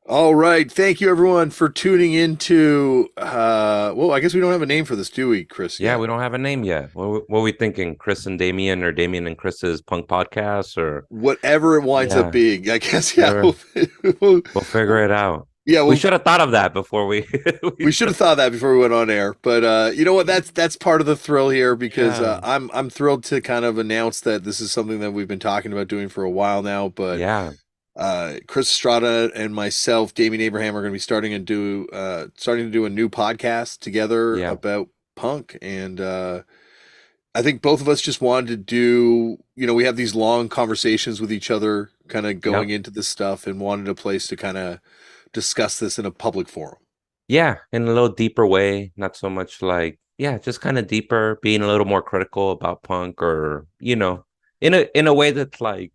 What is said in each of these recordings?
All right. Thank you, everyone, for tuning into. Well, I guess we don't have a name for this, do we, Chris, Yeah, yet? we don't have a name yet. What are we thinking? Chris and Damian or Damian and Chris's punk podcast or Whatever it winds up yeah, being, I guess, yeah. whatever. We'll, We'll figure it out. yeah, We well, should have thought of that before we we we should have thought that before we went on air. But you know what? That's part of the thrill here because yeah. I'm thrilled to kind of announce that this is something that we've been talking about doing for a while now. But Yeah. Chris Estrada and myself, Damien Abraham, are going to be starting to do a new podcast together Yeah. about punk and. I think both of us just wanted to do, we have these long conversations with each other, kind of going Yep. into this stuff, and wanted a place to kind of discuss this in a public forum. Yeah, in a little deeper way, not so much like yeah, just kind of deeper, being a little more critical about punk or, in a way that's like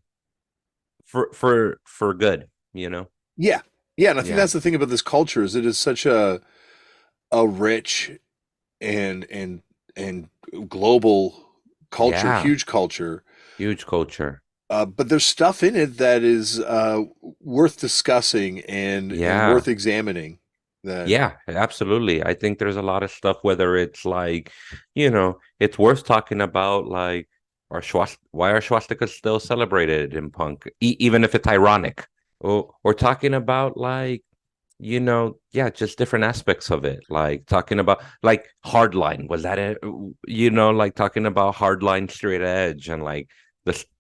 for good, you know? Yeah, yeah, and I think Yeah. that's the thing about this culture is it is such a rich and global culture, Yeah. huge culture. Huge culture. But there's stuff in it that is worth discussing and Yeah. worth examining. That Yeah, absolutely. I think there's a lot of stuff, whether it's like, it's worth talking about, like, why are swastikas still celebrated in punk, even if it's ironic, or talking about like, yeah, just different aspects of it, like talking about like hardline. Was that it? Like talking about hardline, straight edge, and like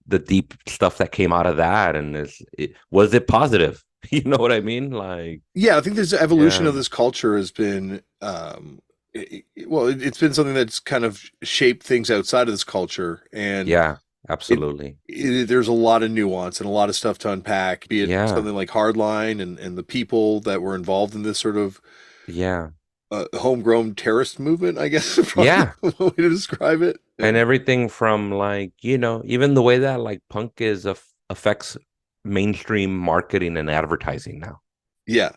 the deep stuff that came out of that, and was it positive? You know what I mean? Like, Yeah, I think this evolution yeah. of this culture has been, it's been something that's kind of shaped things outside of this culture, and Yeah, it, absolutely. there's a lot of nuance and a lot of stuff to unpack. Be it Yeah, something like Hardline and the people that were involved in this sort of yeah, homegrown terrorist movement, I guess is probably yeah. the way to describe it. And And everything from like, even the way that like punk affects mainstream marketing and advertising now, yeah,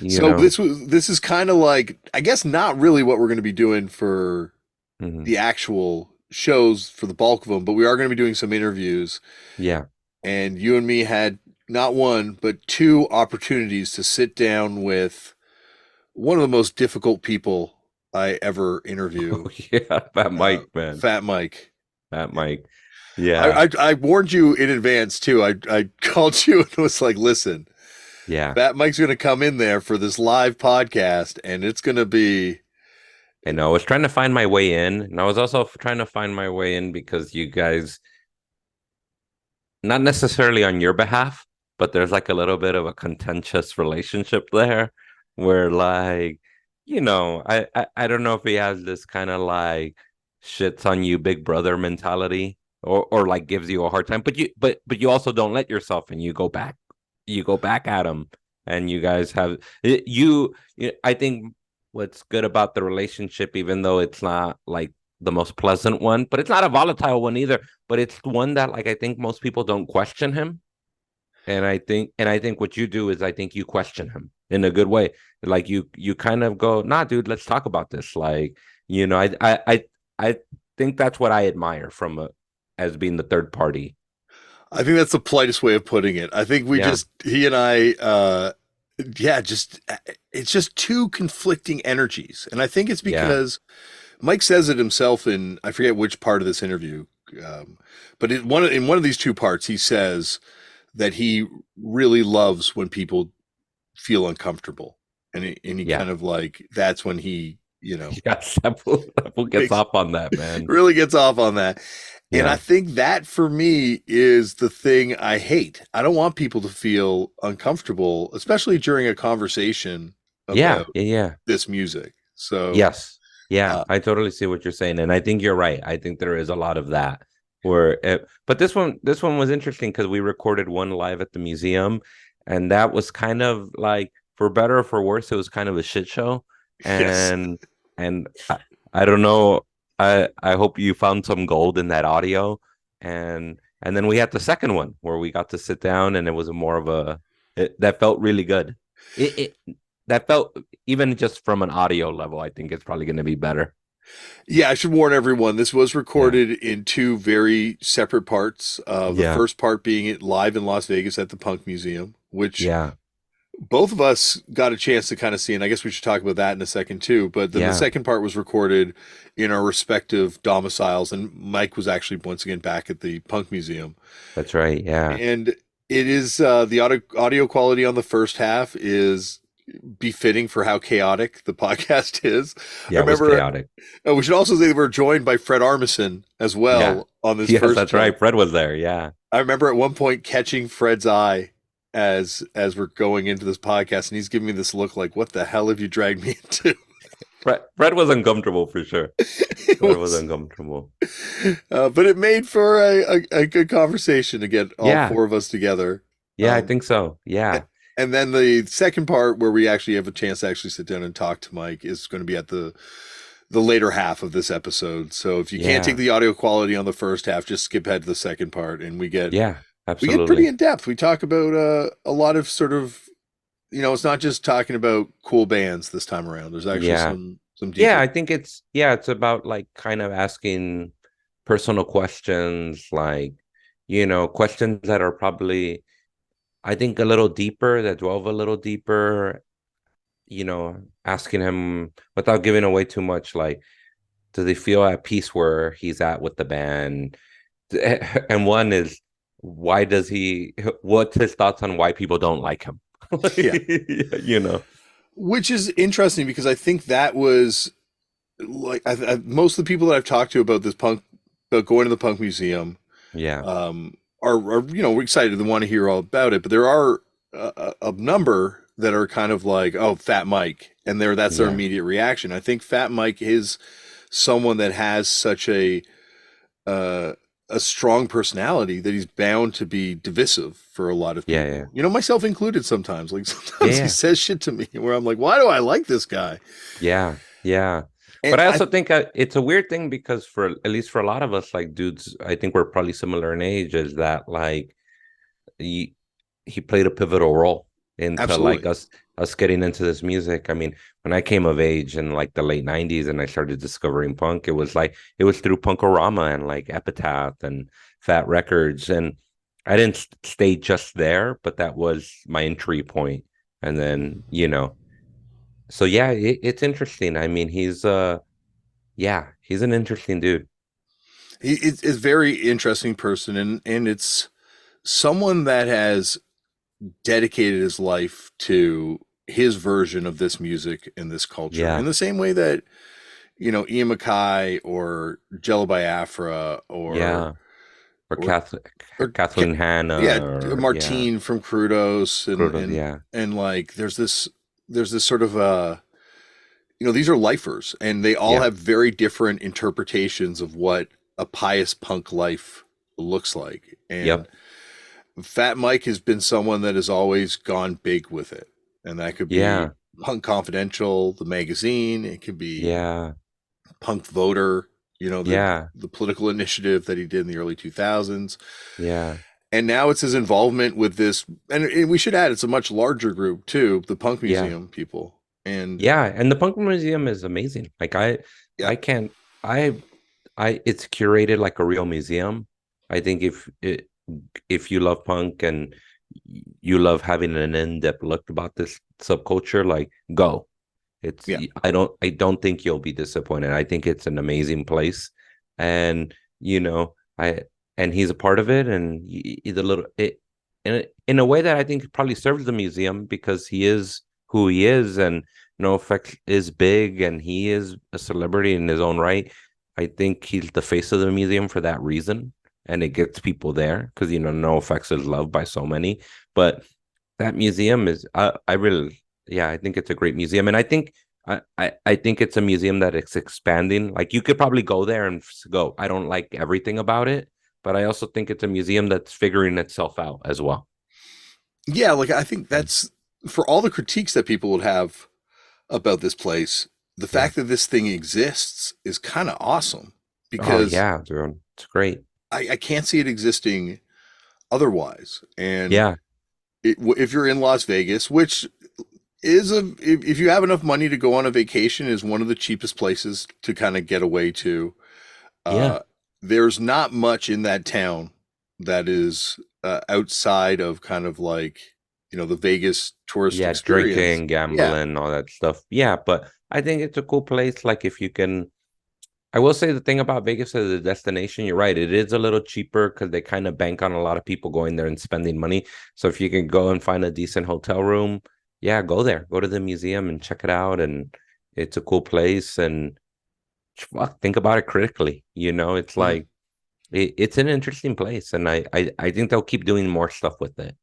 you so know. this is kind of like I guess not really what we're going to be doing for Hmm. the actual shows for the bulk of them, but we are going to be doing some interviews. Yeah. And you and me had not one, but two opportunities to sit down with one of the most difficult people I ever Oh interview, yeah, Fat Mike, man. Fat Mike. Fat Mike. Yeah. I warned you in advance too. I called you and was like, listen, Yeah. Fat Mike's going to come in there for this live podcast, and it's going to be I know. I was trying to find my way in, and I was also trying to find my way in because you guys, not necessarily on your behalf, but there's like a little bit of a contentious relationship there where like, I don't know if he has this kind of like shits on you big brother mentality or like gives you a hard time, but you also don't let yourself and you go back at him and you guys have I think what's good about the relationship, even though it's not like the most pleasant one, but it's not a volatile one either, but it's one that like I think most people don't question him. And I think what you do is I think you question him in a good way. Like you kind of go, nah, dude, let's talk about this. Like, I think that's what I admire from as being the third party. I think that's the politest way of putting it. I think Yeah. he and I, yeah, just, it's just two conflicting energies. And I think it's Yeah. because Mike says it himself in, I forget which part of this interview, um, but in one of these two parts, he says that he really loves when people feel uncomfortable. And he Yeah. kind of like, that's when he, Yes. That fool gets makes off on that, man. really gets off on that. And I Yeah. think that for me is the thing I hate. I don't want people to feel uncomfortable, especially during a conversation Yeah. about Yeah. Yeah. this music. So, Yes. Yeah, uh, I totally see what you're saying, and I think you're right. I think there is a lot of that but this one was interesting because we recorded one live at the museum, and that was kind of like, for better or for worse, it was kind of a shit show, yes. and I don't know. I hope you found some gold in that audio, and then we had the second one where we got to sit down, and it was more of that felt really good. That felt, even just from an audio level, I think it's probably going to be better. Yeah, I should warn everyone. This was Yeah. recorded in two very separate parts. The Yeah. first part being it live in Las Vegas at the Punk Museum, which Yeah. both of us got a chance to kind of see, and I guess we should talk about that in a second too. But then the Yeah, second part was recorded in our respective domiciles, and Mike was actually once again back at the Punk Museum. that's right. Yeah. And it is the audio quality on the first half is befitting for how chaotic the podcast is. I Yeah, it was remember chaotic. we should also say that we're joined by Fred Armisen as Yeah. well on this Yes, first that's chunk. right. Fred was there. Yeah. I remember at one point catching Fred's eye as we're going into this podcast, and he's giving me this look like, "What the hell have you dragged me into?" Fred was uncomfortable for sure. It Fred was was, uncomfortable. but it made for a good conversation to get all Yeah. four of us together. Yeah, I Um, think so. Yeah. and then the second part where we actually have a chance to actually sit down and talk to Mike is going to be at the later half of this episode. So if you can't take Yeah. the audio quality on the first half, just skip ahead to the second part, and Yeah. we get pretty Absolutely. in depth. We talk about a lot of sort of, it's not just talking about cool bands this time around. There's actually Yeah. some Yeah, deeper. I think it's about like kind of asking personal questions, like, questions that are probably, I think, a little deeper, that delve a little deeper, asking him without giving away too much, like, does he feel at peace where he's at with the band? And one is, what's his thoughts on why people don't like him? Yeah, You know? which is interesting because I think that was like most of the people that I've talked to about this punk, about going to the punk museum, Yeah. are we're excited and want to hear all about it. But there are a number that are kind of like, oh, Fat Mike, and that's their Yeah. immediate reaction. I think Fat Mike is someone that has such uh, a strong personality that he's bound to be divisive for a lot of Yeah. Yeah. people. Myself included sometimes. Like Yeah. sometimes he Yeah. says shit to me where I'm like, why do I like this guy? Yeah, yeah. And But I I also think it's a weird thing because for at least for a lot of us, like dudes, I think we're probably similar in age, is that like he he played a pivotal role into like absolutely, us getting into this music. I mean, when I came of age in like the late 90s and I started discovering punk, it was through Punkorama and like Epitaph and Fat Records. And I didn't stay just there, but that was my entry point. And then, so yeah, it's interesting. I mean, he's an interesting dude. he is a very interesting person, and it's someone that has dedicated his life to his version of this music and this culture in Yeah, the same way that Ian MacKaye or Jello Biafra yeah. Or or Kathleen yeah, Hanna, or yeah, Martine from Crudos, Brutus, yeah, and like there's this sort of these are lifers, and they all yeah, have very different interpretations of what a pious punk life looks like. And yep, Fat Mike has been someone that has always gone big with it, and that could be yeah, Punk Confidential, the magazine. It could be yeah, Punk Voter, yeah, the political initiative that he did in the early 2000s. yeah, And now it's his involvement with this, and we should add, it's a much larger group too, the Punk yeah, Museum people. And yeah. And the Punk Museum is amazing. Like yeah, I can't, it's curated like a real museum. I think if you love punk and you love having an in-depth look about this subculture, like go. It's yeah, I don't think you'll be disappointed. I think it's an amazing place, and I and he's a part of it, and he's a little it in a way that I think probably serves the museum because he is who he is, and No Effect is big, and he is a celebrity in his own right. I think he's the face of the museum for that reason, and it gets people there because No Effects is loved by so many. But that museum is, I really, yeah, I think it's a great museum, and I think I think it's a museum that it's expanding. Like you could probably go there and go, I don't like everything about it, but I also think it's a museum that's figuring itself out as well. yeah. Like I think that's for all the critiques that people would have about this place. The Yeah. fact that this thing exists is kind of awesome Oh because yeah, dude, it's great. I can't see it existing otherwise. And Yeah, if you're in Las Vegas, which is if you have enough money to go on a vacation, is one of the cheapest places to kind of get away to. yeah, Uh, there's not much in that town that is outside of kind of like the Vegas tourist Yeah, experience. drinking, Yeah. gambling, all that stuff. Yeah, but I think it's a cool place. Like if you can, I will say the thing about Vegas as a destination, you're right. It is a little cheaper because they kind of bank on a lot of people going there and spending money. So if you can go and find a decent hotel room, yeah, go there. Go to the museum and check it out. And it's a cool place. And fuck, think about it critically. It's Mhm. like it's an interesting place. And I think they'll keep doing more stuff with it.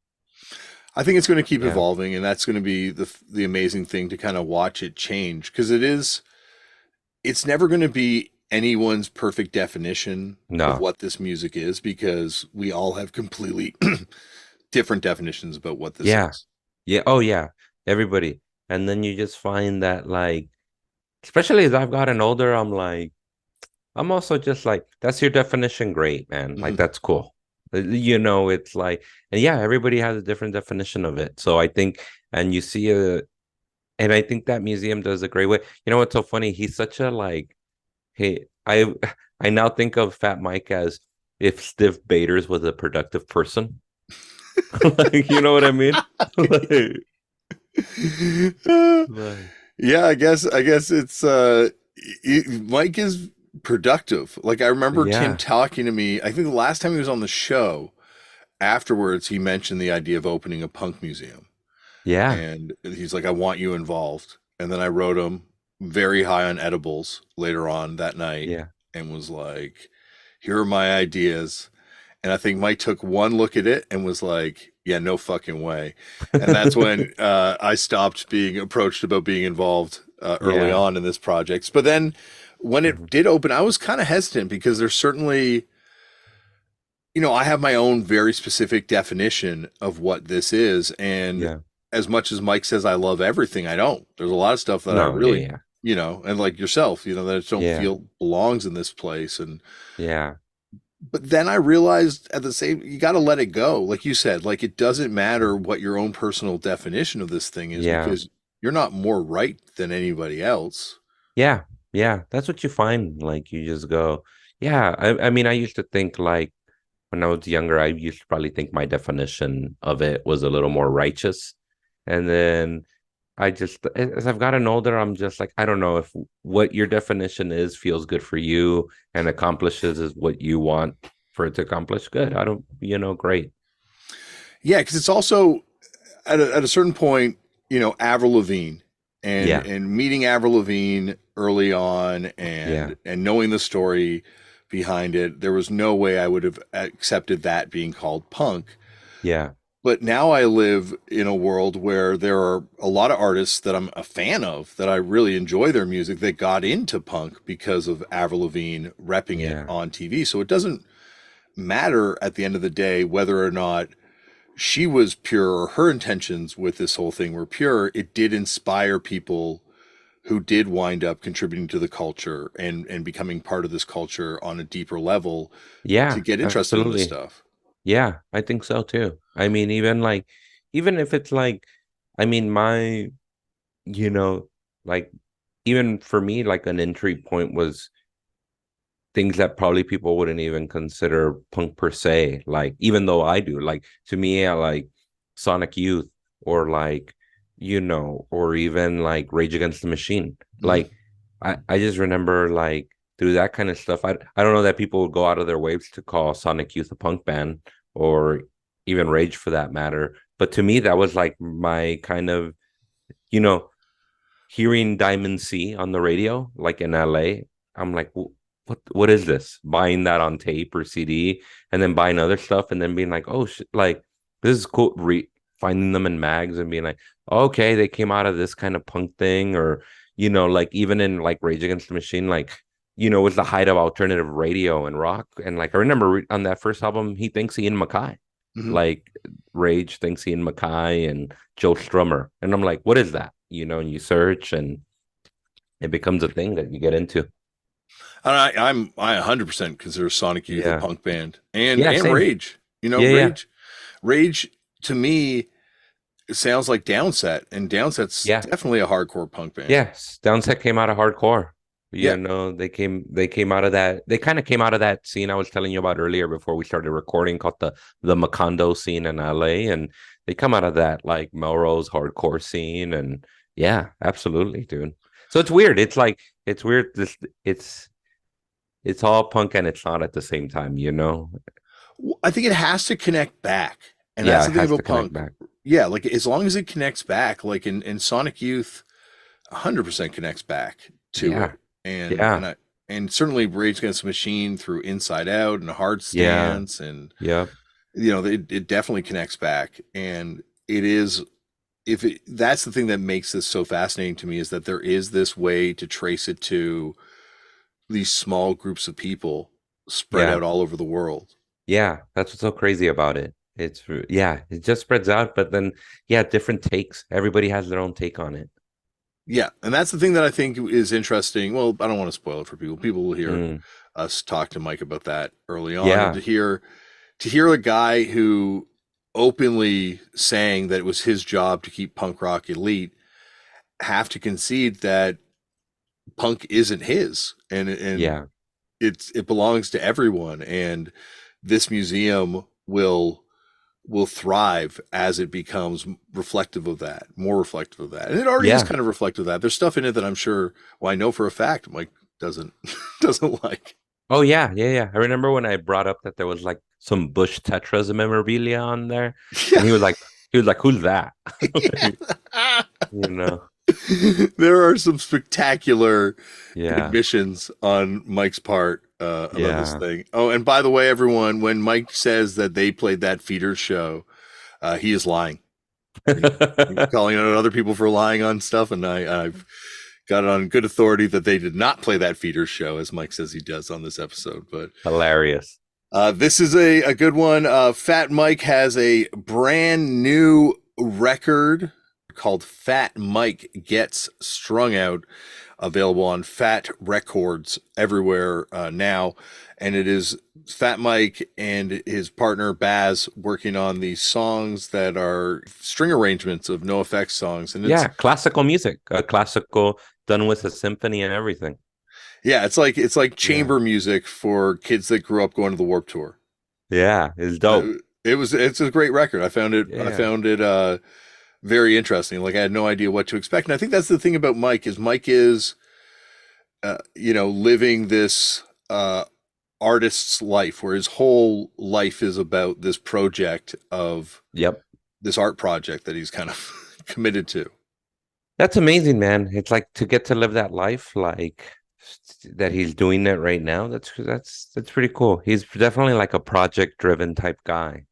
I think it's going to keep Yeah. evolving, and that's going to be the amazing thing to kind of watch it change, because it's never going to be anyone's perfect definition of No. what this music is, because we all have completely different definitions about what this Yeah. is. Yeah. Oh, yeah. Everybody. And then you just find that, like, especially as I've gotten older, I'm also just like, that's your definition. Great, man. Like, Mhm. that's cool. It's like, and yeah, everybody has a different definition of it. So I think, and you see and I think that museum does a great way. You know what's so funny? He's such a like, hey, I now think of Fat Mike as if Steve Baders was a productive person. Like, you know what I mean? Like, like, Yeah, I guess it's Mike is productive. Like, I remember Tim yeah, talking to me, I think the last time he was on the show, afterwards he mentioned the idea of opening a punk museum. yeah, And he's like, I want you involved. And then I wrote him very high on edibles later on that night yeah. and was like, here are my ideas. And I think Mike took one look at it and was like, yeah, no fucking way. And that's when I stopped being approached about being involved early Yeah. on in this project. But then when Mhm. it did open, I was kind of hesitant, because there's certainly, I have my own very specific definition of what this is. And Yeah. as much as Mike says I love everything, I don't. There's a lot of stuff that I No, yeah, really, yeah. and like yourself, that I just don't Yeah. feel belongs in this place. And Yeah. but then I realized at the same, you got to let it go. Like you said, like it doesn't matter what your own personal definition of this thing is, Yeah. because you're not more right than anybody else. Yeah. Yeah. That's what you find. Like you just go, yeah. I mean, I used to think like when I was younger, I used to probably think my definition of it was a little more righteous. And then as I've gotten older, I'm just like, I don't know if what your definition is feels good for you and accomplishes is what you want for it to accomplish. Good. I don't, great. Yeah, because it's also at a certain point, Avril Lavigne, and Yeah. and meeting Avril Lavigne early on, Yeah. and knowing the story behind it, there was no way I would have accepted that being called punk. Yeah. But now I live in a world where there are a lot of artists that I'm a fan of, that I really enjoy their music, that got into punk because of Avril Lavigne repping it Yeah. on TV. So it doesn't matter at the end of the day whether or not she was pure, or her intentions with this whole thing were pure. It did inspire people who did wind up contributing to the culture, and becoming part of this culture on a deeper level, to Yeah. get interested in this Absolutely. stuff. Yeah. I think so too. I mean, even if it's like, I mean, you know, like, even for me, like an entry point was things that probably people wouldn't even consider punk per se. Like, even though I do, like, to me, I like Sonic Youth, or like, or even like Rage Against the Machine. Hmm. Like, I just remember like through that kind of stuff. I don't know that people would go out of their ways to call Sonic Youth a punk band, or even Rage for that matter. But to me, that was like my kind of, you know, hearing Diamond C on the radio, like in LA, I'm like, what is this? Buying that on tape or CD, and then buying other stuff, and then being like, oh shit, like this is cool. Finding them in mags and being like, okay, they came out of this kind of punk thing, or like even in like Rage Against the Machine, like it was the height of alternative radio and rock, and like I remember on that first album, he thinks Ian Mackay, Hmm. like Rage thinks Ian Mackay and Joe Strummer, and I'm like, what is that? And you search, and it becomes a thing that you get into. And I 100% consider Sonic Youth a Yeah. punk band, and Yeah, same. Rage. Yeah, yeah. Rage to me, it sounds like Downset, and Downset's Yeah. definitely a hardcore punk band. Yes. Downset came out of hardcore. You know, they came out of that. They kind of came out of that scene I was telling you about earlier before we started recording, called the Macondo scene in LA, and they come out of that like Melrose hardcore scene, and yeah, absolutely, dude. So it's weird. It's weird. It's all punk and it's not at the same time, you know. I think it has to connect back, and Yeah, that's it the thing has to about connect punk. back. Yeah, like as long as it connects back, like in Sonic Youth, 100% connects back to Yeah, it, and yeah, and I and certainly Rage Against the Machine through Inside Out and Hard yeah, Stance, and yeah, it definitely connects back, and it is. That's the thing that makes this so fascinating to me, is that there is this way to trace it to these small groups of people spread yeah, out all over the world. yeah. That's what's so crazy about it. Yeah, it just spreads out, but then yeah, different takes. Everybody has their own take on it. Yeah, and that's the thing that I think is interesting. Well, I don't want to spoil it for people. People will hear Mm, us talk to Mike about that early on, and yeah, to hear a guy who openly saying that it was his job to keep punk rock elite have to concede that punk isn't his, and yeah, it belongs to everyone, and this museum will thrive as it becomes reflective of that, more reflective of that. And it already is yeah. kind of reflective of that. There's stuff in it that I'm sure, well, I know for a fact Mike doesn't doesn't like. Oh yeah, yeah, yeah. I remember when I brought up that there was like some Bush Tetras memorabilia on there, and Yeah. he was like, "Who's that?" Yeah. You know? There are some spectacular Yeah, admissions on Mike's part about this yeah. thing. Oh, and by the way, everyone, when Mike says that they played that feeder show, he is lying. He's calling out other people for lying on stuff, and I've got it on good authority that they did not play that feeder show, as Mike says he does on this episode. But Hilarious. this is a good one. Fat Mike has a brand new record called Fat Mike Gets Strung Out, available on Fat Records everywhere now. And it is Fat Mike and his partner Baz working on these songs that are string arrangements of No Effects songs. And Yeah, classical music, classical done with a symphony and everything. it's like Yeah, chamber music for kids that grew up going to the Warped Tour. yeah, it's dope. It's a great record. I Yeah, found it very interesting. Like I had no idea what to expect. And I think that's the thing about Mike is living this artist's life, where his whole life is about this project of yep. this art project that he's kind of committed to. That's amazing, man. It's like to get to live that life, like that he's doing it right now. That's pretty cool. He's definitely like a project-driven type guy.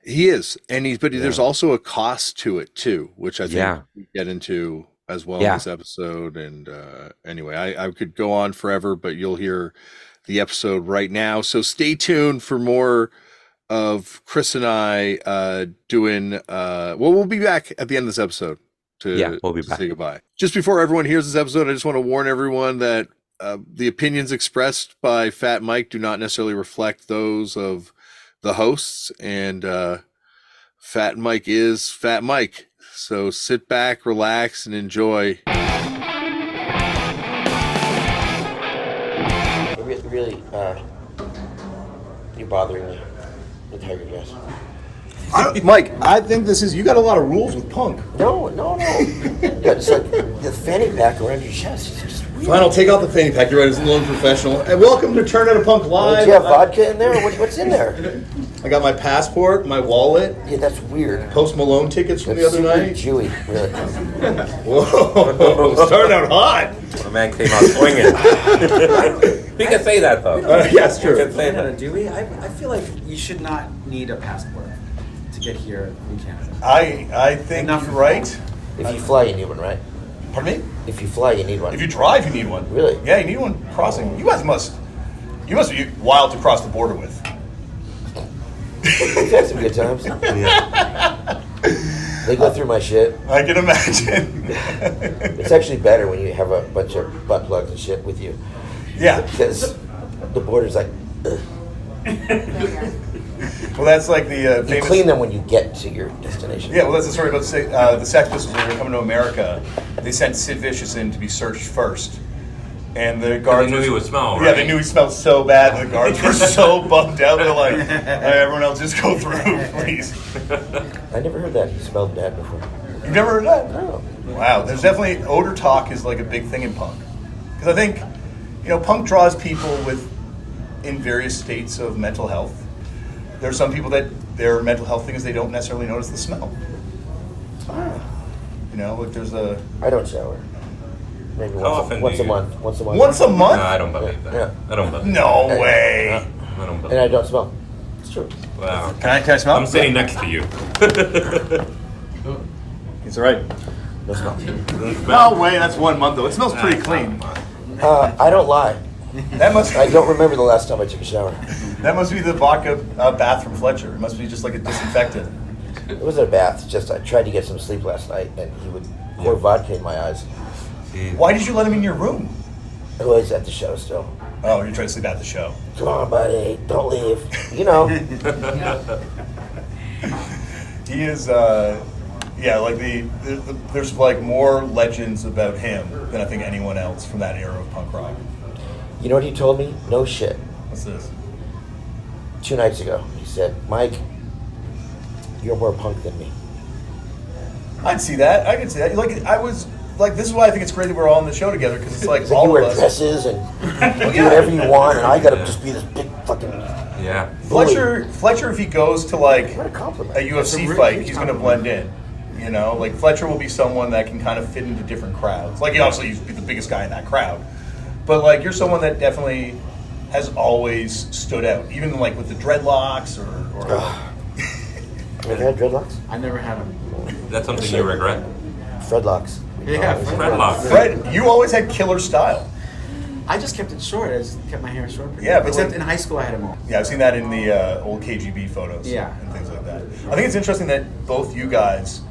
He is, and but there's Yeah, also a cost to it too, which I think yeah, we get into as well in yeah, this episode. And anyway, I could go on forever, but you'll hear the episode right now. So stay tuned for more of Chris and I doing. We'll be back at the end of this episode yeah. to We'll be say back. goodbye. Just before everyone hears this episode, I just want to warn everyone that the opinions expressed by Fat Mike do not necessarily reflect those of the hosts, and Fat Mike is Fat Mike. So sit back, relax, and enjoy. Really, you're bothering me with how you're dressed. Mike, I think you got a lot of rules with punk. No. Yeah, it's like the fanny pack around your chest. It's just weird. Fine, I'll take off the fanny pack. You're right, it's a little unprofessional. And welcome to Turn Out a Punk Live. Do you have vodka in there? What's in there? I got my passport, my wallet, Yeah, that's weird. Post Malone tickets from the other Super night. Jewy, really. Whoa, starting out hot. The man came out swinging. He can say that though. Yes, true. He can say that. Dewey, I feel like you should not need a passport to get here in Canada. I think Enough you're of right. If you fly, you need one, right? Pardon me? If you fly, you need one. If you drive, you need one. Really? Yeah, you need one crossing. You guys must be wild to cross the border with. We've had some good times. They go through my shit. I can imagine. It's actually better when you have a bunch of butt plugs and shit with you. Yeah. Because the border's like, ugh. Well, that's like the You famous. clean them when you get to your destination. Yeah, well, that's the story about the Sex Pistols when they were coming to America. They sent Sid Vicious in to be searched first And the guards knew he would smell, Yeah, right? they knew he smelled so bad. And the guards were so bummed out. They're like, "Hey, everyone else, just go through, please." I never heard that he smelled bad before. You've never heard that? No. Wow, there's definitely odor talk is like a big thing in punk, because I think, punk draws people in various states of mental health. There are some people that their mental health thing is they don't necessarily notice the smell. Like there's a. I don't shower. Maybe How often once do a you? month. Once a month. Once a month? No, I don't believe that. Yeah. I don't believe No Hey, way. that. I don't believe And I that. don't smell. It's true. Wow. Can I smell? I'm sitting next to you. It's all right. No smell. No way. That's 1 month though. It smells pretty clean. I don't lie. That must. I don't remember the last time I took a shower. That must be the vodka bath from Fletcher. It must be just like a disinfectant. It wasn't a bath. It's just I tried to get some sleep last night, and he would pour vodka in my eyes. Why did you let him in your room? Oh, he's at the show still. Oh, you're trying to sleep at the show. Come on, buddy. Don't leave. He is, like there's like more legends about him than I think anyone else from that era of punk rock. You know what he told me? No shit. What's this? 2 nights ago, he said, "Mike, you're more punk than me." I'd see that. I could see that. This is why I think it's great that we're all on the show together, because it's like He's like, all you wear of us. dresses and you do whatever you want, and I gotta just be this big fucking Yeah. bully. Fletcher, if he goes to like What a compliment. a UFC It's a fight, huge he's going to compliment. blend in. Like Fletcher will be someone that can kind of fit into different crowds. Like, obviously, he's the biggest guy in that crowd, but like you're someone that definitely has always stood out, even like with the dreadlocks or You ever had dreadlocks? I never had them. That's something you regret. Fredlocks. Yeah, Dreadlocks. Fred. You always had killer style. I just kept it short. I just kept my hair short. Yeah, but except like- in high school I had them all. Yeah, I've seen that in the old KGB photos. Yeah. And things like that. I think it's interesting that both you guys,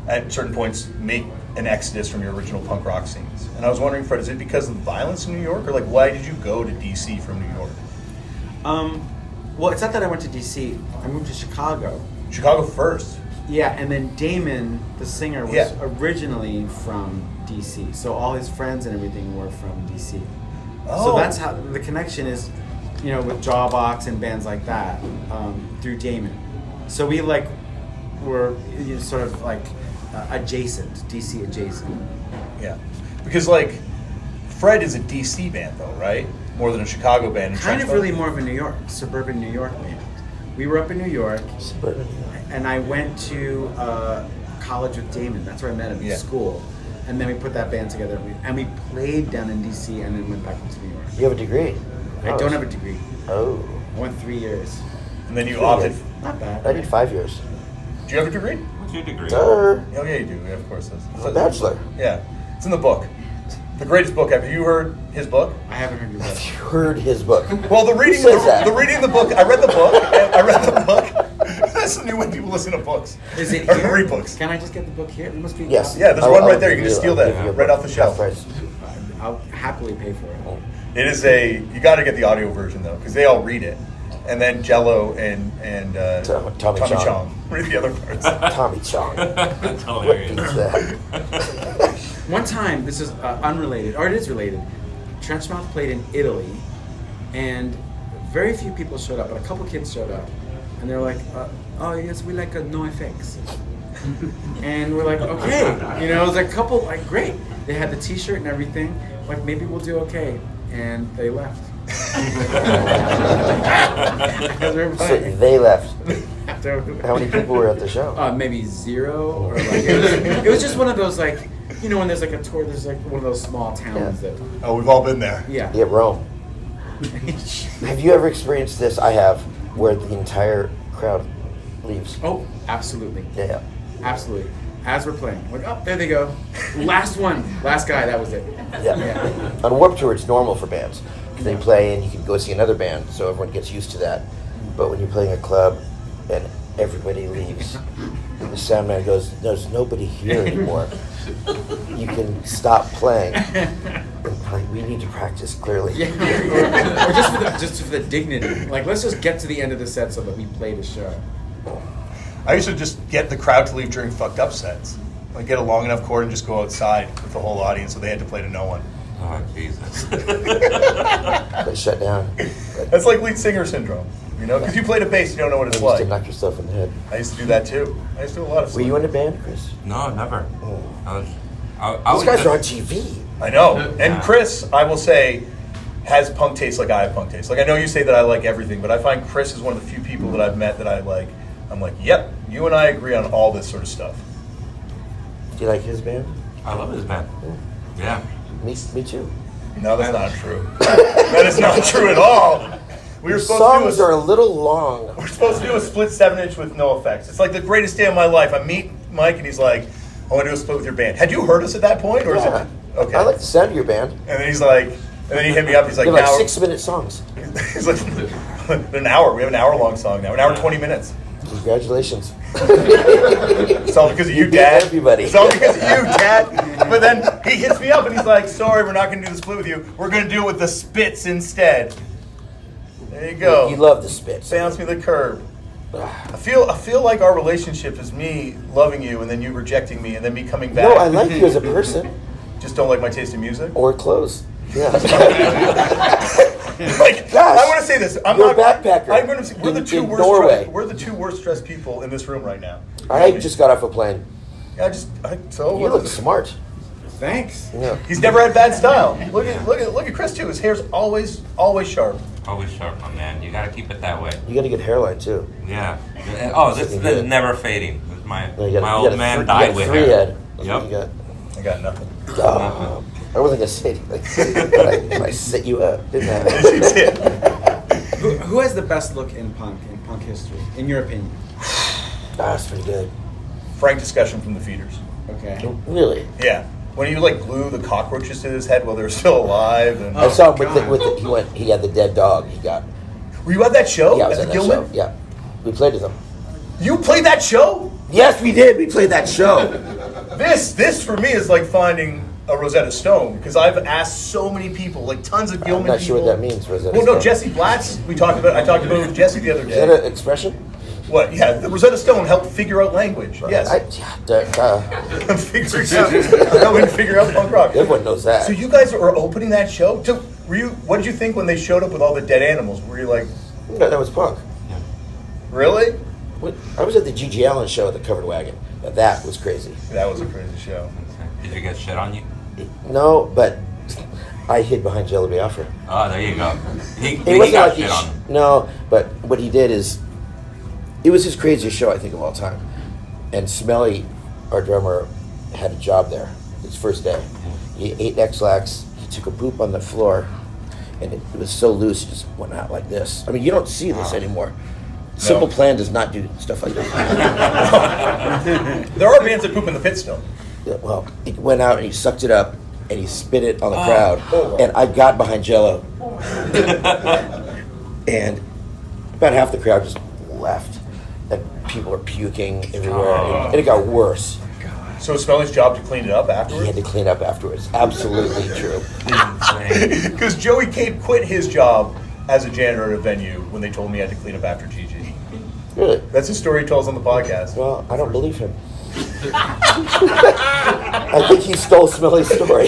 at certain points, make an exodus from your original punk rock scenes. And I was wondering, Fred, is it because of the violence in New York, or like why did you go to DC from New York? Well, it's not that I went to DC. I moved to Chicago. Chicago first. Yeah, and then Damon, the singer, was Yeah. originally from DC. So all his friends and everything were from DC. Oh. So that's how the connection is, with Jawbox and bands like that, through Damon. So we were sort of adjacent, DC adjacent. Yeah. Because like Fred is a DC band though, right? More than a Chicago band. Kind of really more of a New York, suburban New York band. We were up in New York, Suburban. and I went to college with Damon. That's where I met him Yeah. in school. And then we put that band together, and we played down in DC, and then went back to New York. You have a degree? I don't have a degree. Oh. I went 3 years. And then you Pretty opted. good. Not bad. I did 5 years. Do you have a degree? What's your degree? Oh, Oh yeah, you do. Yeah, of course. a bachelor. Yeah. It's in the book. The greatest book ever. Have you heard his book? I haven't heard your Have voice. you heard his book? Well, the reading says that? the reading of the book. I read the book. I read the book. That's the new way people listen to books. Is it Or here? read books. Can I just get the book here? It must be. Yes. Yeah, there's I'll- one I'll right there. You give can just steal I'll that give you a right book. off the shelf. Half price. I'll happily pay for it. It is you got to get the audio version though, because they all read it, and then Jello and Tommy Chong. Chong read the other parts. Tommy Chong. That's What hilarious. is that? One time, this is unrelated, or it is related. Trenchmouth played in Italy, and very few people showed up, but a couple kids showed up, and they were like, "Oh yes, we like no effects," and we're like, "Okay," it was a couple great. They had the T-shirt and everything. Like maybe we'll do okay, and they left. Because we were So playing. they left. After- How many people were at the show? Maybe 0, or it was just one of those when there's a tour, there's one of those small towns Yeah. that Oh, we've all been there. yeah. Yeah, Rome. Have you ever experienced this? I have, where the entire crowd leaves. Oh, absolutely, Yeah. absolutely. As we're playing, there they go. Last one, last guy. That was it. Yeah. On Warped Tour, it's normal for bands. 'Cause they play and you can go see another band, so everyone gets used to that. But when you're playing a club and everybody leaves, and the sound man goes, "There's nobody here anymore. You can stop playing." And we need to practice clearly. Yeah. Or just for the dignity. Let's just get to the end of the set so that we played a show. I used to just get the crowd to leave during fucked up sets. Get a long enough chord and just go outside with the whole audience, so they had to play to no one. Oh, Jesus. They shut down. That's like lead singer syndrome, you know? Because you played a bass, you don't know what it's You used to like. knock yourself in the head. I used to do that too. I used to do a lot of Were you in a band, Chris? No, never. Oh. I These was guys just- are on TV. I know. And Yeah. Chris, I will say, has punk taste like I have punk taste. Like, I know you say that I like everything, but I find Chris is one of the few people that I've met that I like. I'm like, yep, you and I agree on all this sort of stuff. Do you like his band? I love his band. Yeah. Me too. No, that's not true. That is not true at all. We were The supposed songs to do are a little long. we're supposed to do a split 7-inch with no effects. It's like the greatest day of my life. I meet Mike and he's like, I want to do a split with your band. Had you heard us at that point? Or Yeah. is it okay? I like the sound of your band. And then he's like, and then he hit me up. He's like, They're like now 6-minute songs. he's like, an hour. We have an hour-long song now. An hour 20 minutes. Congratulations. It's all because of you, You beat Dad. everybody. It's all because of you, Dad. But then he hits me up and he's like, sorry, we're not going to do the split with you. We're going to do it with the Spits instead. There you go. You love the spits. Bounce me the curb. I feel like our relationship is me loving you and then you rejecting me and then me coming back. No, I like you as a person. Just don't like my taste in music. Or clothes. Yeah. Like, Gosh, I want to say this. I'm you're not a backpacker I'm going to. We're the in- two in worst. Norway. We're the two worst dressed people in this room right now. I just got off a plane. So You look smart. Thanks. Yeah. He's never had bad style. Look at Chris too. His hair's always sharp. Always sharp, my man. You gotta keep it that way. You got a good hairline too. Yeah. Oh, this Looking is good. never fading. This is my No, you got, my you old got a man you died got with three hair. head. That's what you Yep. got. I got nothing. Oh, I wasn't gonna say anything, but I set you up, didn't I? You did. Who has the best look in punk history, in your opinion? That's pretty good. Frank discussion from the feeders. Okay. Really? Yeah. When you like glue the cockroaches to his head while they're still alive, and I saw him God. with the he had the dead dog. He got. were you at that show Yeah, I was at at the that Gilman? show. Yeah, we played with him. You played that show? Yes, we did. We played that show. This for me is like finding a Rosetta Stone because I've asked so many people, like tons of Gilman I'm not people. sure what that means. Rosetta Well, no, Stone. Jesse Blatz. I talked about it with Jesse the other Is that day. an expression? What? Yeah, the Rosetta Stone helped figure out language. Yes. Figure out punk rock. Everyone knows that. So you guys are opening that show? So what did you think when they showed up with all the dead animals? Were you like, No, that was punk. really? I was at the G.G. Allen show at the Covered Wagon. Now, that was crazy. That was a crazy show. Did you get shit on you? No, but I hid behind Jello Biafra. Oh, there you go. He It wasn't got like shit on him. No, but what he did is, it was his craziest show I think of all time. And Smelly, our drummer, had a job there. His first day. He ate X-Lax. He took a poop on the floor, and it was so loose, it just went out like this. I mean, you don't see this anymore. Simple Plan does not do stuff like that. There are bands that poop in the pit still. Yeah, well, he went out and he sucked it up and he spit it on the crowd. And I got behind Jello. And about half the crowd just left. And people were puking everywhere. And it got worse. So it's Smelly's job to clean it up He afterwards? had to clean up afterwards. Absolutely true. Insane. Because Joey Cape quit his job as a janitor at a venue when they told me I had to clean up after Gigi. Really? That's a story he tells on the podcast. Well, I don't believe him. I think he stole Smelly's story.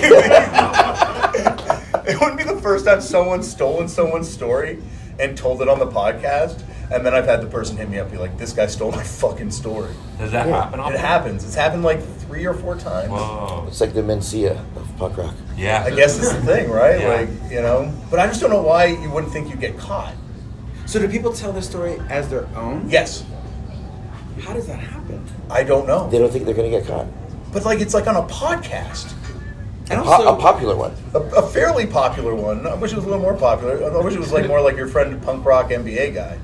It wouldn't be the first time someone's stolen someone's story and told it on the podcast, and then I've had the person hit me up and be like, this guy stole my fucking story. Does that happen often? It happens. It's happened like 3 or 4 times. Whoa. It's like the Mencia of punk rock. Yeah. I guess it's the thing, right? Yeah. Like, you know? But I just don't know why you wouldn't think you'd get caught. So do people tell this story as their own? Yes. How does that happen? I don't know. They don't think they're going to get caught. But like, it's like on a podcast. And A also, popular one. A fairly popular one. I wish it was a little more popular. I wish it was like more like your friend punk rock MBA guy.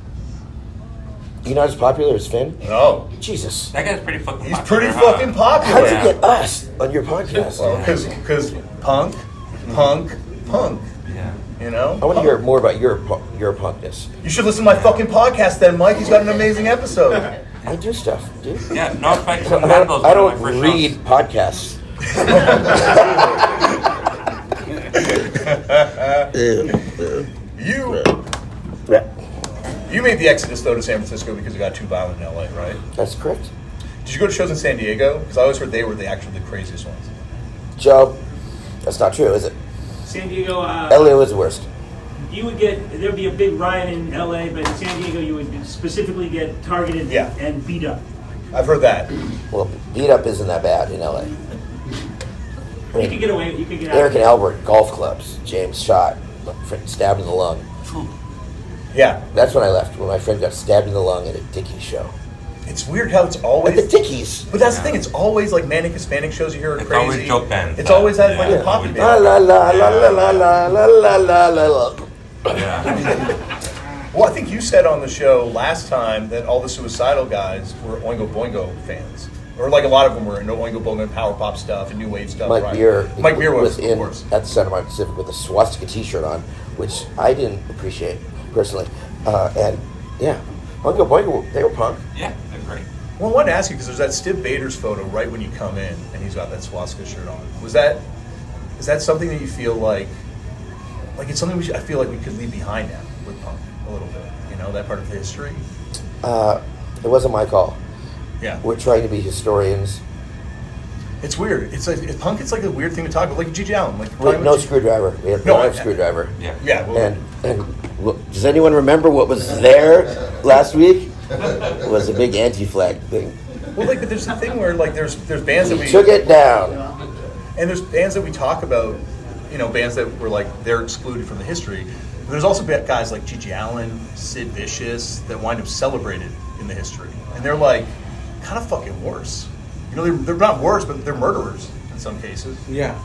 You're not as popular as Finn? No. Jesus. That guy's pretty fucking He's popular, pretty huh? fucking How popular. did Yeah. you get us on your podcast? Well, because punk. Yeah. You know? I want to hear more about your punkness. You should listen to my fucking podcast then, Mike. He's got an amazing episode. I do stuff, dude. Yeah, no effects on I Handles. don't read podcasts. You made the exodus though to San Francisco because it got too violent in LA, right? That's correct. Did you go to shows in San Diego? Because I always heard they were the craziest ones. Joe, that's not true, is it? San Diego. LA was the worst. You would there'd be a big riot in LA, but in San Diego you would specifically get targeted and beat up. I've heard that. Well, beat up isn't that bad in LA. You could get away. You could get out. Eric and Albert, golf clubs. James shot, stabbed in the lung. Yeah. That's when I left, when my friend got stabbed in the lung at a Dickies show. It's weird how it's always... At the Dickies. But that's the thing, it's always like Manic Hispanic shows you hear are It's crazy. always joke bands. It's always has like a poppy La band. la la la la la la la la la la. Well, I think you said on the show last time that all the suicidal guys were Oingo Boingo fans. Or like a lot of them were into Oingo Boingo and power pop stuff and new wave stuff. Mike right? Beer was, in of course. at the Santa Monica Pacific with a swastika T-shirt on, which I didn't appreciate personally. And yeah, Oingo Boingo, they were punk. Yeah, they're great. Well, I wanted to ask you because there's that Steve Bader's photo right when you come in, and he's got that swastika shirt on. Is that something that you feel like it's something I feel like we could leave behind now with punk a little bit? You know, that part of the history. It wasn't my call. Yeah, We're trying to be historians. it's weird. It's like punk. It's like a weird thing to talk about, like Gigi Allen. Like We had no screwdriver. We had no screwdriver. Yeah. Yeah. Well, And does anyone remember what was there last week? It was a big anti-flag thing. well, like, but there's the thing where like there's bands that We we took it down. and there's bands that we talk about, you know, bands that were like they're excluded from the history. But there's also guys like Gigi Allen, Sid Vicious that wind up celebrated in the history, and they're like kind of fucking worse. You know, they're not worse, but they're murderers in some cases. Yeah.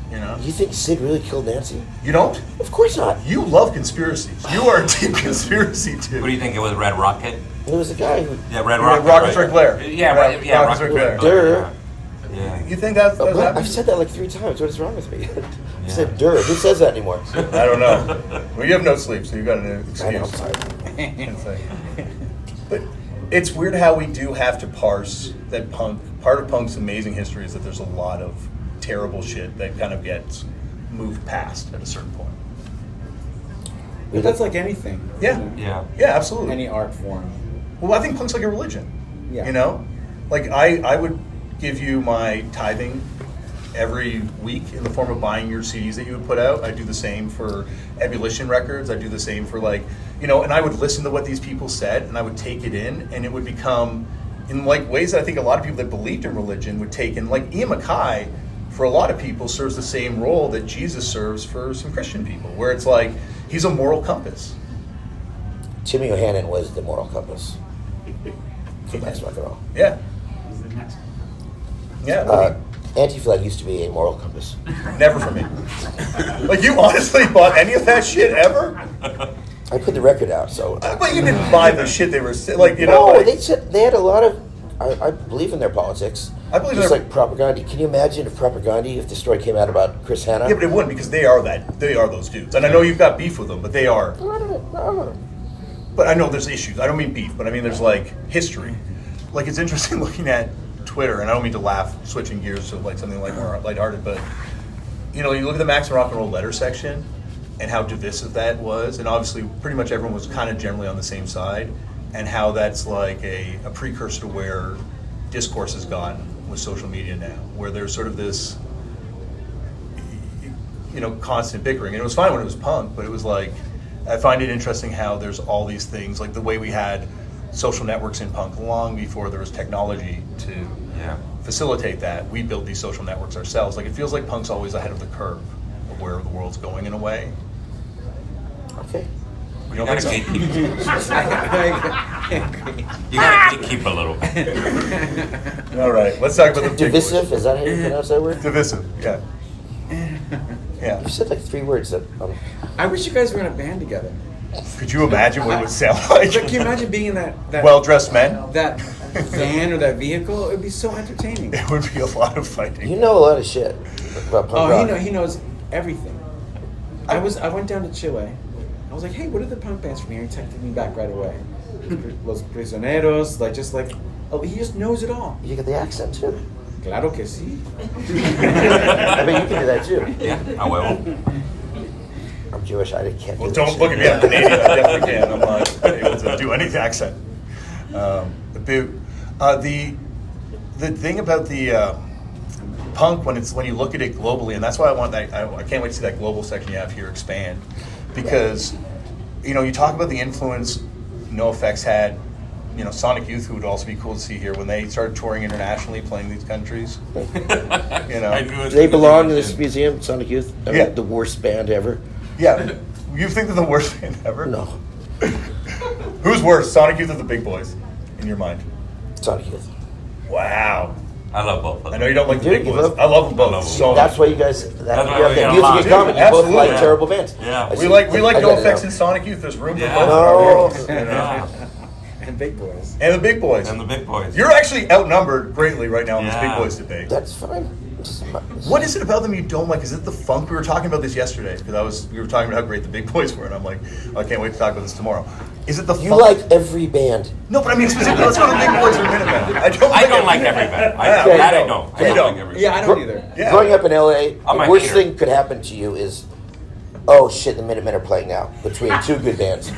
You know, You think Sid really killed Nancy? you don't. Of course not. You love conspiracies. You are a deep conspiracy dude. What do you think? It was Red Rocket? There was a guy who. Yeah, Red Yeah, Rocket. Rocket's right? Ric Flair. Yeah, right. Yeah, Rocket's Ric Flair. Durr. Yeah. You think that's What? happened? I've said that like 3 times. What is wrong with me? I said Durr. Who says that anymore? I don't know. Well, you have no sleep, so you got an excuse. I know. I'm sorry. It's like- but it's weird how we do have to parse that punk. Part of punk's amazing history is that there's a lot of terrible shit that kind of gets moved past at a certain point. But that's like anything. Yeah. Yeah. Yeah, absolutely. Any art form. Well, I think punk's like a religion. Yeah. You know? Like, I would give you my tithing every week in the form of buying your CDs that you would put out. I do the same for Ebullition Records. I do the same for, like, you know, and I would listen to what these people said and I would take it in, and it would become, in like ways that I think a lot of people that believed in religion would take in. Like Ian MacKaye, for a lot of people, serves the same role that Jesus serves for some Christian people, where it's like he's a moral compass. Timmy O'Hannon was the moral compass for mass rock and roll. Yeah. Yeah. Anti-flag used to be a moral compass. Never for me. Like, you honestly bought any of that shit ever? I put the record out, so. But you didn't buy the shit they were like, you know. No, Like, they said they had a lot of. I believe in their politics. I believe in just their- like propaganda. Can you imagine if propaganda, if the story came out about Chris Hanna? yeah, but it wouldn't, because they are those dudes. And I know you've got beef with them, but they are. I don't know. But I know there's issues. I don't mean beef, but I mean there's like history. Like, it's interesting looking at Twitter, and I don't mean to laugh, switching gears to like something like more lighthearted, but you know, you look at the Max and Rock and Roll letter section and how divisive that was, and obviously pretty much everyone was kind of generally on the same side, and how that's like a precursor to where discourse has gotten with social media now, where there's sort of this, you know, constant bickering. And it was fine when it was punk, but it was like, I find it interesting how there's all these things, like the way we had social networks in punk long before there was technology to facilitate that. We built these social networks ourselves. Like, it feels like punk's always ahead of the curve of where the world's going in a way. Okay. You don't think so? You gotta keep a little bit. All right, let's talk about the big Divisive? Is that how you pronounce that word? Divisive, yeah. Yeah. You said like 3 words that. I wish you guys were in a band together. Could you imagine what it would sound like? Can you imagine being in that Well-dressed men? that van or that vehicle? It would be so entertaining. It would be a lot of fighting. You know a lot of shit about punk rock. He knows everything. I went down to Chile. I was like, hey, what are the punk bands from here? He texted me back right away. Los Prisioneros, he just knows it all. You get the accent too. Claro que sí. I mean, you can do that too. Yeah, I will. I'm Jewish. I can't. Well, do don't that look shit. at me. I'm Canadian. I definitely can. I'm not able to do any accent. The thing about the punk, when you look at it globally, and that's why I want that. I can't wait to see that global section you have here expand, because you talk about the influence NoFX had. Sonic Youth, who would also be cool to see here when they started touring internationally, playing these countries. They belong in this museum, Sonic Youth. The worst band ever. Yeah, you think they're the worst band ever? No, Who's worse, Sonic Youth or the Big Boys, in your mind? Sonic Youth. Wow. I love both of them. I know you don't like the You Big do? You Boys. love- I love them both I love them. so much. That's why you guys you why have we that get music along. in common. You both Absolutely. like Yeah. terrible bands. Yeah. I We see. like I got it NoFX now. and Sonic Youth. There's room for Yeah. both. No. Yeah. And Big Boys. And the Big Boys. And the Big Boys. You're actually outnumbered greatly right now in this Big Yeah. Boys debate. That's fine. What is it about them you don't like? Is it the funk? We were talking about this yesterday because we were talking about how great the Big Boys were, and I'm like, I can't wait to talk about this tomorrow. Is it the You funk? like every band. No, but I mean specifically, let's go to the Big Boys or Minutemen. I don't like every band. Yeah, That I you don't. You I don't don't. like every Yeah, I band. don't either. Yeah. Growing up in LA, I'm the a worst hater. thing could happen to you is, oh shit, the Minutemen are playing now between two good bands.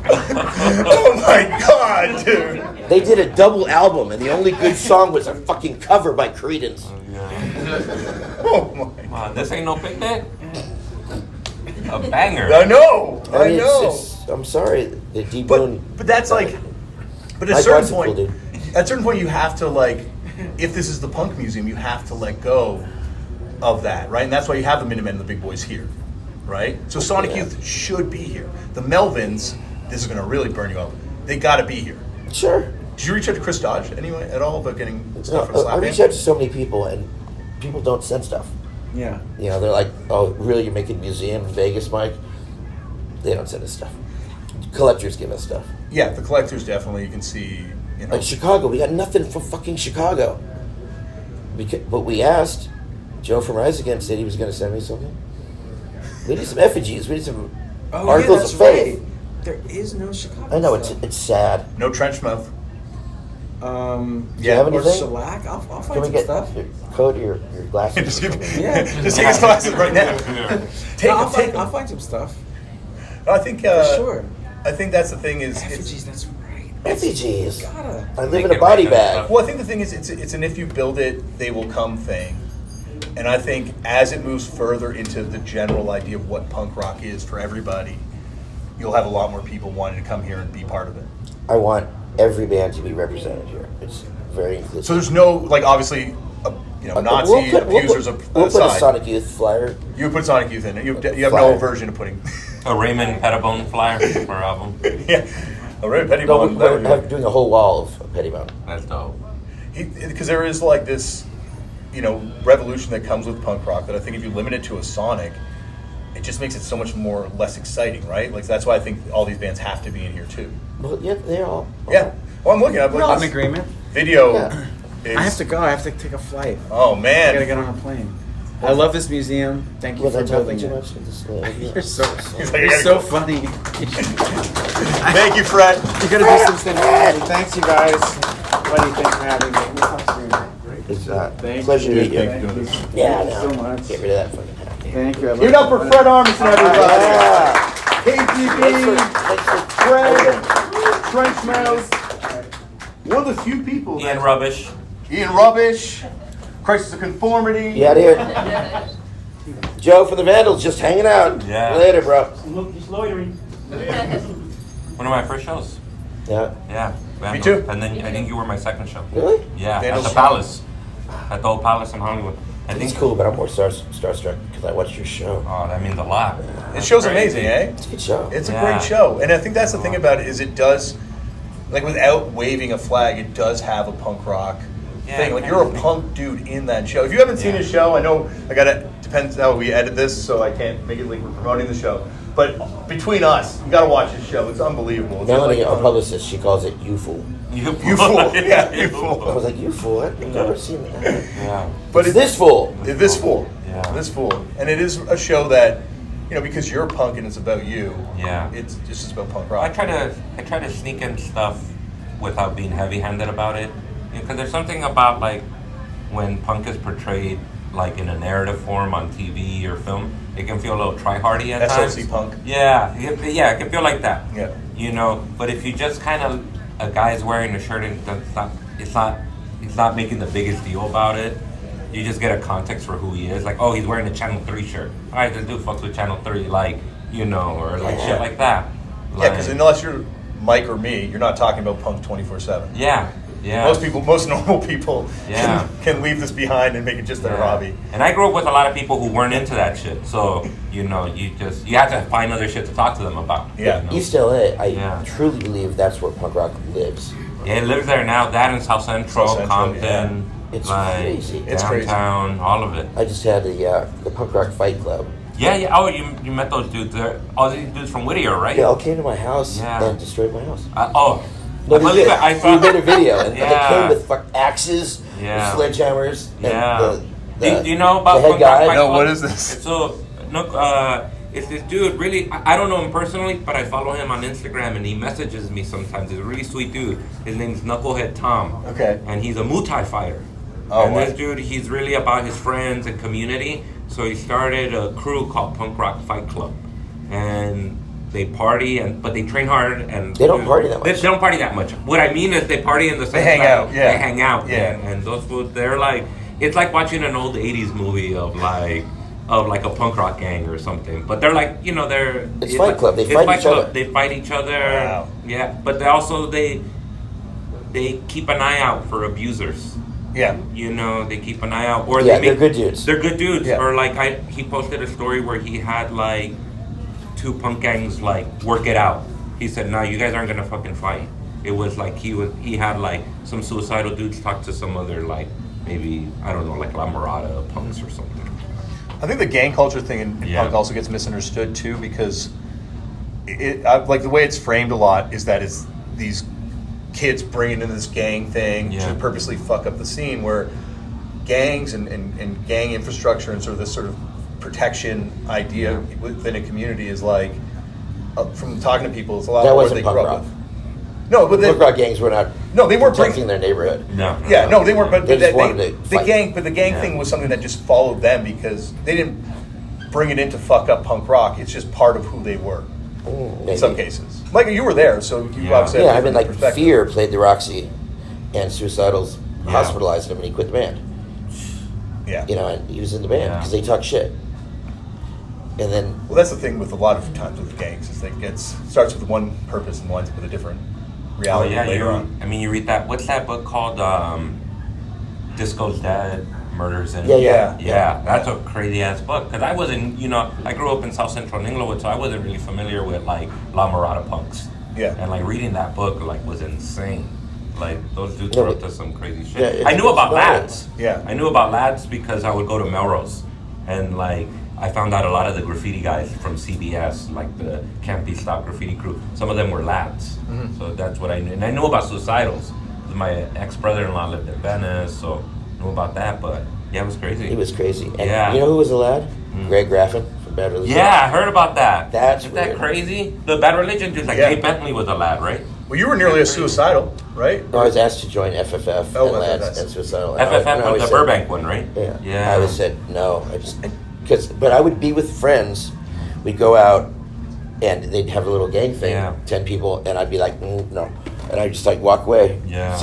Oh my god, dude! They did a double album, and the only good song was a fucking cover by Creedence. Oh my! Come on, this ain't no picnic. A banger. I know. I mean, know. I'm sorry, the Deep Moon. But that's like, but at a Mike certain Watt's a point, cool dude. at a certain point, you have to like, if this is the punk museum, you have to let go of that, right? And that's why you have the Minutemen and the Big Boys here, right? So Sonic Yeah. Youth should be here. The Melvins, this is going to really burn you up. They got to be here. Sure. Did you reach out to Chris Dodge anyway at all about getting stuff for the I slap reach band? out to so many people, and people don't send stuff. Yeah. They're like, oh, really, you're making a museum in Vegas, Mike? They don't send us stuff. Collectors give us stuff. Yeah, the collectors definitely. You can see, Like Chicago, we got nothing from fucking Chicago. But we asked. Joe from Rise Against said he was going to send me something. We need some effigies. We need some articles that's of faith. right. There is no Chicago. I know, it's stuff. sad. no trench mouth. Do you Yeah, have Or anything? shellac. I'll Can find we some get stuff. your coat, your glasses? Just, give, Yeah. just take his glasses right now. Take No, them, take I'll them. find some stuff. I think For sure. I think that's the thing is. It's, Effigies, that's right. Effigies. Gotta. I live Make in a it body right, bag. well, I think the thing is, it's an if you build it, they will come thing. And I think as it moves further into the general idea of what punk rock is for everybody, you'll have a lot more people wanting to come here and be part of it. I want every band to be represented here. It's very inclusive. So there's no, like, obviously, Nazi abusers we'll put a aside. Sonic Youth flyer. You would put Sonic Youth in it. You have no Flyer. aversion to putting. A Raymond Pettibone flyer for our album. Yeah. A Ray No, Pettibone. we're doing a whole wall of Pettibone. That's dope. Because there is like this, revolution that comes with punk rock that I think if you limit it to a Sonic, it just makes it so much more less exciting, right? Like that's why I think all these bands have to be in here too. Well, yeah, they're all. Yeah. Well, I'm looking at I'm like in agreement. video. Yeah. Is, I have to go. I have to take a flight. Oh I man. gotta get on a plane. I love this museum. Thank you Was I for talking building too it. much? in this interview? You're so, He's like, I you're gotta so go. funny. Thank you, Fred. You gotta do some stand Thanks, you guys. What do you think for having me? We'll talk soon. It's Thank pleasure to you. meet you. Thank you. Yeah, Thank you no. so much. Get rid of that fucking hat. Thank you. I love Give it up for Fred Armisen, everybody. Yeah. KTB, Thanks for Fred, Trenchmouth. One of the few people. Ian Rubbish. Ian Rubbish, Crisis of Conformity. You out here? Joe from the Vandals, just hanging out. Yeah. Later, bro. Look, just loitering. One of my first shows. Yeah. Yeah. Me too. And then I think you were my second show. Really? Yeah, Vandals at the show. Palace. At the old Palace in Hollywood. I think It's cool, but I'm more starstruck because I watched your show. Oh, that means a lot. It show's Crazy. amazing, eh? It's a good show. It's a Yeah. great show. And I think that's the thing about it is it does, like without waving a flag, it does have a punk rock Yeah, thing. Like it you're a kinda- punk dude in that show. If you haven't seen Yeah. his show, I know depends how we edit this, so I can't make it like we're promoting the show. But between us, you gotta watch his show. It's unbelievable. It's Melanie, like our punk. publicist, she calls it You Fool. You You fool. Yeah, you fool. I was like, You Fool? I've never seen that. Yeah. But It's this fool. This fool. Yeah. This fool. And it is a show that, because you're punk and it's about you. Yeah. It's just about punk I rock. try to sneak in stuff without being heavy-handed about it, because there's something about like when punk is portrayed like in a narrative form on TV or film, it can feel a little try-hardy at times. SOC punk. Yeah, it can feel like that. Yeah. But if you just kind of a guy's wearing a shirt and he's not making the biggest deal about it, you just get a context for who he is. Like, oh, he's wearing a Channel 3 shirt. All right, this dude fucks with Channel 3, like, you know, or like shit like that. Yeah, because unless you're Mike or me, you're not talking about punk 24/7. Yeah. Yeah. Most normal people Yeah. can leave this behind and make it just their hobby. And I grew up with a lot of people who weren't into that shit. So, you know, you have to find other shit to talk to them about. Yeah. You know? East LA, I truly believe that's where punk rock lives. Yeah, it lives there now. That in South Central, Compton, It's like crazy. It's crazy. downtown, all of it. I just had the punk rock fight club. Yeah, yeah. Oh, you met those dudes there. All these dudes from Whittier, right? They all came to my house Yeah. and destroyed my house. I No, they believe did. it. I saw We made a video, and Yeah. they came with axes, Yeah. sledgehammers, Yeah. and Do you know about the head Punk Rock guy? Fight No, Club? what is this? So, no, it's this dude. Really, I don't know him personally, but I follow him on Instagram, and he messages me sometimes. He's a really sweet dude. His name's Knucklehead Tom. Okay. And he's a Muay Thai fighter. Oh, and wow. this dude, he's really about his friends and community. So he started a crew called Punk Rock Fight Club, and they party, but they train hard, and They don't party that much. They don't party that much. What I mean is they party in the sense hang that out, yeah. They hang out, Yeah. And those fools, they're like, it's like watching an old '80s movie of like a punk rock gang or something. But they're like, you know, It's Fight like, Club. They it's fight Fight each Club. other. They fight each other. Wow. Yeah, but they also they keep an eye out for abusers. Yeah. You know, they keep an eye out, or Yeah, they they're good dudes. They're good dudes, Yeah. or like he posted a story where he had like 2 punk gangs like work it out. He said, "No, you guys aren't gonna fucking fight." It was like he had like some suicidal dudes talk to some other like maybe I don't know like La Mirada punks or something. I think the gang culture thing in Yeah. punk also gets misunderstood too, because like the way it's framed a lot is that it's these kids bringing in this gang thing Yeah. to purposely fuck up the scene, where gangs and gang infrastructure and sort of this sort of protection idea within a community is like, from talking to people, it's a lot That more wasn't they punk grew rock. up with. No, but Punk rock gangs were not No, they weren't protecting their neighborhood. No. yeah, no, they weren't. But They the just wanted to fight. gang Yeah. thing was something that just followed them, because they didn't bring it in to fuck up punk rock. It's just part of who they were in Maybe. some cases. Like, you were there, so you Yeah. obviously Yeah, have I a mean, different like perspective. Fear played the Roxy, and Suicidals Yeah. hospitalized him, and he quit the band. Yeah. You know, and he was in the band Yeah. because they talk shit. And then Well, that's the thing with a lot of times with gangs, is that starts with one purpose and winds up with a different Oh reality yeah, later on. I mean, you read that. What's that book called? Disco's Dead, Murders in. Yeah. Yeah, that's a crazy ass book. Cause I wasn't, you know, I grew up in South Central Inglewood, so I wasn't really familiar with like La Mirada punks. Yeah. And like reading that book like was insane. Like those dudes Yeah, were up but- to some crazy shit. Yeah, I knew about it's lads. Yeah. I knew about lads because I would go to Melrose, and like I found out a lot of the graffiti guys from CBS, like the Campy Stop graffiti crew. Some of them were lads, so that's what I knew. And I knew about suicidals. My ex-brother-in-law lived in Venice, so I knew about that. But yeah, it was crazy. he was crazy. And Yeah. you know who was a lad? Greg Graffin from Bad Religion. Yeah, I heard about that. That's Isn't that weird. crazy? The Bad Religion dudes, like Yeah. Jay Bentley was a lad, right? Well, you were nearly a suicidal, right? No, I was asked to join FFF Oh, and lads FFS. and Suicidal. And I FFF always was the said- Burbank one, right? Yeah. Yeah. I always said no. But I would be with friends. We'd go out, and they'd have a little gang thing, Yeah. 10 people, and I'd be like, no, and I'd just like walk away. Yeah.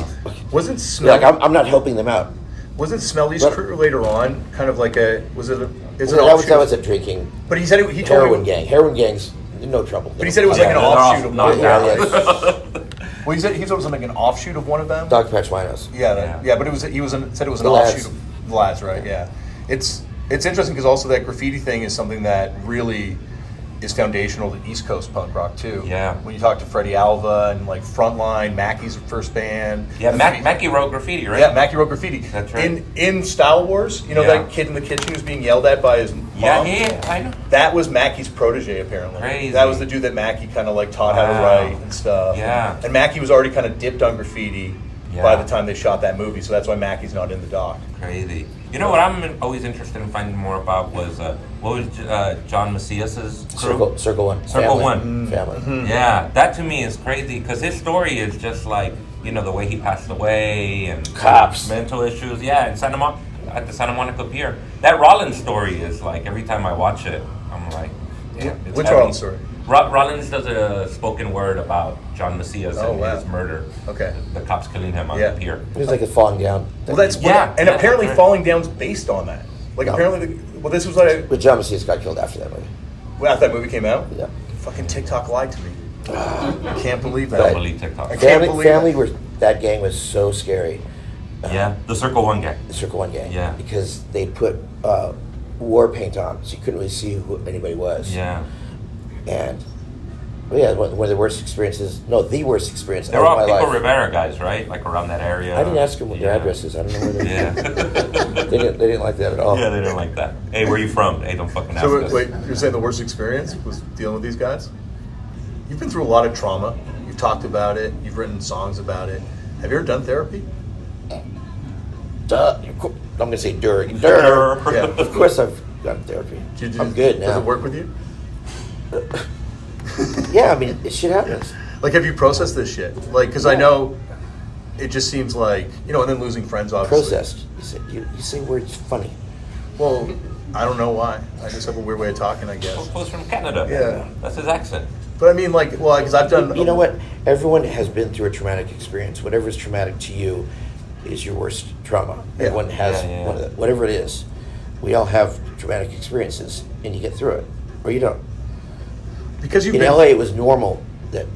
Wasn't Be like, Smell I'm not helping them out. wasn't Smelly's But- crew later on kind of like a is it Well, an that offshoot? was a drinking But he said he told heroin me. gang. Heroin gangs, no trouble. But he said it was like an they're all offshoot of one of knocked them. out. Well, he said it was like an offshoot of one of them. Dog Patch Winos. Yeah, but said it was an The offshoot Lads. of the Lads, right? Yeah, it's interesting because also that graffiti thing is something that really is foundational to East Coast punk rock too. Yeah. When you talk to Freddie Alva and like Frontline, Mackey's first band. Yeah, Mackie wrote graffiti, right? Yeah, Mackey wrote graffiti. That's right. In Style Wars, you know Yeah. that kid in the kitchen who's being yelled at by his mom? Yeah, I know. That was Mackey's protege, apparently. Crazy. That was the dude that Mackey kind of like taught how to Wow. write and stuff. Yeah. And Mackey was already kind of dipped on graffiti Yeah. by the time they shot that movie, so that's why Mackey's not in the doc. Crazy. You know what I'm always interested in finding more about was what was John Macias's crew? Circle One. Circle Family. One. Family. Yeah, that to me is crazy because his story is just like, you know, the way he passed away and Cops. mental issues. Yeah, in at the Santa Monica Pier. That Rollins story is like every time I watch it, I'm like, damn, it's Which heavy. Rollins story? Rollins does a spoken word about John Macias and his murder. Okay. The cops killing him on the pier. It was like a falling down. Well, that's apparently Falling Down's based on that. Like apparently, this was like. But John Macias got killed after that movie. Well, after that movie came out. Yeah. Fucking TikTok lied to me. I can't believe that. Don't believe TikTok. Family were that gang was so scary. The Circle One gang. The Circle One gang. Yeah. Because they put war paint on, so you couldn't really see who anybody was. Yeah. And one of the worst experiences. No, the worst experience They were of all my Pico life. Rivera guys, right? Like around that area. I didn't ask them what their address is. I don't know where they. Yeah. They didn't like that at all. Yeah, they didn't like that. Hey, where you from? Hey, don't fucking ask So us. wait, you're saying the worst experience was dealing with these guys? You've been through a lot of trauma. You've talked about it. You've written songs about it. Have you ever done therapy? Duh. I'm gonna say during. Yeah. Of course I've done therapy. I'm good now. Does it work with you? Yeah, I mean, shit happens. Like, have you processed this shit? Like, because I know it just seems like, and then losing friends, obviously. Processed. You say words funny. Well, I don't know why. I just have a weird way of talking, I guess. Close from Canada. Yeah. That's his accent. But I mean, like, because I've done. You know what? Everyone has been through a traumatic experience. Whatever's traumatic to you is your worst trauma. Yeah. Everyone has whatever it is. We all have traumatic experiences, and you get through it, or you don't. Because you've in been. LA, it was normal that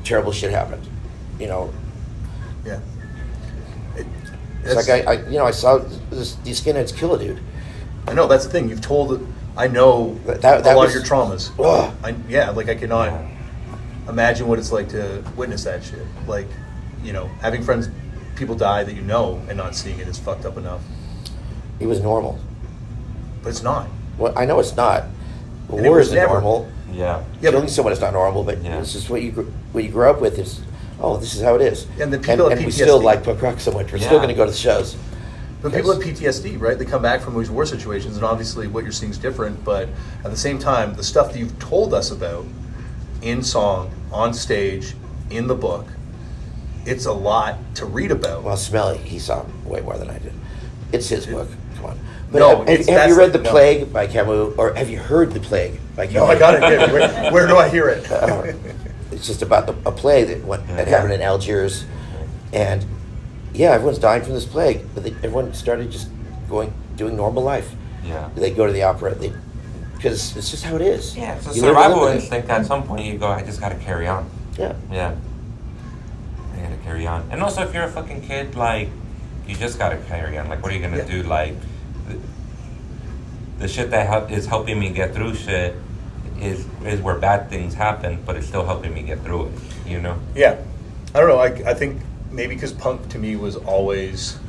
terrible shit happened. Yeah. It's like I saw these skinheads kill a dude. I know, that's the thing. You've told. I know That a lot was- of your traumas. Ugh. I cannot imagine what it's like to witness that shit. Like, having friends, people die that you know, and not seeing it is fucked up enough. It was normal. But it's not. Well, I know it's not. And it War was isn't never. normal. Yeah. Killing someone is not normal, but it's just what you grew up with. Is this is how it is. And the people and at we still PTSD. like punk rock so much. We're still going to go to the shows. But people have PTSD, right? They come back from these war situations, and obviously what you're seeing is different. But at the same time, the stuff that you've told us about in song, on stage, in the book, it's a lot to read about. Well, Smelly, he saw way more than I did. It's his book. Come on. But No, have you read The Plague by Camus, or have you heard The Plague by Camus? No, I got it. Yeah. Where do I hear it? It's just about a plague that happened in Algiers, and everyone's dying from this plague, but everyone started just doing normal life. Yeah. They go to the opera, because it's just how it is. Yeah, it's a You live survival it. instinct. At some point, you go, I just gotta carry on. Yeah. Yeah. I gotta carry on. And also, if you're a fucking kid, like, you just gotta carry on. Like, what are you gonna do? Like, the shit that is helping me get through shit is where bad things happen, but it's still helping me get through it, Yeah. I don't know. I think maybe because punk to me was always,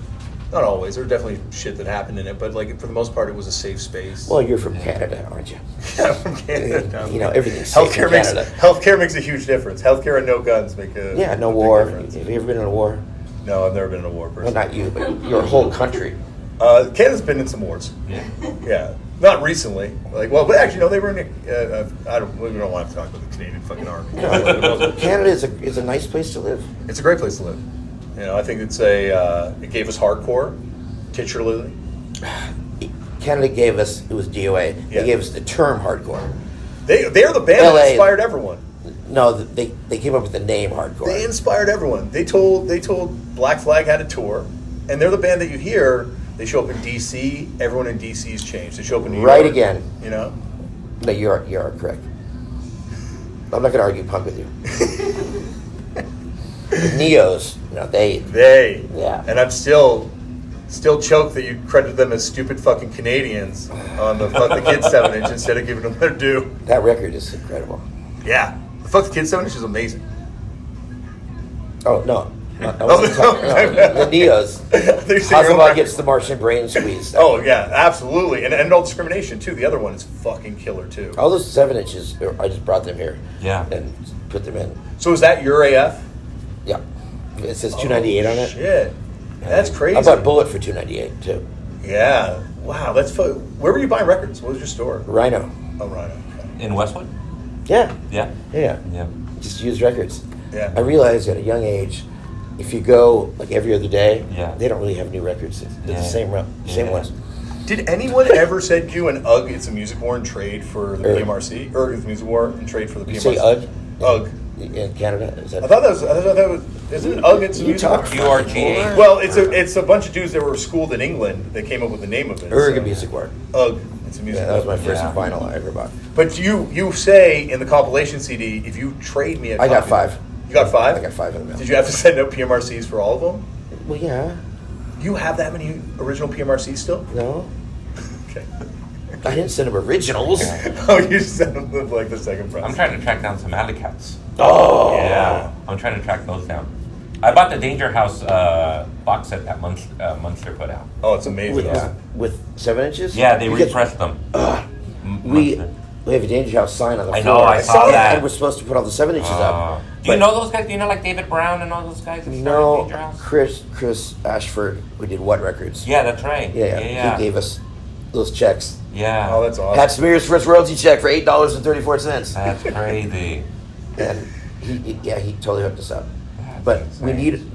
not always, there were definitely shit that happened in it, but like for the most part, it was a safe space. Well, you're from Canada, aren't you? Yeah, I'm from Canada. Everything's safe in Canada. Healthcare makes a huge difference. Healthcare and no guns make a No big war. difference. Have you ever been in a war? No, I've never been in a war Well, person. not you, but your whole country. Canada's been in some wars. Yeah. Yeah, not recently. But actually, no, they were in. We don't want to talk about the Canadian fucking army. Canada is a nice place to live. It's a great place to live. I think it gave us hardcore, titularly. Canada gave us, it was DOA, Yeah. they gave us the term hardcore. They're the band LA. that inspired everyone. No, they came up with the name hardcore. They inspired everyone. They told Black Flag had a tour, and they're the band that you hear. They show up in DC. Everyone in DC's changed. They show up in New York. Right again. No, you are correct. I'm not going to argue punk with you. The Neos, they. Yeah. And I'm still choked that you credit them as stupid fucking Canadians on the Fuck the Kids 7-inch instead of giving them their due. That record is incredible. Yeah, the Fuck the Kids 7-inch is amazing. Oh, no. The Neos. Hasselhoff gets the Martian brain squeeze. Oh, yeah, absolutely. And End All Discrimination, too. The other one is fucking killer, too. All those 7-inches, I just brought them here. Yeah. And put them in. So is that your AF? Yeah. It says 298 on it. Shit. That's crazy. I bought Bullet for 298 too. Yeah. Wow, that's fun. Where were you buying records? What was your store? Rhino. Oh, Rhino. Okay. In Westwood? Yeah. Yeah. Yeah. Yeah. Just used records. Yeah. I realized at a young age, if you go like every other day, Yeah. they don't really have new records. They're the same Yeah. ones. Did anyone ever send you an UGG? It's a music war in trade for the PMRC, or it's a music war in trade for the PMRC. You say UGG? UGG. In Canada? Is that? I thought that was. Isn't it UGG? It's a music war. URGA. Well, it's a bunch of dudes that were schooled in England that came up with the name of it. UGG music war. UGG. It's a music Yeah, war. that was my first vinyl I ever bought. But you say in the compilation CD, if you trade me a copy. I got 5. You got 5? I got 5 in the mail. Did you have to send out PMRCs for all of them? Well, yeah. You have that many original PMRCs still? No. Okay. I didn't send them originals. Oh, you sent them like the second press. I'm trying to track down some alley cats. Oh. Yeah, I'm trying to track those down. I bought the Danger House box set that Munster put out. Oh, it's amazing. With 7 inches? Yeah, they Because repressed them. We Munster. have a Danger House sign on the I floor. know, I saw that. And we're supposed to put all the 7 inches up. Do you But- know those guys? Do you know like David Brown and all those guys that started No, Danger House? Chris Ashford, who did What Records? Yeah, that's right. Yeah. He gave us those checks. Yeah. Oh, that's awesome. Pat Smear's first royalty check for $8.34. That's crazy. And he totally hooked us up. That's But insane. we need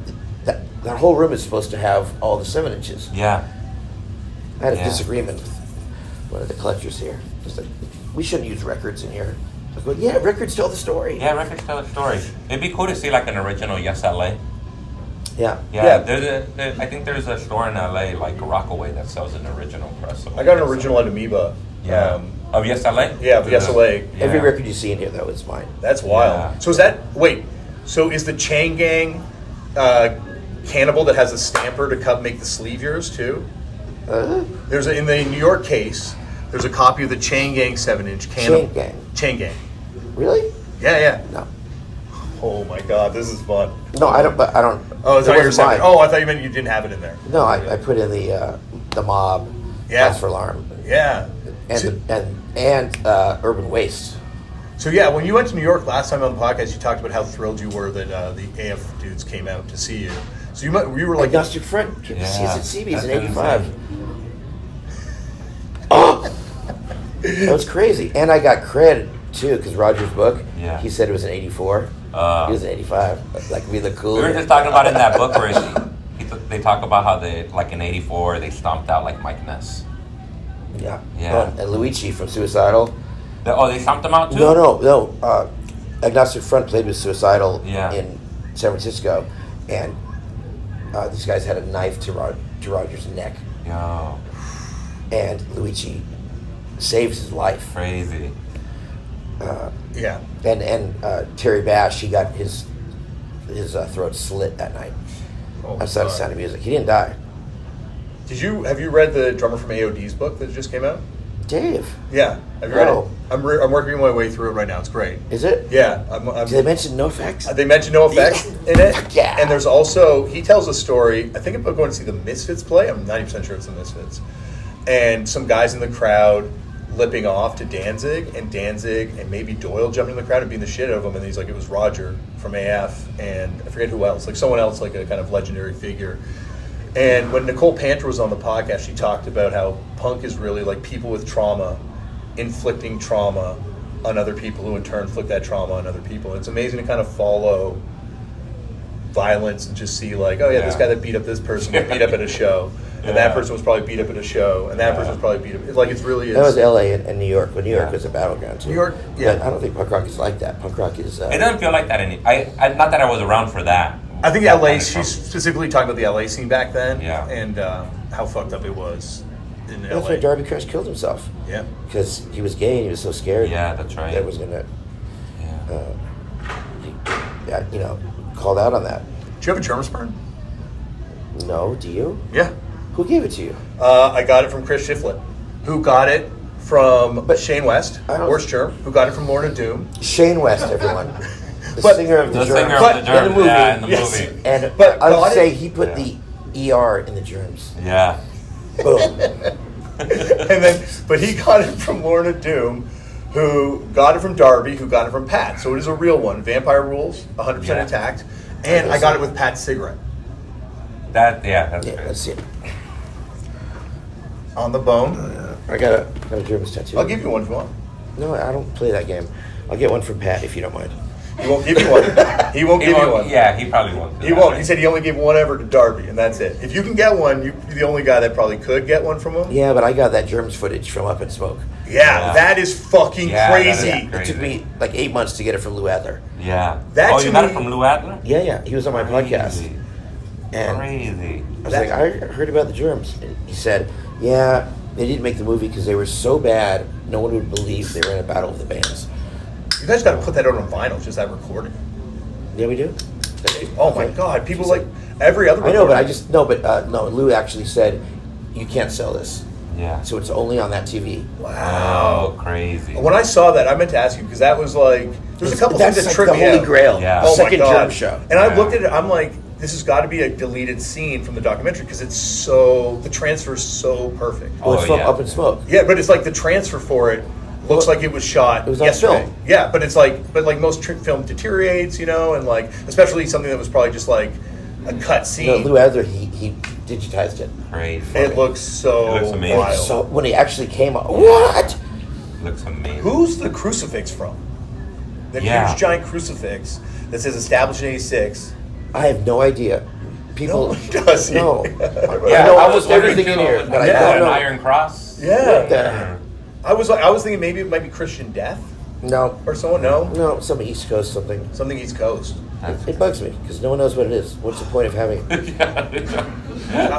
that whole room is supposed to have all the 7 inches. Yeah. I had a Yeah. disagreement with one of the collectors here. Just like, we shouldn't use records in here. I go, yeah, records tell the story. Yeah, records tell a story. It'd be cool to see like an original Yes LA. Yeah. Yeah, I think there's a store in LA like Rockaway that sells an original press. Of I got an Yes original LA. at Amoeba. Yeah. Of Yes LA? Yeah, but Yes LA. Every Yeah. record you see in here, though, is mine. That's wild. Yeah. So is the Chain Gang Cannibal that has a stamper to make the sleeve yours too? There's in the New York case. There's a copy of the Chain Gang 7-inch Cannibal. Chain Gang. Chain Gang. Really? Yeah. No. Oh my God, this is fun. No, I don't. But I don't. Oh, is it that your wasn't 7? mine. Oh, I thought you meant you didn't have it in there. No, I put in the Mob, Yeah. Cause for Alarm, Yeah. and Urban Waste. So yeah, when you went to New York last time on the podcast, you talked about how thrilled you were that the AF dudes came out to see you. So you were like, Agnostic Front came to see us at CB's in that's '85. insane. Oh, that was crazy, and I got credit too because Roger's book. Yeah. He said it was an '84. He was an '85. Like be the cool. We were just talking about in that book where they talk about how they, like in '84, they stomped out like Mike Ness. Yeah. Yeah. And Luigi from Suicidal. They stomped them out too? No. Agnostic Front played with Suicidal Yeah. in San Francisco, and these guys had a knife to Roger's neck, Yo, and Luigi saves his life. crazy. yeah. And Terry Bash, he got his throat slit that night. Oh, That's not God. Sound of Music. He didn't die. Have you read the drummer from AOD's book that just came out? Dave, Yeah. Have you read No. it? I'm working my way through it right now. It's great. is it? Yeah. Did they mention No Effects? They mention No Effects in it. Yeah. And there's also, he tells a story, I think about going to see the Misfits play. I'm 90% sure it's the Misfits. And some guys in the crowd lipping off to Danzig, and maybe Doyle jumping in the crowd and beating the shit out of him. And he's like, it was Roger from AF, and I forget who else, like someone else, like a kind of legendary figure. And when Nicole Panter was on the podcast, she talked about how punk is really like people with trauma inflicting trauma on other people who in turn inflict that trauma on other people. And it's amazing to kind of follow violence and just see like, oh yeah, this guy that beat up this person was beat up at a show, and that person was probably beat up at a show, and that person was probably beat up. Like it's really is. That was L.A. and New York. But New York was a battleground too. New York, yeah. But I don't think punk rock is like that. Punk rock is. It doesn't feel like that I not that I was around for that. I think That LA. kind of She's stuff. specifically talking about the LA scene back then, Yeah. and how fucked up it was in That's LA. why Darby Crush killed himself. Yeah. Because he was gay and he was so scared. Yeah, that's right. That was gonna. Yeah. Called out on that. Do you have a germ spurn? No, do you? Yeah. Who gave it to you? I got it from Chris Shiflett, who got it from But Shane West, I don't- Worst Germ, who got it from Lorna Doom. Shane West, everyone. The But- singer of the The Germs. singer But- of the Germs, in the movie, yeah, in the yes. movie. And But I would got say it- he put the ER in the Germs. Yeah. Boom. But he got it from Lorna Doom, who got it from Darby, who got it from Pat. So it is a real one. Vampire Rules, 100% Yeah. intact. And I got it with Pat's cigarette. That's Yeah, great. let's see it. On the bone. I got a Germs tattoo. I'll give you one if you want. No, I don't play that game. I'll get one from Pat if you don't mind. He won't give you one. He won't give you one. Yeah, he probably won't. He won't. He said he only gave one ever to Darby, and that's it. If you can get one, you're the only guy that probably could get one from him. Yeah, but I got that germs footage from Up in Smoke. Yeah, that is fucking crazy. It took me like 8 months to get it from Lou Adler. Yeah. That you got it from Lou Adler? Yeah. He was on my podcast. And Crazy. I was like, I heard about the germs. And he said, yeah, they didn't make the movie because they were so bad, no one would believe they were in a battle of the bands. You guys got to put that out on vinyl, just that recording. Yeah, we do. Oh my God! People like every other. I know, but no. Lou actually said, you can't sell this. Yeah. So it's only on that TV. Wow. Oh, crazy. When I saw that, I meant to ask you because that was like there's a couple things that like tripped the me Holy out. Grail. Yeah. Oh my Second God. germ show. And I looked at it. I'm like, this has got to be a deleted scene from the documentary because the transfer is so perfect. Well, it's from yeah. Up in Smoke. Yeah, but it's like the transfer for it looks like it was shot It was on yesterday. film. Yeah, but it's like, most film deteriorates, and like, especially something that was probably just like a cut scene. No, Lou Adler, he digitized it. Crazy. It looks so It looks amazing. wild. So when he actually came out, what? Looks amazing. Who's the crucifix from? The huge giant crucifix that says established in 86. I have no idea. People, No one does. no. Yeah, I know I was almost everything in here, but I Yeah. don't An know. iron cross. Yeah. What the- I was thinking maybe it might be Christian Death No, or someone. No, some East Coast something. something East Coast. It bugs me because no one knows what it is. What's the point of having it?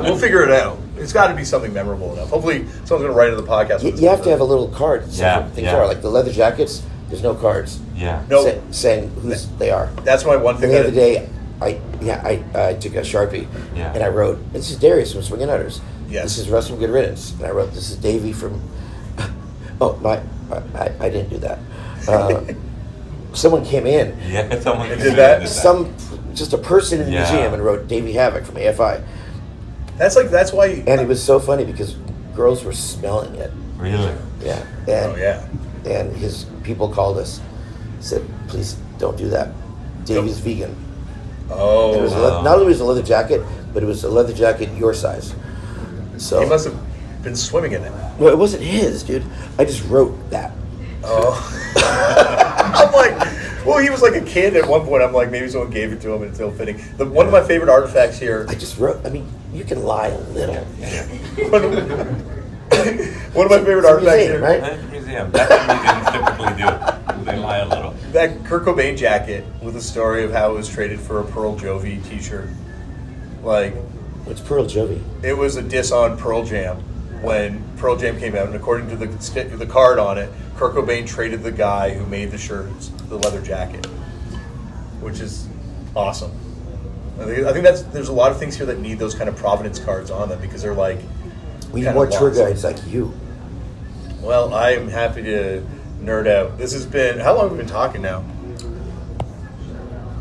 We'll figure it out. It's got to be something memorable enough. Hopefully, someone's going to write into the podcast. You have to have a little card. that says Yeah, what things yeah. are like the leather jackets. There's no cards Yeah. No, saying whose they are. that's my one And thing. the other That day, I took a Sharpie Yeah. and I wrote, "This is Darius from Swingin' Utters. Yes. This is Russ from Good Riddance." And I wrote, "This is Davey from." Oh, I didn't do that. Someone came in, Yeah, someone did that? just a person in the Yeah. museum, and wrote Davey Havoc from AFI. that's why. And it was so funny because girls were smelling it. Really? Yeah. And, Oh yeah. And his people called us, said, "Please don't do that. Davey's vegan." Oh, It was not only was it a leather jacket, but it was a leather jacket your size. So he must have been swimming in it. well, it wasn't his, dude. I just wrote that. Oh. I'm like, well, he was like a kid at one point. I'm like, maybe someone gave it to him and it's ill fitting. One of my favorite artifacts here. I just wrote. I mean, you can lie a little. One of my favorite It's a artifacts museum, here. right? That's a museum. That's what museums typically do. They lie a little. That Kurt Cobain jacket with a story of how it was traded for a Pearl Jovi T-shirt. Like, What's Pearl Jovi? it was a diss on Pearl Jam when Pearl Jam came out, and according to the card on it, Kurt Cobain traded the guy who made the shirts the leather jacket, which is awesome. I think there's a lot of things here that need those kind of provenance cards on them because they're like. We need kinda more tour lost. guides like you. Well, I am happy to nerd out. This has been how long have we been talking now?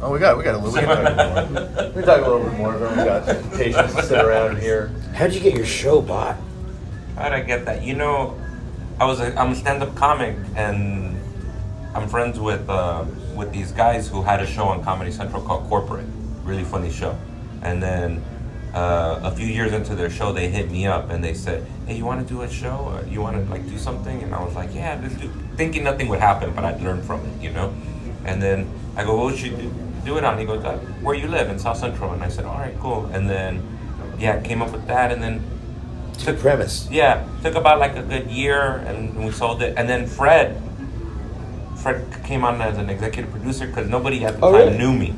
Oh, we got a little. We can talk a little more. We can talk a little bit more. Everyone's got patience to sit around here. How'd you get your show bought? How'd I get that? I'm a stand-up comic, and I'm friends with these guys who had a show on Comedy Central called Corporate. Really funny show. And then a few years into their show, they hit me up and they said, "Hey, you want to do a show? Or you want to like do something?" And I was like, "Yeah, let's do." Thinking nothing would happen, but I'd learn from it, And then I go, "What should you do it on?" He goes, "Where you live in South Central?" And I said, "All right, cool." And then came up with that, and then The premise. took about like a good year, and we sold it. And then Fred came on as an executive producer because nobody at the time really? knew me.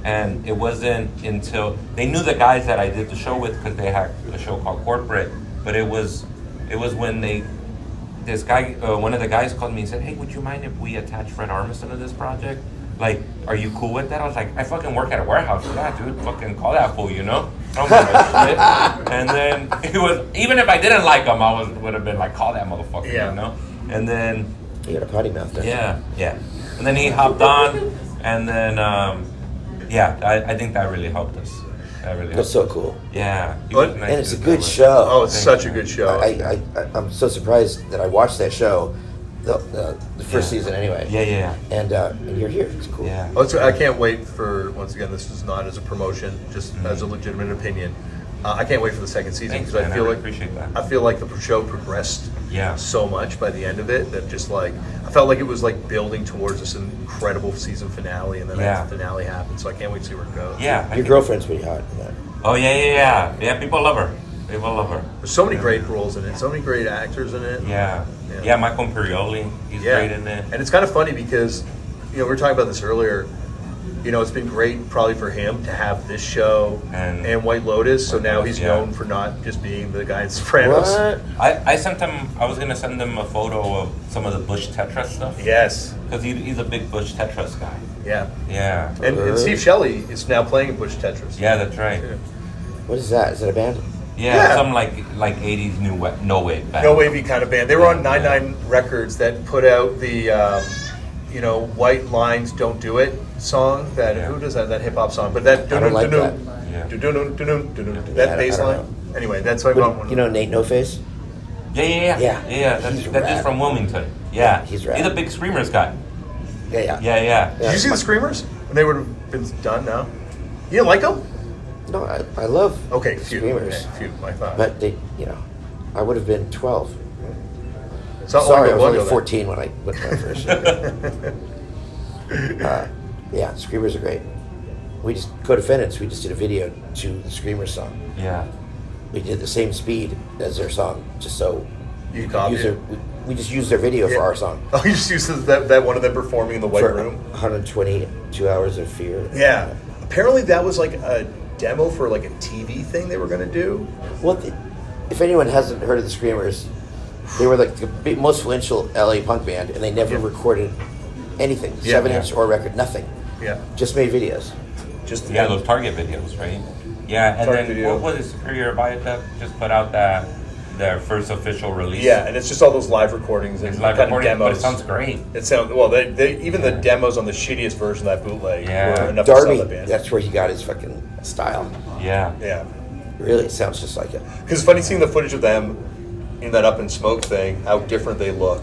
And it wasn't until they knew the guys that I did the show with because they had a show called Corporate. But it was when this guy, one of the guys called me and said, "Hey, would you mind if we attach Fred Armisen to this project? Like, are you cool with that?" I was like, "I fucking work at a warehouse. Yeah, dude, fucking call that fool, I don't give a shit." And then it was, even if I didn't like him, I would have been like, "Call that motherfucker," Yeah. And then You got a potty mouth there. yeah. And then he hopped on, and then I think that really helped us. That really That's helped. so cool. Yeah. He But- was nice And it's to a do good that with. show. Oh, it's such a good show. I'm so surprised that I watched that show, the first season anyway. Yeah. And you're here. It's cool. Yeah. I can't wait for, once again, this is not as a promotion, just as a legitimate opinion. I can't wait for the second season Thanks, because man. I feel really like appreciate that. I feel like the show progressed Yeah. so much by the end of it that just like I felt like it was like building towards this incredible season finale, and then Yeah. that finale happened. So I can't wait to see where it goes. Yeah. Your girlfriend's pretty hot. Yeah. Oh yeah. People love her. People love her. There's so many great roles in it, so many great actors in it. Yeah. Yeah. Yeah. Michael Imperioli, he's Yeah. great in it. And it's kind of funny because, we were talking about this earlier. It's been great probably for him to have this show and White Lotus. So now he's known for not just being the guy in Sopranos. What? I sent him. I was gonna send him a photo of some of the Bush Tetris stuff. Yes. Because he's a big Bush Tetris guy. Yeah. Yeah. And Steve Shelley is now playing in Bush Tetris. Yeah, that's right. Yeah. What is that? Is it a band? Yeah, some like 80s no wave band. No wavy kind of band. They were on 99 Records that put out the, White Lines Don't Do It song. Who does that hip hop song? But that I don't like that. that bass I don't line. Anyway, that's what I got one. You know Nate No Face? Yeah. That's He's just rad. from Wilmington. Yeah, He's rad. He's a big Screamers guy. Yeah. Yeah. Did you see the Screamers? And they would have been done now. You didn't like them? No, I love Okay, Screamers. Okay, I thought. But I would have been 12. So Sorry, I was one only go then. 14 when I went to my first show. Yeah, Screamers are great. We just, Co-Defendants, we just did a video to the Screamers song. Yeah. We did the same speed as their song, just so You we copy use it. we just used their video for our song. Oh, you just used that one of them performing in the White For Room? 122 Hours of Fear. Yeah. Apparently that was like a demo for like a TV thing they were going to do. Well, if anyone hasn't heard of the Screamers, they were like the most influential LA punk band, and they never recorded anything, 7-inch or record, nothing. Yeah. Just made videos. Just Those Target videos, right? Yeah, and Target then video. what was it? Superior Biotech just put out their first official release. Yeah, and it's just all those live recordings and It's live kind recording, of demos. but it sounds great. It sounds well. They even the demos on the shittiest version of that bootleg Yeah. were enough to sell Darby, that band. that's where he got his fucking style. Yeah. Yeah, Really, it sounds just like it. because it's funny seeing the footage of them in that Up in Smoke thing. How different they look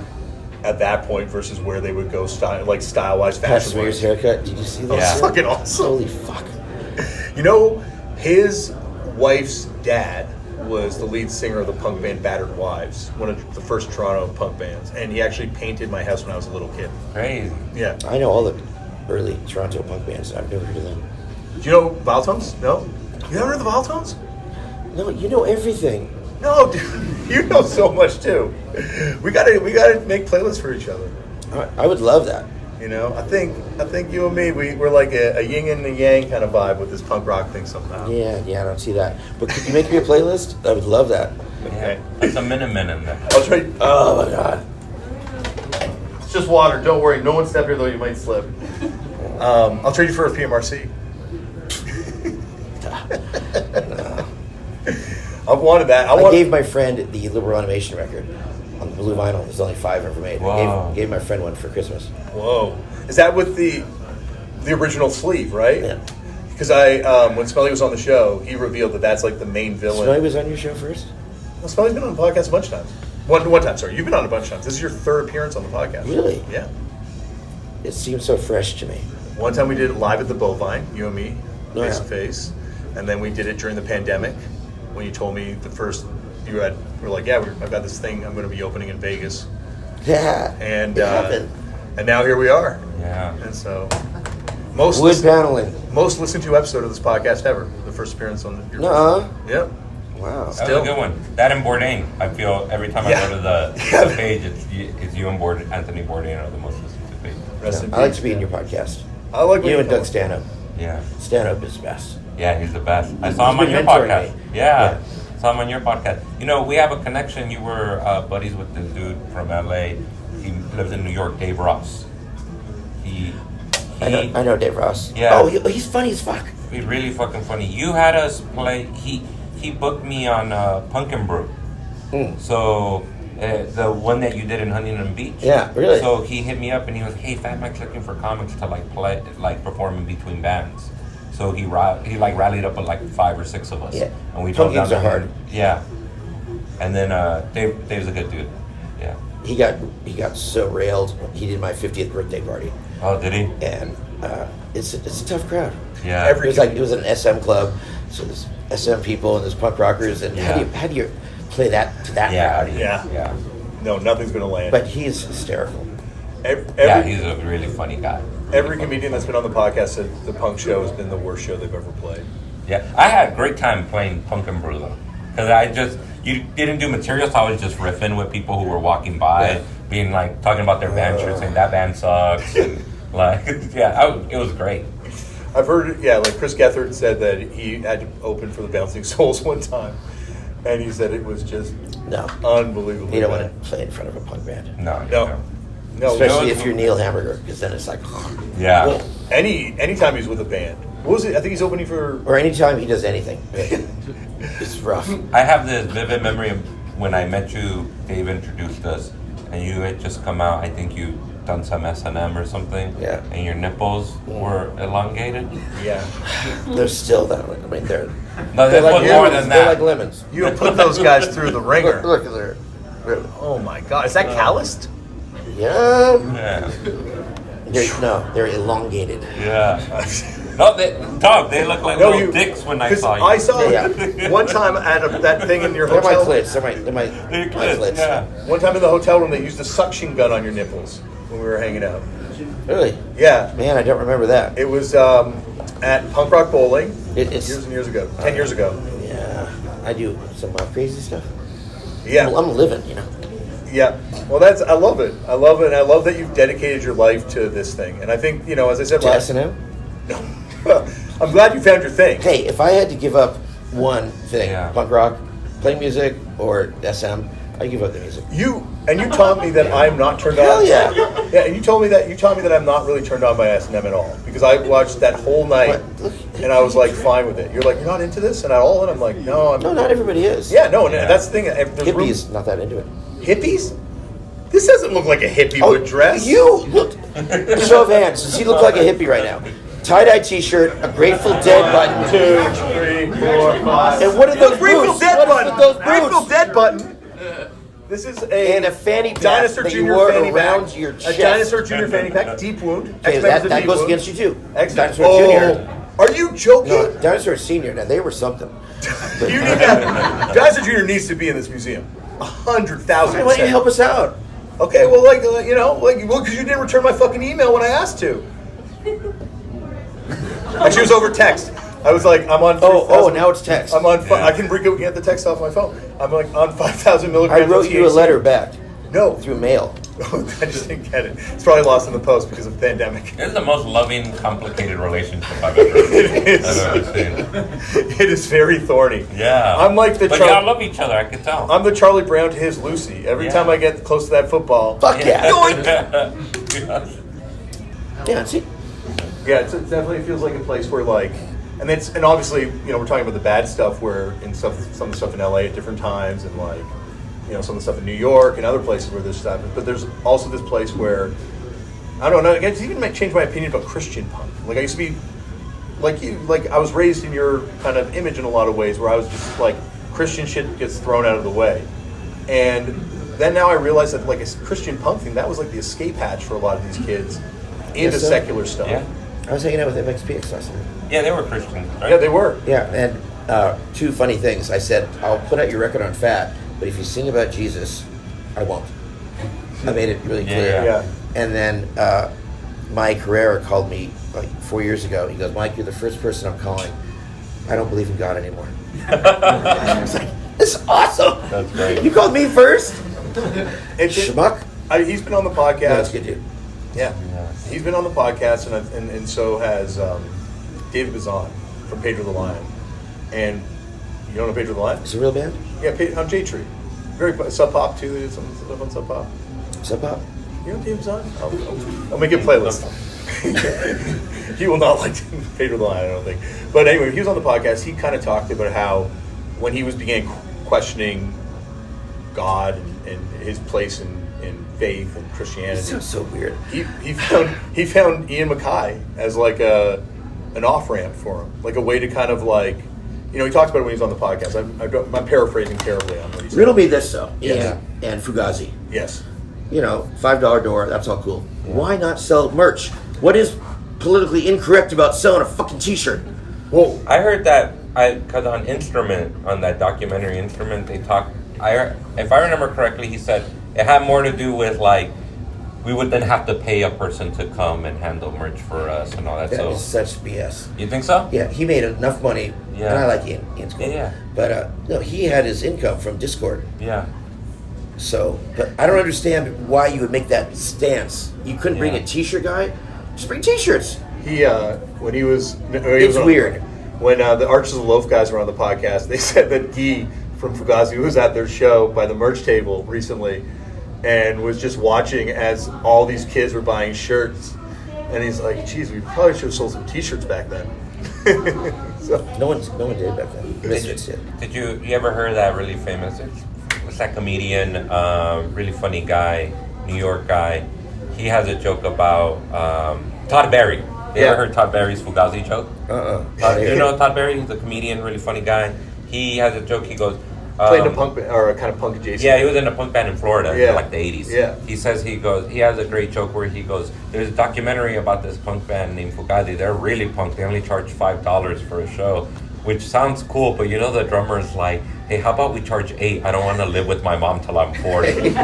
at that point versus where they would go style-wise, Pat fashion Smear's wise. haircut, did you see that? Yeah. It's fucking awesome. Holy fuck. His wife's dad was the lead singer of the punk band Battered Wives, one of the first Toronto punk bands, and he actually painted my house when I was a little kid. Crazy. Yeah. I know all the early Toronto punk bands. I've never heard of them. Do you know Valtones? No? You never heard of the Valtones? No, you know everything. No, dude, you know so much too. We gotta make playlists for each other. I would love that. I think you and me, we're like a yin and a yang kind of vibe with this punk rock thing somehow. Yeah, I don't see that. But could you make me a playlist? I would love that. Okay. That's a minute in there. I'll trade. Oh my god. It's just water. Don't worry. No one step here though. You might slip. I'll trade you for a PMRC. I've wanted that. I gave my friend the Liberal Animation record on the blue vinyl. There's only 5 ever made. Wow. I gave my friend one for Christmas. Whoa. Is that with the original sleeve, right? Yeah. Because when Smelly was on the show, he revealed that that's like the main villain. Snowy was on your show first? Well, Smelly's been on the podcast a bunch of times. One time, sorry. You've been on a bunch of times. This is your 3rd appearance on the podcast. Really? Yeah. It seems so fresh to me. One time we did it live at the Bovine, you and me, Oh, face yeah. to face. And then we did it during the pandemic when you told me we were like, yeah, I've got this thing I'm going to be opening in Vegas. Yeah. And it happened. and now here we are. Yeah. And so most Wood paneling. listened to episode of this podcast ever. The first appearance on your Nuh-uh. Yep. Wow. That Still. was a good one. That and Bourdain. I feel every time I Yeah. go to the Yeah. page, it's you and Anthony Bourdain are the most listened to page. Rest in I like peace. to be in your podcast. I like when You and come Doug on. Stanhope. Yeah. Stanhope is best. Yeah, he's the best. I saw him He's on your been mentoring podcast. me. Yeah. Saw him on your podcast. We have a connection. You were buddies with this dude from LA. He lives in New York, Dave Ross. I know Dave Ross. Yeah. Oh, he's funny as fuck. He's really fucking funny. You had us play. He booked me on Pumpkin Brew. So the one that you did in Huntington Beach. Yeah, really? So he hit me up and he was, hey, Fat Mike's looking for comics to perform in between bands. So he rallied up like 5 or 6 of us. Yeah. And we drove down Pumpkins are to hard. Yeah. And then Dave's a good dude. Yeah. He got so railed. He did my 50th birthday party, Oh, did he? and it's a tough crowd. Yeah. It was an SM club, so there's SM people and there's punk rockers, and how do you play that to that crowd? Yeah. No, nothing's gonna land. But he's hysterical. He's a really funny guy. Every comedian that's been on the podcast said the punk show has been the worst show they've ever played. Yeah, I had a great time playing Punk and Brew though, because you didn't do material, so I was just riffing with people who were walking by, being like talking about their band shirts, saying that band sucks, and like it was great. I've heard, like Chris Gethard said that he had to open for the Bouncing Souls one time, and he said it was just unbelievable. You don't want to play in front of a punk band. No, especially if you're Neil Hamburger, because then it's like, Well, anytime he's with a band. What was it? I think he's opening for. Or anytime he does anything, it's rough. I have this vivid memory of when I met you. Dave introduced us, and you had just come out. I think you done some S&M or something. Yeah. And your nipples were elongated. Yeah. They're still that way. I mean, they're like more lemons. than that. They're like lemons. You have put those guys through the ringer. Look, they're. Oh my God! Is that calloused? Yeah. Yeah. They're elongated. Yeah. No, they look like little dicks when I saw you. I saw one time at that thing in your They're hotel. my clits. They're my clits. Yeah. One time in the hotel room, they used a suction gun on your nipples when we were hanging out. Really? Yeah. Man, I don't remember that. It was at Punk Rock Bowling It's years and years ago. 10 years ago. Yeah, I do some crazy stuff. Yeah. I'm living, Yeah. Well, I love it. I love it. And I love that you've dedicated your life to this thing. And I think, as I said last S&M? No. I'm glad you found your thing. Hey, if I had to give up one thing, Yeah. punk rock, playing music, or SM, I'd give up the music. You taught me that I'm not turned on. Hell yeah. Yeah, and you taught me that I'm not really turned on by S&M at all, because I watched that whole night and I was like fine with it. You're like, you're not into this at all, and I'm like, no. No, not everybody is. Yeah, no, that's the thing. Hippies, not that into it. Hippies? This doesn't look like a hippie would dress. You look. Show of hands. Does he look like a hippie right now? Tie-dye T-shirt, a Grateful Dead button. 2, 3, 4, 5. And what are those Grateful boots? Dead What is button. with those boots? Grateful Dead button. This is And a fanny pack Dinosaur that you Jr. wore fanny around pack. your A chest. Dinosaur Jr. fanny pack, deep wound. Okay, that goes against you too. Dinosaur Jr. Are you joking? No, Dinosaur Senior. Now they were something. You need that. Dinosaur Jr. needs to be in this museum. 100,000%. Why don't you help us out? Okay, well, because you didn't return my fucking email when I asked to. Actually, it was over text. I was like, I'm on. Now it's text. I'm on. I can get the text off my phone. I'm like on 5,000 milligrams. I wrote you a letter back. No, through mail. I just didn't get it. It's probably lost in the post because of the pandemic. It's the most loving, complicated relationship I've ever seen. It is very thorny. Yeah. I'm like But y'all love each other, I can tell. I'm the Charlie Brown to his Lucy. Every time I get close to that football, fuck yeah. Yeah, see. Yeah, it definitely feels like a place where and obviously we're talking about the bad stuff where some of the stuff in LA at different times and some of the stuff in New York and other places where there's stuff, but there's also this place where I don't know. It's even changed my opinion about Christian punk. Like I used to be like you, I was raised in your kind of image in a lot of ways where I was just like Christian shit gets thrown out of the way, and then now I realize that like a Christian punk thing that was like the escape hatch for a lot of these kids into secular stuff. Yeah. I was hanging out with MXPX last night. Yeah, they were Christians, right? Yeah, they were. Yeah, and two funny things. I said, I'll put out your record on Fat, but if you sing about Jesus, I won't. I made it really clear. Yeah. And then Mike Herrera called me like 4 years ago. He goes, Mike, you're the first person I'm calling. I don't believe in God anymore. I was like, this is awesome. That's great. You called me first? Schmuck? He's been on the podcast. No, that's good, dude. Yeah. He's been on the podcast, and so has David Bazan from Pedro the Lion. And you don't know Pedro the Lion? Is it a real band? Yeah, on J Tree. Very Sub Pop too. They did some stuff on Sub Pop. Sub Pop? You know David Bazan? I'll make a playlist. He will not like Pedro the Lion, I don't think. But anyway, he was on the podcast. He kind of talked about how when he began questioning God and his place in faith and Christianity. It sounds so weird. He found Ian Mackay as like an off ramp for him, like a way to kind of like, he talks about it when he's on the podcast. I'm paraphrasing terribly on what he said. Riddle me this though. Yes. And Fugazi. Yes. $5 door. That's all cool. Why not sell merch? What is politically incorrect about selling a fucking T-shirt? Well, I heard that because on Instrument, on that documentary Instrument, they talk. If I remember correctly, he said it had more to do with like we would then have to pay a person to come and handle merch for us and all that. That is such BS. You think so? Yeah, he made enough money, and I like Ian. Ian's cool. Yeah. But no, he had his income from Discord. Yeah. So, but I don't understand why you would make that stance. You couldn't bring a T-shirt guy. Just bring T-shirts. He when he was It's weird. When the Arches of Loaf guys were on the podcast, they said that Guy from Fugazi was at their show by the merch table recently and was just watching as all these kids were buying shirts. And he's like, geez, we probably should have sold some T-shirts back then. So, No one did back then. Misfits did. Did you ever heard that really famous? What's that comedian? Really funny guy, New York guy. He has a joke about Todd Barry. You ever heard Todd Barry's Fugazi joke? You know Todd Barry? He's a comedian, really funny guy. He has a joke. He goes, played in a punk band, or a kind of punk adjacent. Yeah, he was in a punk band in Florida in like the 80s. Yeah. He says he has a great joke where he goes, there's a documentary about this punk band named Fugazi. They're really punk. They only charge $5 for a show, which sounds cool, but you know the drummer's like, hey, how about we charge $8? I don't want to live with my mom till I'm 40. Right.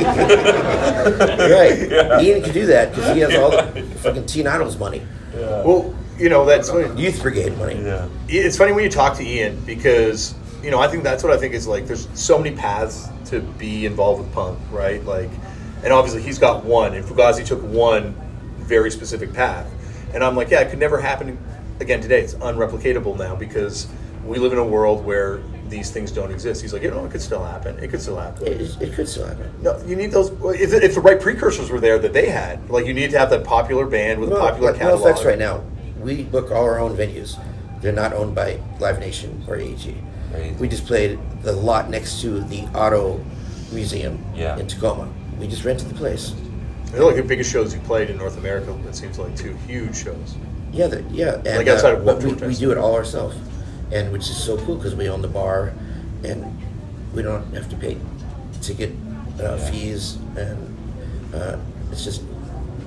Yeah. Ian could do that because he has all the fucking Teen Idles money. Well, you know, that's funny. Youth Brigade money. Yeah. It's funny when you talk to Ian because, you know, I think that's what I think is like, there's so many paths to be involved with punk, right? Like, and obviously he's got one, and Fugazi took one very specific path. And I'm like, yeah, it could never happen again today. It's unreplicatable now because we live in a world where these things don't exist. He's like, you know, it could still happen. It could still happen. It could still happen. No, you need those. If the right precursors were there that they had, like you need to have that popular band with a popular catalog. No effects right now. We book all our own venues. They're not owned by Live Nation or AEG. Right. We just played the lot next to the Auto Museum in Tacoma. We just rented the place. They're like the biggest shows you played in North America. It seems like 2 huge shows. Yeah, and, Like outside of but Warped Tour, we do it all ourselves, and which is so cool because we own the bar, and we don't have to pay ticket fees, and it's just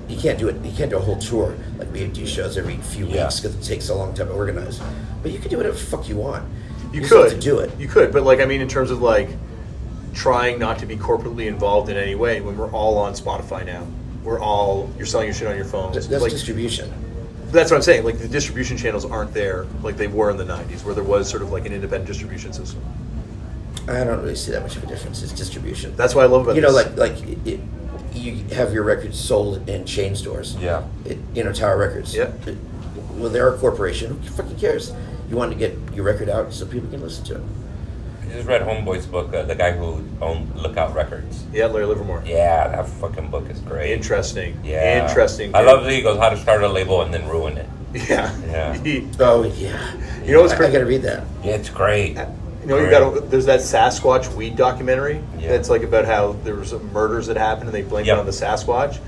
you can't do it. You can't do a whole tour like we do shows every few weeks because it takes a long time to organize. But you can do whatever the fuck you want. You just have could to do it. You could, but like I mean, in terms of like trying not to be corporately involved in any way, when we're all on Spotify now, you're selling your shit on your phones. That's like, distribution. That's what I'm saying. Like the distribution channels aren't there like they were in the '90s, where there was sort of like an independent distribution system. I don't really see that much of a difference. It's distribution. That's what I love about this. You have your records sold in chain stores. Yeah. Tower Records. Yeah. Well, they're a corporation. Who fucking cares? You want to get your record out so people can listen to it. I just read Homeboy's book, the guy who owned Lookout Records. Yeah, Larry Livermore. Yeah, that fucking book is great. Interesting. Yeah. Interesting. I love that he goes, how to start a label and then ruin it. Yeah. Yeah. Oh yeah. You know what's I crazy? gotta read that. Yeah, it's great. You know, there's that Sasquatch weed documentary that's like about how there was murders that happened and they blamed it on the Sasquatch.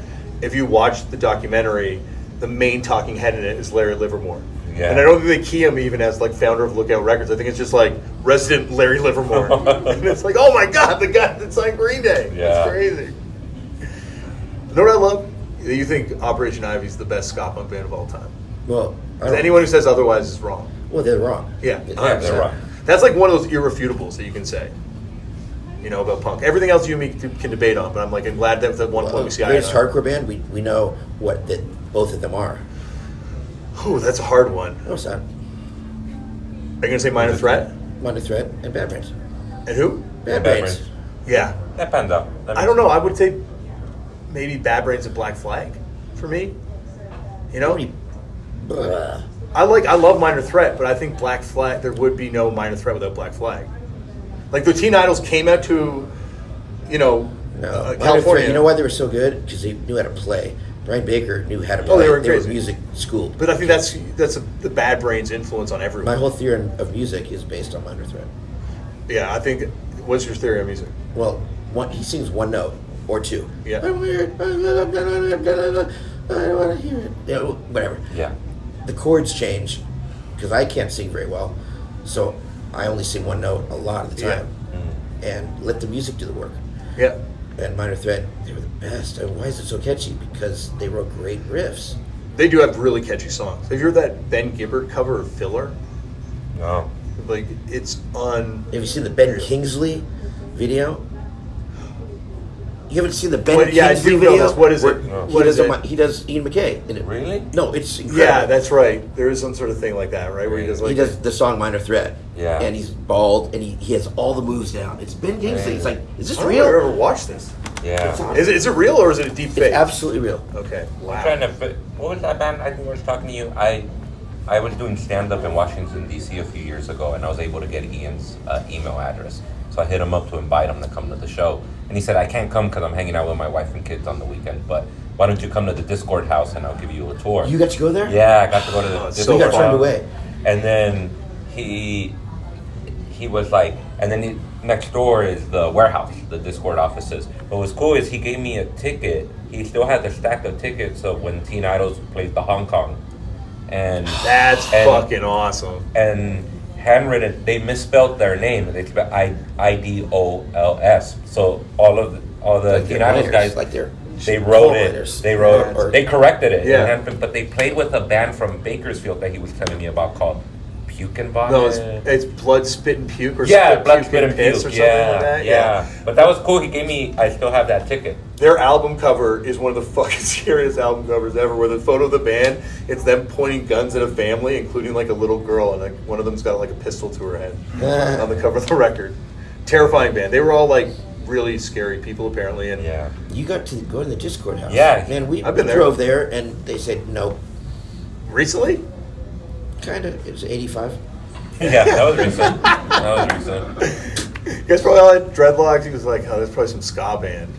If you watch the documentary, the main talking head in it is Larry Livermore. Yeah. And I don't think they key him even as like founder of Lookout Records. I think it's just like resident Larry Livermore. And it's like, oh my God, the guy that signed Green Day. Yeah. It's crazy. You know what I love? You think Operation Ivy is the best ska punk band of all time. Well, Anyone who says otherwise is wrong. Well, they're wrong. Yeah, they're wrong. That's like one of those irrefutables that you can say, about punk. Everything else you and me can debate on, but I'm glad that at one point we see eye on greatest eye. hardcore band. We know what that both of them are. Oh, that's a hard one. No, it's not. Are you gonna say Minor Threat? Minor Threat and Bad Brains. And who? Bad Bad Brains. Brains. Yeah, That panned out. I don't know. I would say maybe Bad Brains and Black Flag for me. Blah. I love Minor Threat, but I think Black Flag. There would be no Minor Threat without Black Flag. Like the Teen Idols came out to, No. Minor California. Threat, you know why they were so good? Because they knew how to play. Brian Baker knew how to play. Oh, they were They crazy. were music schooled. But I think that's the Bad Brains influence on everyone. My whole theory of music is based on Minor Threat. Yeah, I think. What's your theory on music? Well, he sings one note or two. Yeah. I'm weird. I don't want to hear it. Whatever. Yeah. The chords change because I can't sing very well, so I only sing one note a lot of the time, and let the music do the work. Yeah. And Minor Threat, they were the best. And why is it so catchy? Because they wrote great riffs. They do have really catchy songs. Have you heard that Ben Gibbard cover of Filler? No. Like it's on. Have you seen the Ben Kingsley video? You haven't seen the Ben What- yeah, I Kingsley do know video? this. What is it? Where What is it? He does Ian McKay in it. Really? No, it's incredible. Yeah, that's right. There is some sort of thing like that, right? Where he does like He does the song Minor Threat. Yeah. And he's bald and he has all the moves down. It's Ben Kingsley. It's like, is this I don't real? know if I've ever watched this. Yeah. It's on. Is it real or is it a deep fake? It's absolutely real. Okay. Wow. Trying to what was that band? I think I was talking to you. I was doing stand up in Washington D.C. a few years ago, and I was able to get Ian's email address. So I hit him up to invite him to come to the show, and he said I can't come because I'm hanging out with my wife and kids on the weekend. But why don't you come to the Discord house and I'll give you a tour? You got to go there? Yeah, I got to go to the so Discord You got turned house. away. And then he was like, and then next door is the warehouse, the Discord offices. What was cool is he gave me a ticket. He still had the stack of tickets of when Teen Idols played the Hong Kong. And That's fucking awesome. And handwritten, they misspelled their name. They spelled IDOLS. So all the Like Teen they're Idols writers, guys, like they're they wrote it. writers. They wrote. Or- They corrected it. Yeah. But they played with a band from Bakersfield that he was telling me about called Puke and Vomit. No, it's blood, spit, and puke, or Yeah, blood, spit, and piss, puke. or something like that. Yeah. But that was cool. He gave me. I still have that ticket. Their album cover is one of the fucking scariest album covers ever. Where the photo of the band, it's them pointing guns at a family, including like a little girl, and like one of them's got like a pistol to her head on the cover of the record. Terrifying band. They were all like really scary people apparently, and Yeah. You got to go to the Discord house. Yeah. Man, I've been there. drove there and they said no. recently. Kind of. It was 85. Yeah, that was recent. You guys probably all had dreadlocks. He was like, "Oh, there's probably some ska band."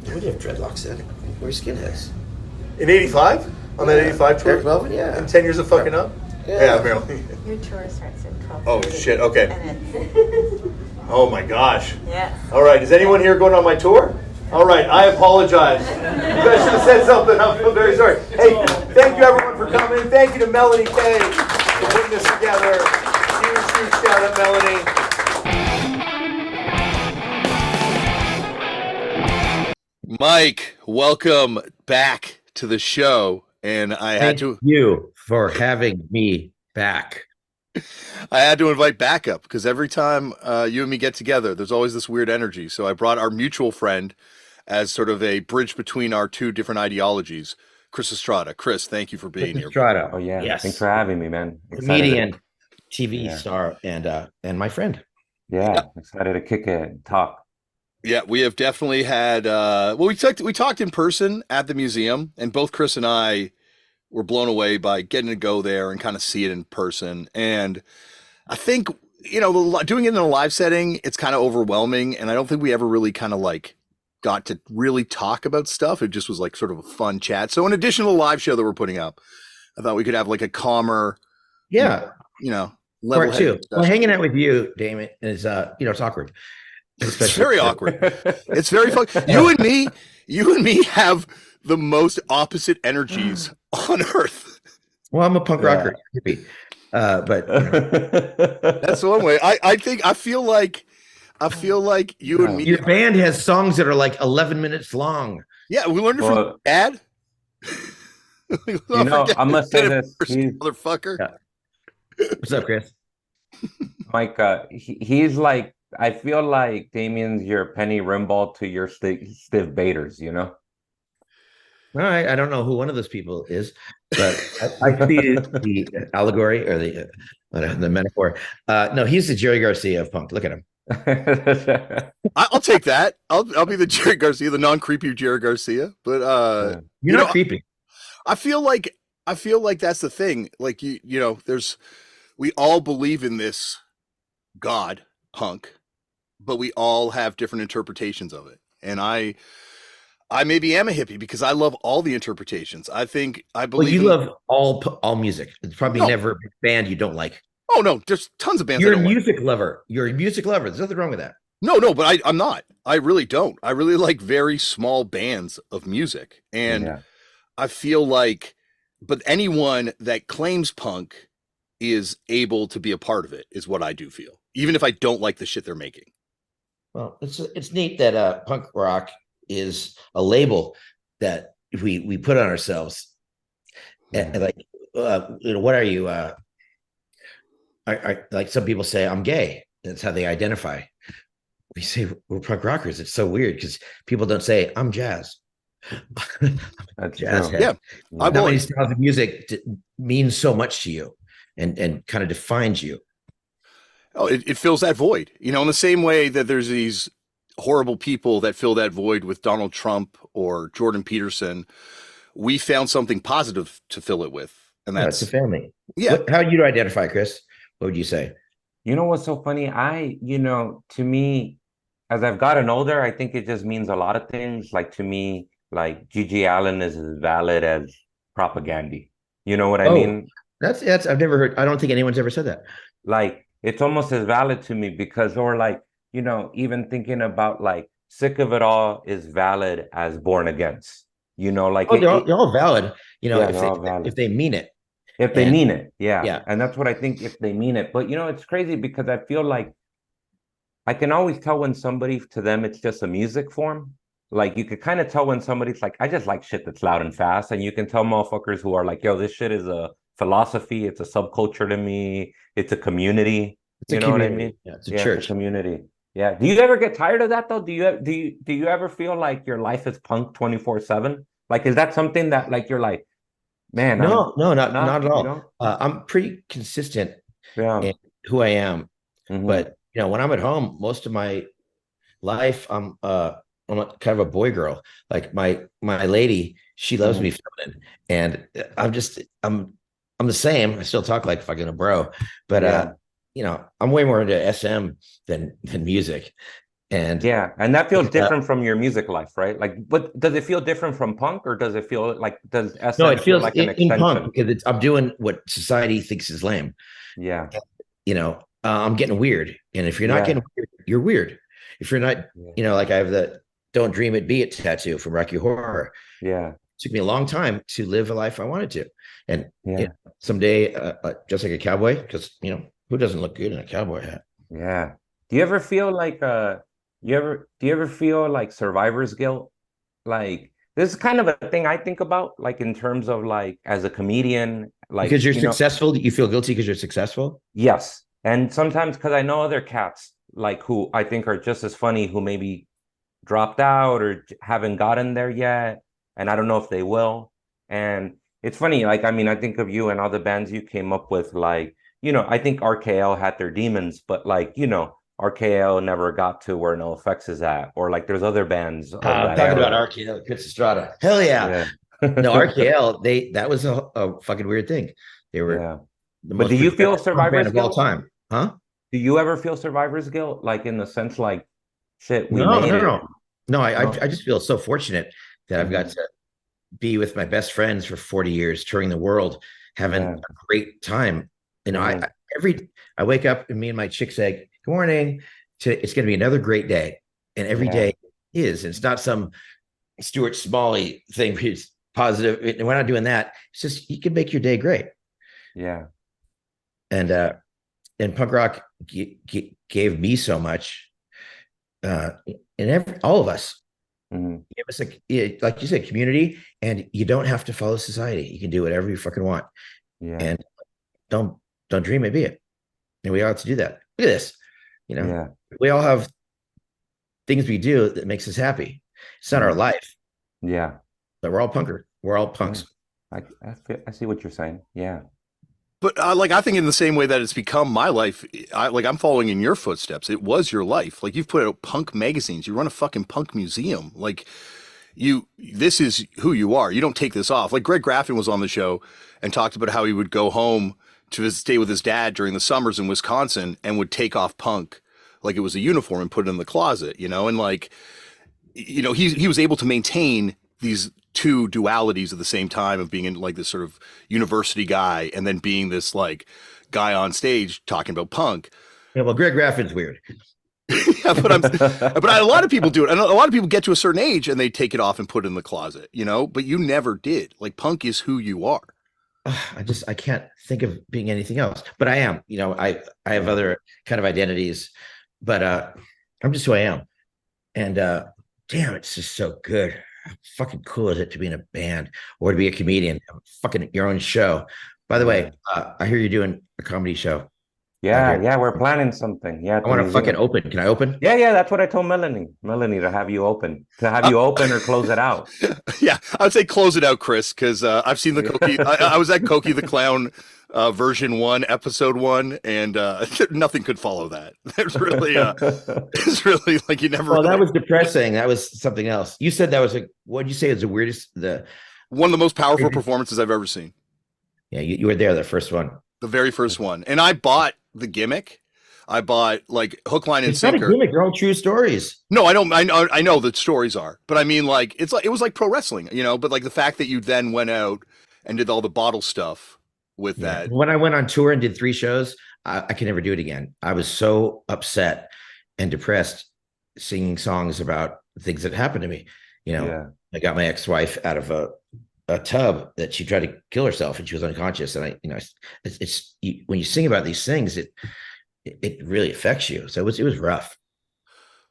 We didn't have dreadlocks then. We're skinheads. In '85, on that '85 tour, Eric Melvin, yeah. and 10 years of fucking up. Yeah. Apparently. Your tour starts at 12. Oh shit. Okay. And it's, Oh my gosh. yes. All right, is anyone here going on my tour? All right, I apologize. You guys should have said something. I feel very sorry. Hey, thank you everyone for coming. Thank you to Melanie Kay for putting this together. Huge shout out, Melanie. Mike, welcome back to the show. And I had Thank you for having me back. invite backup because every time you and me get together, there's always this weird energy. So I brought our mutual friend as sort of a bridge between our two different ideologies, Chris Estrada. Chris, thank you for being here. Estrada. Oh yeah. Yes. Thanks for having me, man. Excited Comedian, to- TV Yeah. star, and my friend. Yeah. Excited to kick it and talk. Yeah, we have definitely had. We talked in person at the museum, and both Chris and I were blown away by getting to go there and kind of see it in person. And I think doing it in a live setting, it's kind of overwhelming, and I don't think we ever really kind of like got to really talk about stuff. It just was like sort of a fun chat. So in addition to the live show that we're putting up, I thought we could have like a calmer, Yeah. level Part two. Well, hanging out with you, Damon, is it's awkward. It's very awkward. It's very fun. You and me have the most opposite energies on earth. Well, I'm a punk rocker, hippie. But That's one way. I feel like you and me. your band has songs that are like 11 minutes long. Yeah, we learned it from Dad. I must say this. Motherfucker. Yeah. What's up, Chris? Mike, he's like, I feel like Damien's your Penny Rimbaud to your Steve Bators, you know? All right, I don't know who one of those people is, but I see the allegory or the metaphor. No, he's the Jerry Garcia of punk. Look at him. I'll take that. I'll be the Jerry Garcia, the non-creepy Jerry Garcia. But You're not creepy. I feel like that's the thing. Like we all believe in this God punk, but we all have different interpretations of it. And I maybe am a hippie because I love all the interpretations. I believe. Well, you love all music. It's probably never a band you don't like. Oh no, there's tons of bands. You're I a don't music lover. You're a music lover. There's nothing wrong with that. No, but I'm not. I really don't. I really like very small bands of music, and I feel like, but anyone that claims punk is able to be a part of it, is what I do feel, even if I don't like the shit they're making. Well, it's neat that punk rock is a label that we put on ourselves. And like, what are you? I like some people say I'm gay. That's how they identify. We say we're punk rockers. It's so weird because people don't say I'm jazz. That's Jazz true. head. Yeah. I How will. many styles of music means so much to you and kind of defines you? Oh, it fills that void, you know, in the same way that there's these horrible people that fill that void with Donald Trump or Jordan Peterson. We found something positive to fill it with. And Yeah, it's a that's, family. yeah. How do you identify, Chris? What would you say? You know what's so funny? To me, as I've gotten older, I think it just means a lot of things. Like to me, like Gigi Allen is as valid as propaganda. You know what I Oh, mean? that's I've never heard. I don't think anyone's ever said that. Like it's almost as valid to me because, or like, even thinking about like sick of it all is valid as born against. Like Oh, they're all valid. yeah, If they're all valid. if they mean it. If they And mean it, yeah. yeah, And that's what I think if they mean it. But it's crazy because I feel like I can always tell when somebody, to them, it's just a music form. Like you could kind of tell when somebody's like, I just like shit that's loud and fast. And you can tell motherfuckers who are like, yo, this shit is a philosophy. It's a subculture to me. It's a community. it's a You know what I community. mean? Yeah, it's a Yeah, church. it's a community. Yeah. Do you ever get tired of that though? Do you ever feel like your life is punk 24/7? Like, is that something that like you're like, man, I'm No, not at you all. know? I'm pretty consistent Yeah. in who I am, Hmm. but when I'm at home, most of my life, I'm kind of a boy girl. Like my lady, she loves me Hmm. feminine, and I'm the same. I still talk like fucking a bro, but Yeah. I'm way more into SM than music, and Yeah, and that feels uh, different from your music life, right? Like, but does it feel different from punk, or does it feel like does no, SM it feel feels like an in punk extension? because I'm doing what society thinks is lame. Yeah, I'm getting weird, and if you're not yeah, getting weird, you're weird. If you're not, yeah, like I have the "Don't Dream It, Be It" tattoo from Rocky Horror. yeah, It took me a long time to live a life I wanted to, and yeah, someday, just like a cowboy, because who doesn't look good in a cowboy hat? yeah. Do you ever feel like do you ever feel like survivor's guilt? Like this is kind of a thing I think about, like in terms of like as a comedian, like Because you're successful, you feel guilty because you're successful. yes, and sometimes because I know other cats like who I think are just as funny who maybe dropped out or haven't gotten there yet, and I don't know if they will. And it's funny, like I mean, I think of you and all the bands you came up with, like I think RKL had their demons, but like RKL never got to where NoFX is at, or like there's other bands of I'm that talking about era. RKL, Chris Estrada. Hell yeah. Yeah, No, RKL, that was a fucking weird thing. They were yeah. the But do most you feel progressive punk band survivor's of all guilt? time. Huh? Do you ever feel survivor's guilt, like in the sense like, shit, we No, made no, it? no. No, No. I just feel so fortunate that I've got Hmm. to be with my best friends for 40 years, touring the world, having Yeah. a great time. Hmm. I wake up and me and my chick say, "Good morning." It's going to be another great day, and every Yeah. day is. It's not some Stuart Smalley thing. It's positive. And we're not doing that. It's just you can make your day great. Yeah. And punk rock gave me so much, uh, and all of us. Hmm. Give us like you said, community, and you don't have to follow society. You can do whatever you fucking want, Yeah. and don't dream it, be it. And we all have to do that. Look at this. Yeah. We all have things we do that makes us happy. It's not our Hmm. life, Yeah. but we're all punker. We're all Yeah. punks. I see what you're saying. Yeah. But like I think in the same way that it's become my life, I'm following in your footsteps. It was your life. Like you've put out punk magazines. You run a fucking punk museum. Like this is who you are. You don't take this off. Like Greg Graffin was on the show and talked about how he would go home to stay with his dad during the summers in Wisconsin and would take off punk like it was a uniform and put it in the closet, and like, he was able to maintain these two dualities at the same time of being in like this sort of university guy and then being this like guy on stage talking about punk. Yeah, well, Greg Graffin's weird. Yeah, but a lot of people do it. And a lot of people get to a certain age and they take it off and put it in the closet, but you never did. Like punk is who you are. I can't think of being anything else, but I am. I have other kind of identities, but I'm just who I am. And damn, it's just so good. How fucking cool is it to be in a band or to be a comedian? Fucking your own show. By the way, I hear you're doing a comedy show. out Yeah, here. yeah, we're planning something. Yeah, at I the want to fucking museum. open. Can I open? Yeah, yeah, that's what I told Melanie to have you open, or close it out. Yeah, I would say close it out, Chris, because I've seen the Koki. I was at Koki the Clown version 1, episode 1, and nothing could follow that. It's really like you never. Well, Really, that was depressing. That was something else. You said that was what did you say is the weirdest? one of the most powerful performances I've ever seen. Yeah, you were there, the first one. The very first one, and I bought the gimmick. I bought like hook, line, and It's not a sinker. gimmick. They're all true stories. No, I don't. I know the stories are, but I mean, like it was like pro wrestling, But like the fact that you then went out and did all the bottle stuff with that. When I went on tour and did 3 shows, I can never do it again. I was so upset and depressed singing songs about things that happened to me. I got my ex-wife out of a tub that she tried to kill herself and she was unconscious. And it's when you sing about these things, it really affects you. So it was rough.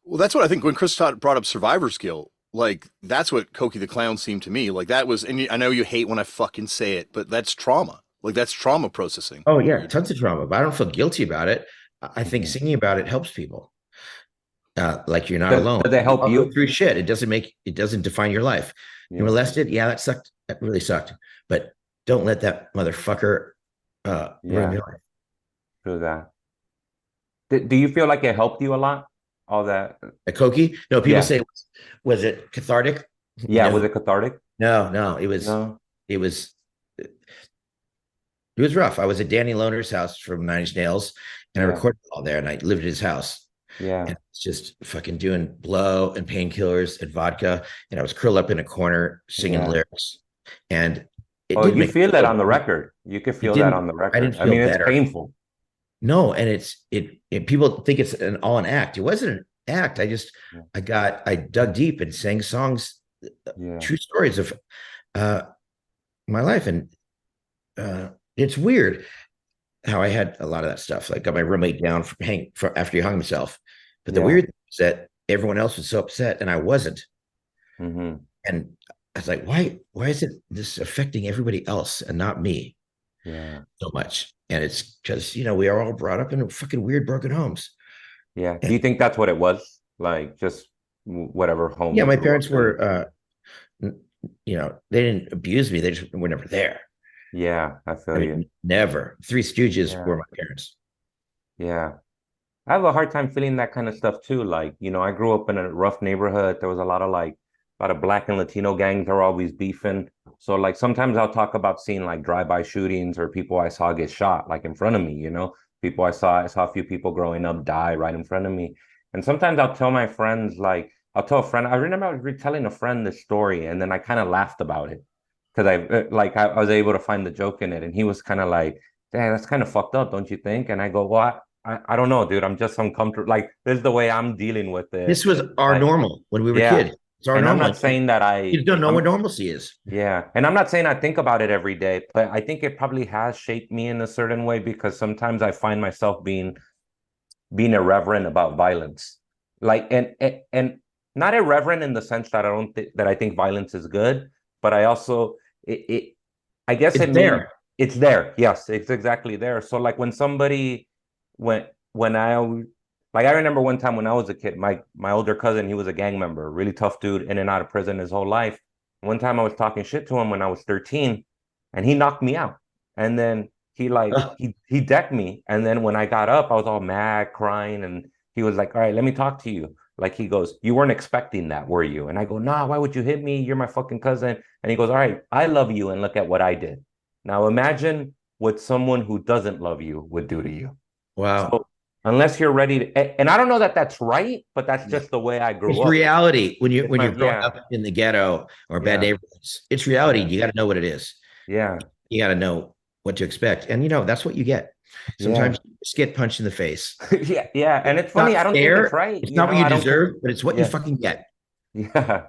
Well, that's what I think when Chris brought up survivor's guilt, like that's what Koki the Clown seemed to me. Like that was, and I know you hate when I fucking say it, but that's trauma. Like that's trauma processing. Oh yeah, tons of trauma, but I don't feel guilty about it. I think singing about it helps people. Like you're not alone. Does it help I'll you go through shit? It doesn't define your life. Yeah. You're molested. Yeah, that sucked. That really sucked. But don't let that motherfucker ruin your life. True that. Do you feel like it helped you a lot? All that. A Koki? No, people say, was it cathartic? Yeah, was it cathartic? No, it was. No. It was. It was rough. I was at Danny Lohner's house from Nine Inch Nails, and I recorded all there, and I lived at his house. Yeah, and it's just fucking doing blow and painkillers and vodka, and I was curled up in a corner singing lyrics, and you feel that on the record. You could feel that on the record. I didn't feel better. It's painful. No, and it people think it's all an act. It wasn't an act. I dug deep and sang songs, true stories of my life, and it's weird how I had a lot of that stuff. Like got my roommate down after he hung himself, but the weird thing is that everyone else was so upset and I wasn't. Mm-hmm. And I was like, why is it this affecting everybody else and not me? Yeah, so much. And it's because we are all brought up in fucking weird broken homes. Yeah. Do you think that's what it was? Like just whatever home? Yeah, my parents were they didn't abuse me. They just were never there. Yeah, I feel you. Never. Three Stooges were my parents. Yeah. I have a hard time feeling that kind of stuff too. Like, I grew up in a rough neighborhood. There was a lot of Black and Latino gangs that were always beefing. So like sometimes I'll talk about seeing like drive-by shootings or people I saw get shot like in front of me, people I saw a few people growing up die right in front of me. And sometimes I'll tell my friends, like I'll tell a friend, I remember I was retelling a friend this story and then I kind of laughed about it because I was able to find the joke in it. And he was kind of like, "Dang, that's kind of fucked up, don't you think?" And I go, "Well, I don't know, dude. I'm just uncomfortable. Like this is the way I'm dealing with it." This was our normal when we were kids. And I'm not saying that you don't know what normalcy is. Yeah. And I'm not saying I think about it every day, but I think it probably has shaped me in a certain way because sometimes I find myself being irreverent about violence. Like and not irreverent in the sense that I think violence is good, but I also I guess it's there. It's there. Yes, it's exactly there. So like when somebody I remember one time when I was a kid, my older cousin, he was a gang member, really tough dude, in and out of prison his whole life. One time I was talking shit to him when I was 13 and he knocked me out. And then he decked me. And then when I got up, I was all mad, crying. And he was like, "All right, let me talk to you." Like he goes, "You weren't expecting that, were you?" And I go, "Nah, why would you hit me? You're my fucking cousin." And he goes, "All right, I love you and look at what I did." Now imagine what someone who doesn't love you would do to you. Wow. So, unless you're ready to, and I don't know that that's right, but that's just the way I grew up. It's reality when you're growing up in the ghetto or bad neighborhoods. It's reality. You got to know what it is. Yeah, you got to know what to expect, and that's what you get. Sometimes you just get punched in the face. yeah, and it's funny. I don't think it's right. It's not what you deserve, but it's what you fucking get. Yeah.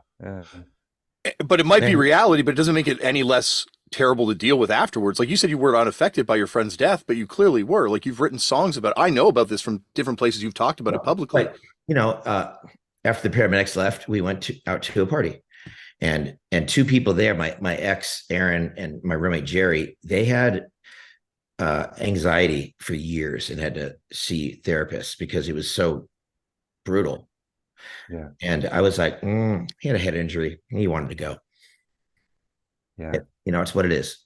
But it might be reality, but it doesn't make it any less terrible to deal with afterwards. Like you said, you were unaffected by your friend's death, but you clearly were. Like you've written songs about it. I know about this from different places. You've talked about it publicly. But, after the paramedics left, we went out to a party, and two people there, my ex Aaron and my roommate Jerry, they had anxiety for years and had to see therapists because it was so brutal. Yeah. And I was like, he had a head injury and he wanted to go. Yeah. It's what it is.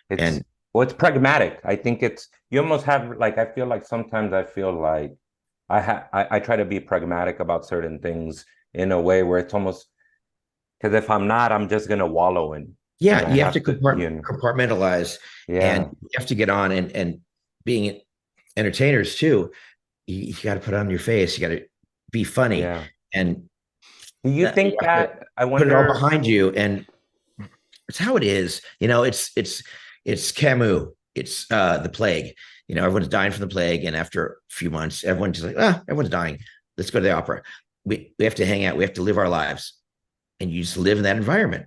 It's it's pragmatic. I think you almost have like, I feel like sometimes I feel like I try to be pragmatic about certain things in a way where it's almost, because if I'm not, I'm just gonna wallow in. Yeah, you have to compartmentalize, and you have to get on and being entertainers too. You got to put on your face. You got to be funny. Yeah. And do you think that I wonder put it all behind you, and it's how it is. It's Camus. It's the plague. Everyone's dying from the plague, and after a few months, everyone's just like, everyone's dying. Let's go to the opera. We have to hang out. We have to live our lives, and you just live in that environment.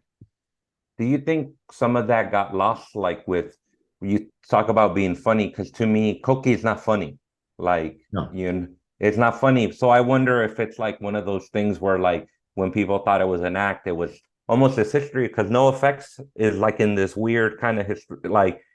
Do you think some of that got lost, like with you talk about being funny? Because to me, Cokie is not funny. Like, no. It's not funny. So I wonder if it's like one of those things where, like, when people thought it was an act, it was almost this history. Because No Effects is like in this weird kind of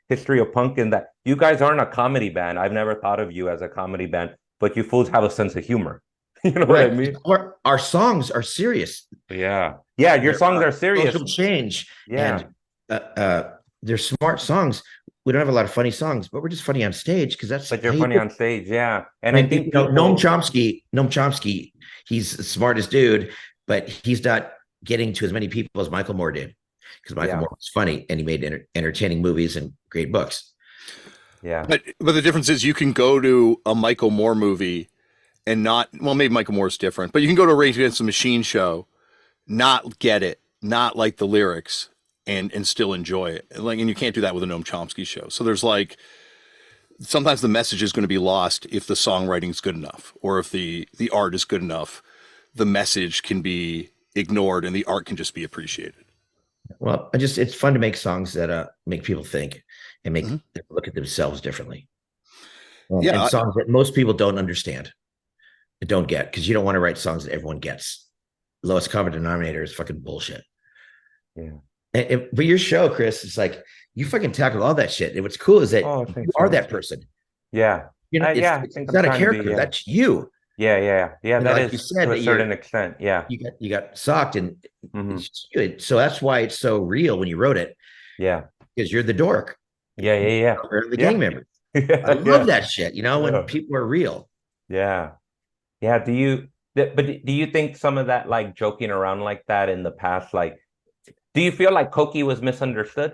history of punk, in that you guys aren't a comedy band. I've never thought of you as a comedy band, but you fools have a sense of humor. You know what I mean? Our songs are serious. Yeah. Your songs are serious. Social change. Yeah. And they're smart songs. We don't have a lot of funny songs, but we're just funny on stage because that's. But you're funny on stage, yeah. And I think Noam Chomsky, he's the smartest dude, but he's not getting to as many people as Michael Moore did, because Michael Moore was funny and he made entertaining movies and great books. Yeah. But the difference is you can go to a Michael Moore movie and not, well, maybe Michael Moore is different, but you can go to a Rage Against the Machine show, not get it, not like the lyrics, and still enjoy it. And you can't do that with a Noam Chomsky show. So there's like, sometimes the message is going to be lost if the songwriting is good enough, or if the art is good enough, the message can be ignored and the art can just be appreciated. Well, it's fun to make songs that make people think and make them look at themselves differently. And songs that most people don't understand. Don't get, because you don't want to write songs that everyone gets. Lowest common denominator is fucking bullshit. Yeah. But your show, Chris, it's like you fucking tackle all that shit. And what's cool is that you are that person. Yeah. It's not a character. That's you. Yeah. And that like is, you said, to a certain extent. Yeah. You got socked, and it's just good. So that's why it's so real when you wrote it. Yeah. Because you're the dork. Yeah. Or the gang member. I love that shit. When people are real. Yeah. Yeah. Do you think some of that, like joking around like that in the past, like, do you feel like Cokie was misunderstood?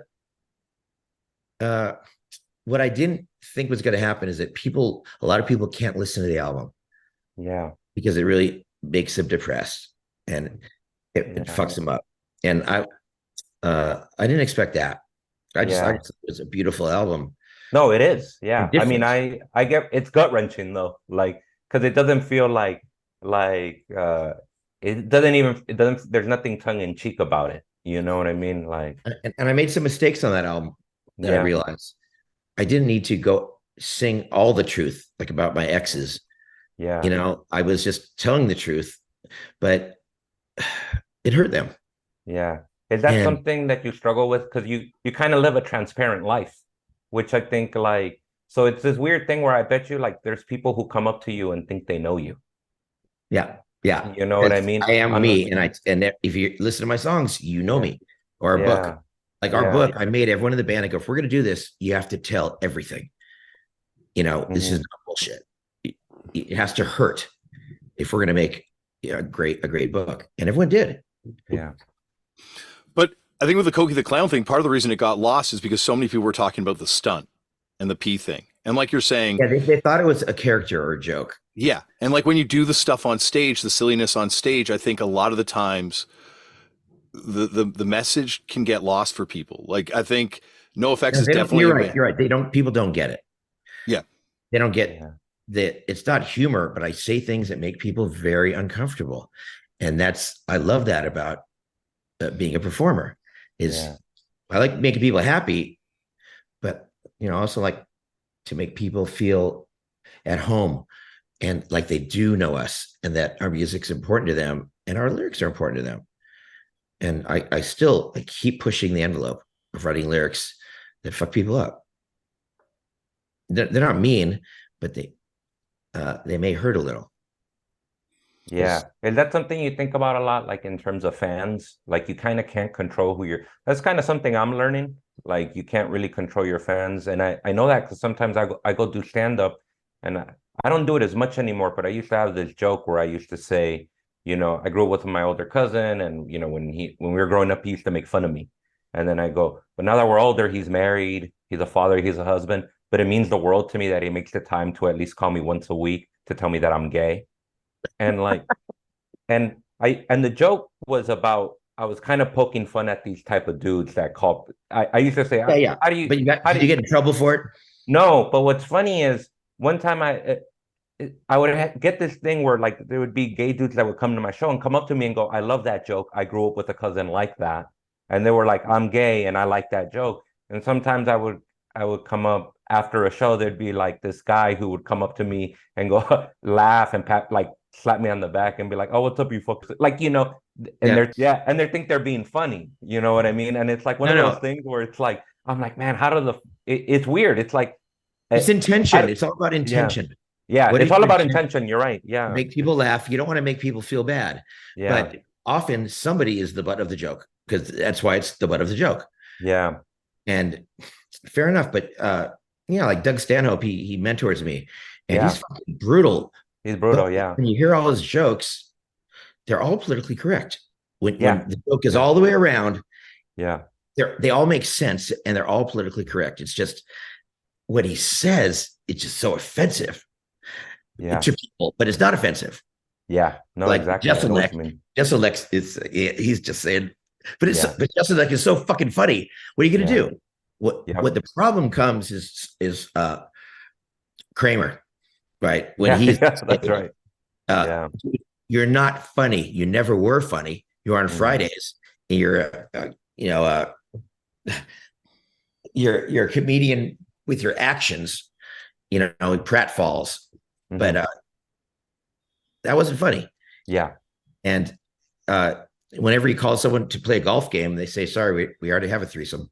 What I didn't think was going to happen is that a lot of people can't listen to the album. Yeah. Because it really makes them depressed, and it fucks them up. And I didn't expect that. I just thought it was a beautiful album. No, it is. Yeah. I mean, I get, it's gut wrenching though. Like, because it doesn't feel like there's nothing tongue in cheek about it. You know what I mean? Like, and I made some mistakes on that album that I realized I didn't need to go sing all the truth, like about my exes. Yeah. I was just telling the truth, but it hurt them. Yeah. Is that something that you struggle with? Because you kind of live a transparent life, which I think, like, so it's this weird thing where I bet you, like, there's people who come up to you and think they know you. Yeah. You know what I mean? I am me. And if you listen to my songs, you know me. Or a book. Like our book, I made everyone in the band. I go, if we're going to do this, you have to tell everything. This is not bullshit. It has to hurt if we're going to make a great book. And everyone did. Yeah. But I think with the Cokie the Clown thing, part of the reason it got lost is because so many people were talking about the stunt and the pee thing. And like you're saying, they thought it was a character or a joke. Yeah. And like when you do the stuff on stage, the silliness on stage, I think a lot of the times the message can get lost for people. Like, I think No Effects is definitely. You're right. People don't get it. Yeah. They don't get that. It's not humor, but I say things that make people very uncomfortable. And I love that about being a performer I like making people happy, but, I also like to make people feel at home and like they do know us, and that our music's important to them and our lyrics are important to them. And I still keep pushing the envelope of writing lyrics that fuck people up. they're not mean, but they may hurt a little. Yeah. Is that something you think about a lot, like in terms of fans? Like you kind of can't control who that's kind of something I'm learning. Like you can't really control your fans. And I know that because sometimes I go do stand-up and I don't do it as much anymore, but I used to have this joke where I used to say, I grew up with my older cousin and when we were growing up, he used to make fun of me. And then I go, but now that we're older, he's married, he's a father, he's a husband, but it means the world to me that he makes the time to at least call me once a week to tell me that I'm gay. And the joke was about I was kind of poking fun at these type of dudes that call. I used to say, Yeah. How do you? But did you get in trouble for it? No, but what's funny is one time I would get this thing where like there would be gay dudes that would come to my show and come up to me and go, "I love that joke. I grew up with a cousin like that," and they were like, "I'm gay and I like that joke." And sometimes I would come up after a show. There'd be like this guy who would come up to me and go laugh and slap me on the back and be like, "Oh, what's up, you folks?" Like, and they think they're being funny. You know what I mean? And it's like one of those things where it's like, I'm like, man, it's weird. It's like, it's intention. It's all about intention. Yeah. It's all about intention. You're right. Yeah. Make people laugh. You don't want to make people feel bad. Yeah. But often somebody is the butt of the joke because that's why it's the butt of the joke. Yeah. And fair enough. But, like Doug Stanhope, he mentors me and he's fucking brutal. He's brutal, yeah. When you hear all his jokes, they're all politically correct. When the joke is all the way around, they all make sense and they're all politically correct. It's just what he says, it's just so offensive to people, but it's not offensive. Yeah, no, like exactly. Jesselek he's just saying, but Jesselek is so fucking funny. What are you gonna do? What the problem comes is Kramer. Right. When he's that's right. You're not funny. You never were funny. You're on Fridays. You're you're a comedian with your actions, pratfalls. But that wasn't funny. Yeah. And whenever you call someone to play a golf game, they say, sorry, we already have a threesome.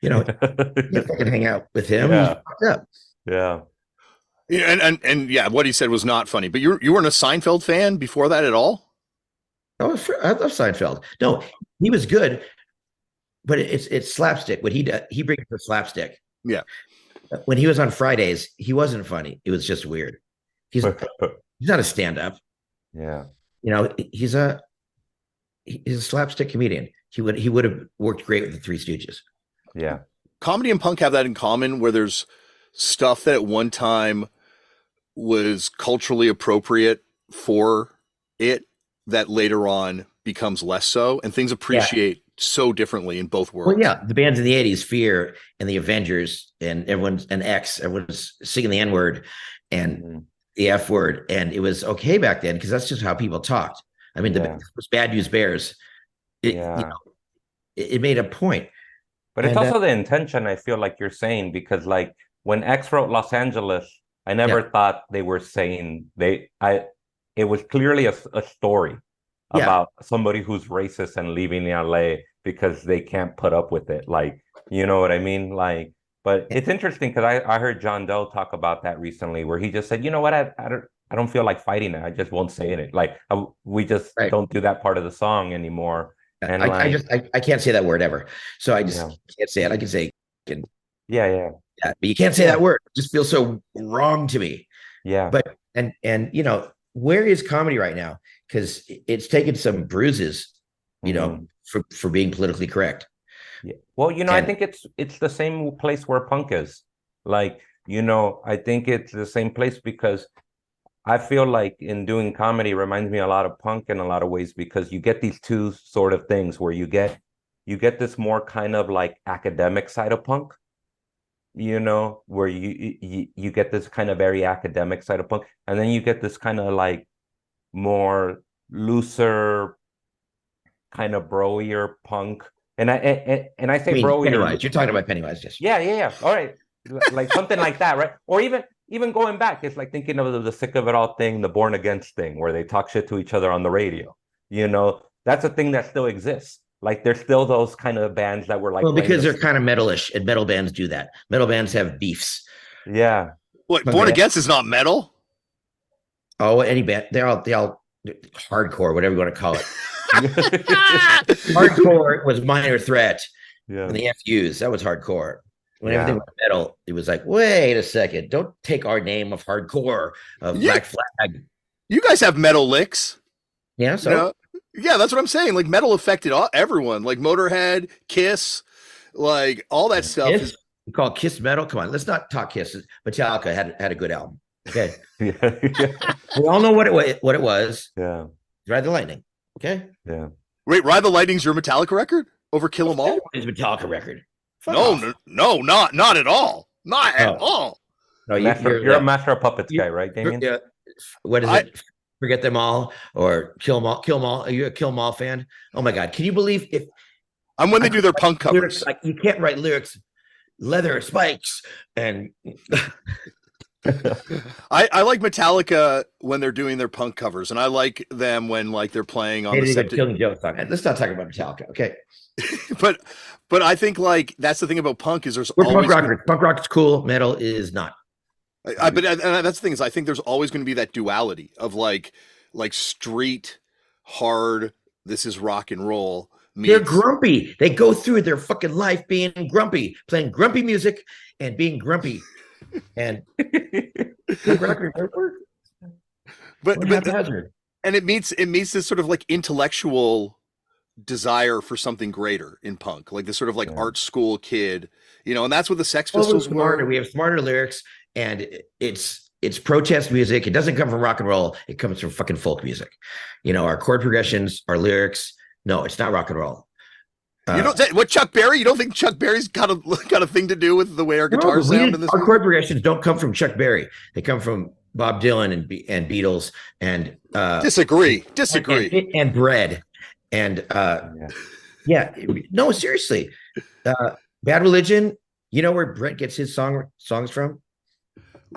You fucking hang out with him. Yeah. He's fucked up. Yeah. Yeah, and yeah, what he said was not funny. But you weren't a Seinfeld fan before that at all? I love Seinfeld. No, he was good, but it's slapstick. What he does, he brings the slapstick. Yeah. When he was on Fridays, he wasn't funny. It was just weird. He's not a stand-up. Yeah. He's a slapstick comedian. He would have worked great with the Three Stooges. Yeah. Comedy and punk have that in common, where there's stuff that at one time was culturally appropriate for it that later on becomes less so, and things appreciate so differently in both worlds. Well, yeah, the bands in the 80s, Fear and the Avengers and everyone's singing the N-word and the F word, and it was okay back then because that's just how people talked. I mean, it was Bad News Bears. It made a point. But it's also the intention, I feel like you're saying, because like when X wrote Los Angeles, I never thought they were saying it was clearly a story about somebody who's racist and leaving LA because they can't put up with it. Like, you know what I mean? Like, but it's interesting because I heard John Doe talk about that recently, where he just said, you know what, I don't feel like fighting it. I just won't say it. Like we just don't do that part of the song anymore. And I can't say that word ever. So I just can't say it. I can say yeah, but you can't say that word. It just feels so wrong to me. Yeah. But and where is comedy right now? Because it's taken some bruises, for being politically correct. Yeah. Well, I think it's the same place where punk is. Like, I think it's the same place because I feel like in doing comedy reminds me a lot of punk in a lot of ways, because you get these two sort of things where you get this more kind of like academic side of punk, where you get this kind of very academic side of punk, and then you get this kind of like more looser kind of broier punk. And I say broier. Pennywise. You're talking about Pennywise, just yeah. All right, like something like that, right? Or even going back, it's like thinking of the Sick of It All thing, the Born Against thing, where they talk shit to each other on the radio. That's a thing that still exists. Like there's still those kind of bands that were like, well, because they're kind of metalish, and metal bands do that. Metal bands have beefs. Yeah. What, Okay. Born Against is not metal? Oh, any band. They're all hardcore, whatever you want to call it. Hardcore was Minor Threat Yeah. and the FUs. That was hardcore. When Yeah. everything was metal, it was like, wait a second, don't take our name of hardcore, of Yeah. Black Flag. You guys have metal licks. Yeah, so You know? Yeah, that's what I'm saying. Like metal affected everyone. Like Motorhead, Kiss, like all that stuff. Kiss, we call Kiss metal. Come on, let's not talk Kiss. Metallica had a good album. Okay, Yeah. we all know what it was. Yeah. Ride the Lightning. Okay, Yeah. Wait, Ride the Lightning's your Metallica record over Kill 'Em All? It's Metallica record. Fuck No, off. no, not at all. Not at Oh. all. No, You're a Master of Puppets guy, right, Damian? Yeah. What is it? Forget them all or kill them all? Kill them all. Are you a Kill 'Em All fan? Oh my god! Can you believe if I'm when they do their punk lyrics covers. like you can't write lyrics, leather spikes and I like Metallica when they're doing their punk covers, and I like them when like they're playing on the septic. Killing Joke song. Let's not talk about Metallica, okay? but I think like that's the thing about punk is there's We're always punk rockers. Punk rock is cool. Metal is not. but that's the thing is I think there's always going to be that duality of like street hard. This is rock and roll. They're grumpy. They go through their fucking life being grumpy, playing grumpy music and being grumpy. And punk rockers are but haphazard. and it meets this sort of like intellectual desire for something greater in punk, like this sort of like art school kid, you know, and that's what the Sex Pistols were. We have smarter lyrics, and it's protest music. It doesn't come from rock and roll. It comes from fucking folk music. You know, our chord progressions, our lyrics. No, it's not rock and roll. You don't say what Chuck Berry? You don't think Chuck Berry's got a thing to do with the way our guitars sound in this? Our chord progressions don't come from Chuck Berry. They come from Bob Dylan and Beatles and disagree and Bread and no, seriously, Bad Religion. You know where Brett gets his songs from?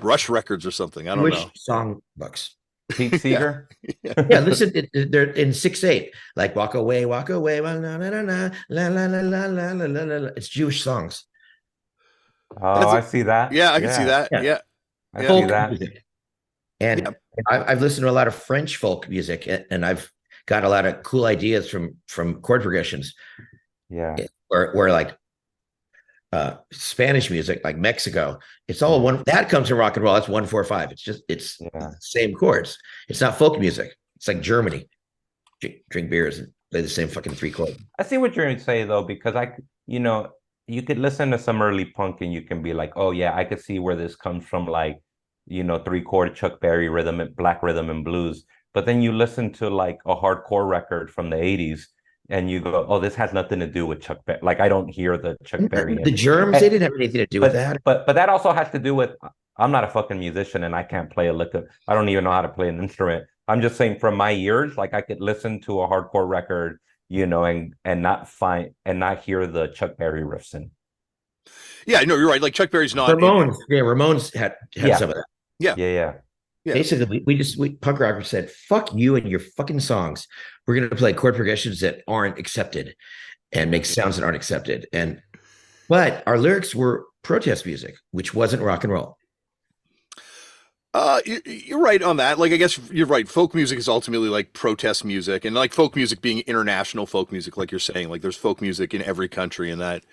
Rush Records or something. I don't know. Song books. Pete Seeger. Yeah, listen, they're in 6/8, like walk away, la la la la la la la la la. It's Jewish songs. Oh, I see that. Yeah, I can see that. Yeah. I see that. Music. And I've listened to a lot of French folk music, and I've got a lot of cool ideas from chord progressions. Yeah. Where like Spanish music, like Mexico, it's all one that comes from rock and roll. That's 1/4/5. It's the same chords. It's not folk music. It's like Germany. Drink beers and play the same fucking 3 chords. I see what you're going to say though, because you could listen to some early punk and you can be like, oh yeah, I could see where this comes from, like, 3-chord Chuck Berry rhythm and black rhythm and blues. But then you listen to like a hardcore record from the 80s and you go, oh, this has nothing to do with Chuck Berry. Like, I don't hear the Chuck Berry. The Germs, they didn't have anything to do with that. But that also has to do with, I'm not a fucking musician and I can't play a lick of, I don't even know how to play an instrument. I'm just saying from my ears, like I could listen to a hardcore record, and not hear the Chuck Berry riffs in. Yeah, no, you're right. Like Chuck Berry's not. Ramones had some of that. Yeah. Basically, we punk rockers said, fuck you and your fucking songs. We're going to play chord progressions that aren't accepted and make sounds that aren't accepted. But our lyrics were protest music, which wasn't rock and roll. You're right on that. Like, I guess you're right. Folk music is ultimately like protest music, and like folk music being international folk music, like you're saying, like there's folk music in every country, and that,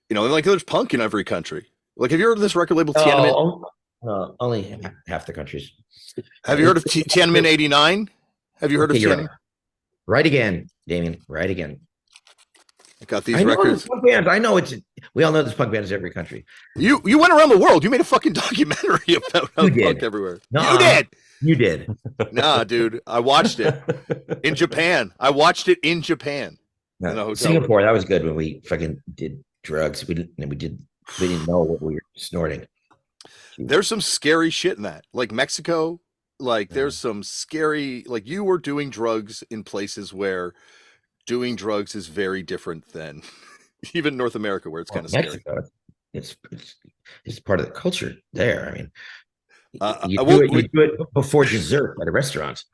and like there's punk in every country. Like, have you heard of this record label Tiananmen? Only half the countries. Have you heard of Tiananmen 89? Have you heard of Tiananmen? Right again, Damian. Right again. I got these records. Punk bands. I know we all know there's punk bands in every country. You went around the world. You made a fucking documentary about punk everywhere. Nuh-uh. You did. You did. Nah, dude. I watched it in Japan. I watched it in Japan. No, in a hotel Singapore, room. that was good when we fucking did drugs. We didn't know what we were snorting. There's some scary shit in that. Like Mexico, like there's some scary, like you were doing drugs in places where doing drugs is very different than even North America, where it's kind of Mexico, scary. It's part of the culture there. I mean, you do it before dessert at a restaurant.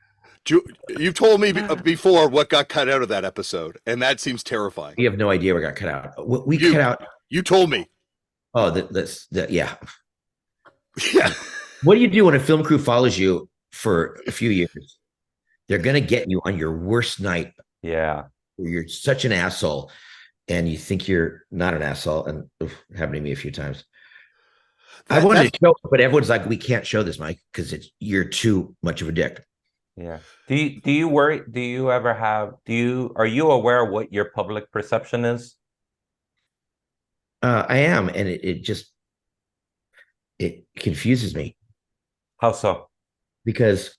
You've told me before what got cut out of that episode, and that seems terrifying. You have no idea what got cut out. We cut out. You told me. Oh, yeah. Yeah. What do you do when a film crew follows you for a few years? They're going to get you on your worst night. Yeah. Where you're such an asshole and you think you're not an asshole. And happened to me a few times. I wanted to show, but everyone's like, we can't show this, Mike, because you're too much of a dick. Yeah. Do you worry? Do you ever have? Are you aware of what your public perception is? I am, and it confuses me. How so? Because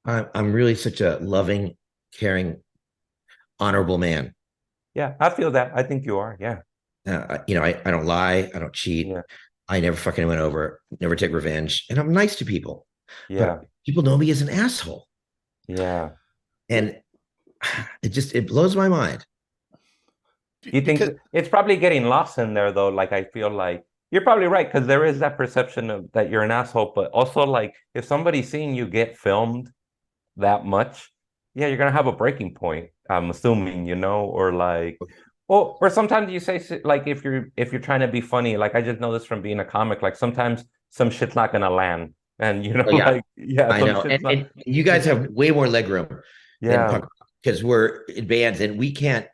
I'm really such a loving, caring, honorable man. Yeah, I feel that. I think you are. Yeah. I don't lie. I don't cheat. Yeah. I never fucking went over, never take revenge. And I'm nice to people. Yeah. But people know me as an asshole. Yeah. And it blows my mind. You think it's probably getting lost in there though? Like, I feel like you're probably right, because there is that perception of that you're an asshole, but also like if somebody's seeing you get filmed that much, yeah, you're gonna have a breaking point, I'm assuming, or like, well, or sometimes you say, like, if you're trying to be funny, like I just know this from being a comic, like sometimes some shit's not gonna land, and like, yeah, I know, and you guys have way more leg room, yeah, because we're in bands and we can't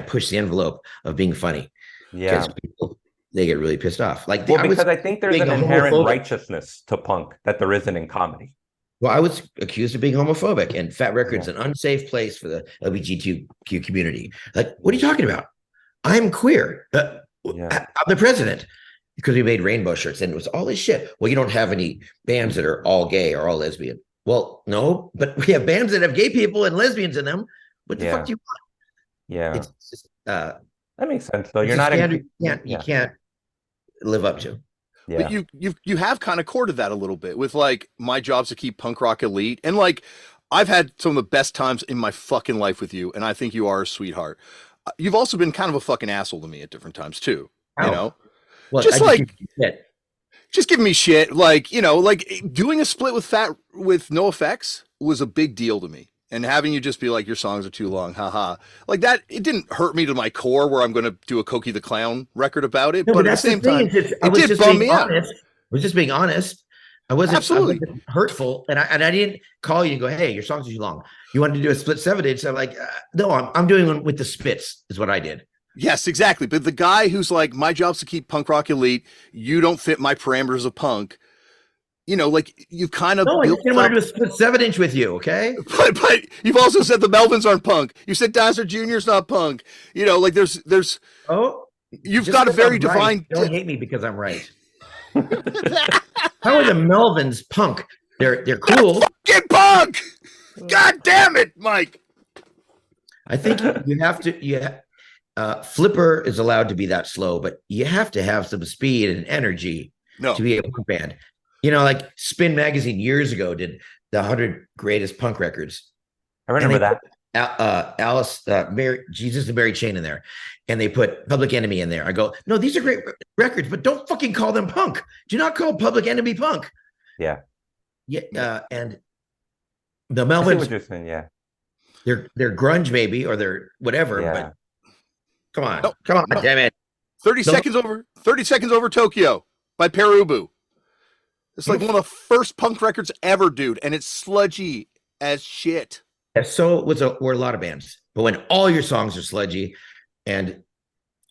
push the envelope of being funny, yeah. People, they get really pissed off. Like, because I think there's an inherent righteousness to punk that there isn't in comedy. Well, I was accused of being homophobic, and Fat Record's an unsafe place for the LGBTQ community. Like, what are you talking about? I'm queer. I'm the president, because we made rainbow shirts, and it was all this shit. Well, you don't have any bands that are all gay or all lesbian. Well, no, but we have bands that have gay people and lesbians in them. What the fuck do you want? Yeah, it's just, that makes sense. Though you're not you can't live up to. Yeah. But you have kind of courted that a little bit with like My Job's to Keep Punk Rock Elite, and like I've had some of the best times in my fucking life with you, and I think you are a sweetheart. You've also been kind of a fucking asshole to me at different times too. You know, well, just giving me shit. Like, like doing a split with No Effects was a big deal to me. And having you just be like, your songs are too long, haha. Like that, it didn't hurt me to my core where I'm going to do a Cokie the Clown record about it. No, but at the same time, it did bum me out. I was just being honest. I wasn't hurtful. And I didn't call you and go, hey, your songs are too long. You wanted to do a split 7-inch. So I'm like, no, I'm doing one with the spits is what I did. Yes, exactly. But the guy who's like, my job's to keep punk rock elite. You don't fit my parameters of punk. Like you kind of. No, I didn't want to do a split 7-inch with you, okay? But you've also said the Melvins aren't punk. You said Dazzler Jr.'s not punk. Like there's. Oh, you've got a very divine. Right. Don't hate me because I'm right. How are the Melvins punk? They're cool. They're fucking punk. God damn it, Mike. I think you have to. Yeah, Flipper is allowed to be that slow, but you have to have some speed and energy to be a punk band. Like Spin Magazine years ago did the 100 greatest punk records. I remember that. Alice, Jesus and Mary Chain in there. And they put Public Enemy in there. I go, no, these are great records, but don't fucking call them punk. Do not call Public Enemy punk. Yeah. Yeah. And the Melvins, yeah. They're grunge maybe, or they're whatever, but come on, damn it. 30 seconds over Tokyo by Perubu. It's like one of the first punk records ever, dude, and it's sludgy as shit. Yeah, so were a lot of bands, but when all your songs are sludgy, and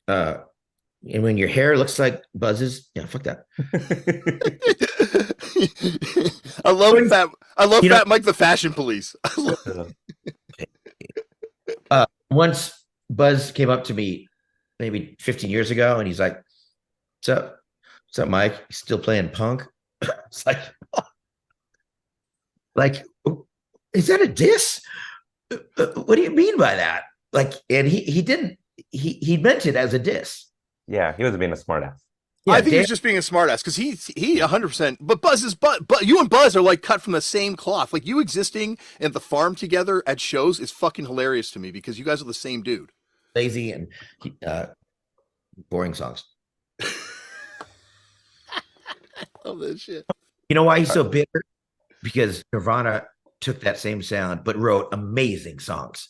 when your hair looks like Buzz's, yeah, fuck that. I love Fat Mike the Fashion Police. Once Buzz came up to me, maybe 15 years ago, and he's like, "What's up, Mike? You still playing punk?" It's like, is that a diss? What do you mean by that? Like, and he meant it as a diss. Yeah, he was being a smartass. Yeah, I think he's just being a smartass because he 100%. But but you and Buzz are like cut from the same cloth. Like you existing at the farm together at shows is fucking hilarious to me because you guys are the same dude. Lazy and boring songs. I love this shit. You know why he's so bitter? Because Nirvana took that same sound but wrote amazing songs,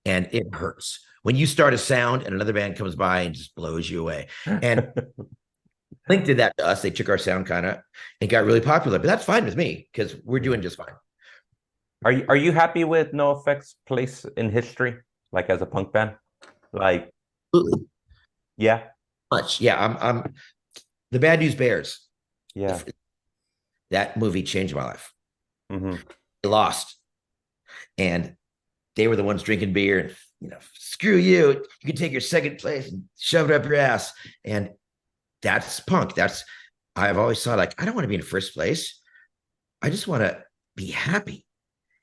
and it hurts when you start a sound and another band comes by and just blows you away. And Link did that to us. They took our sound kind of and got really popular, but that's fine with me because we're doing just fine. Are you happy with NoFX place in history, like as a punk band? Like, Absolutely. yeah, Much. Yeah. I'm the Bad News Bears. yeah. That movie changed my life. Mm-hmm. They lost. And they were the ones drinking beer and, screw you. You can take your second place and shove it up your ass. And that's punk. I've always thought, like, I don't want to be in first place. I just want to be happy.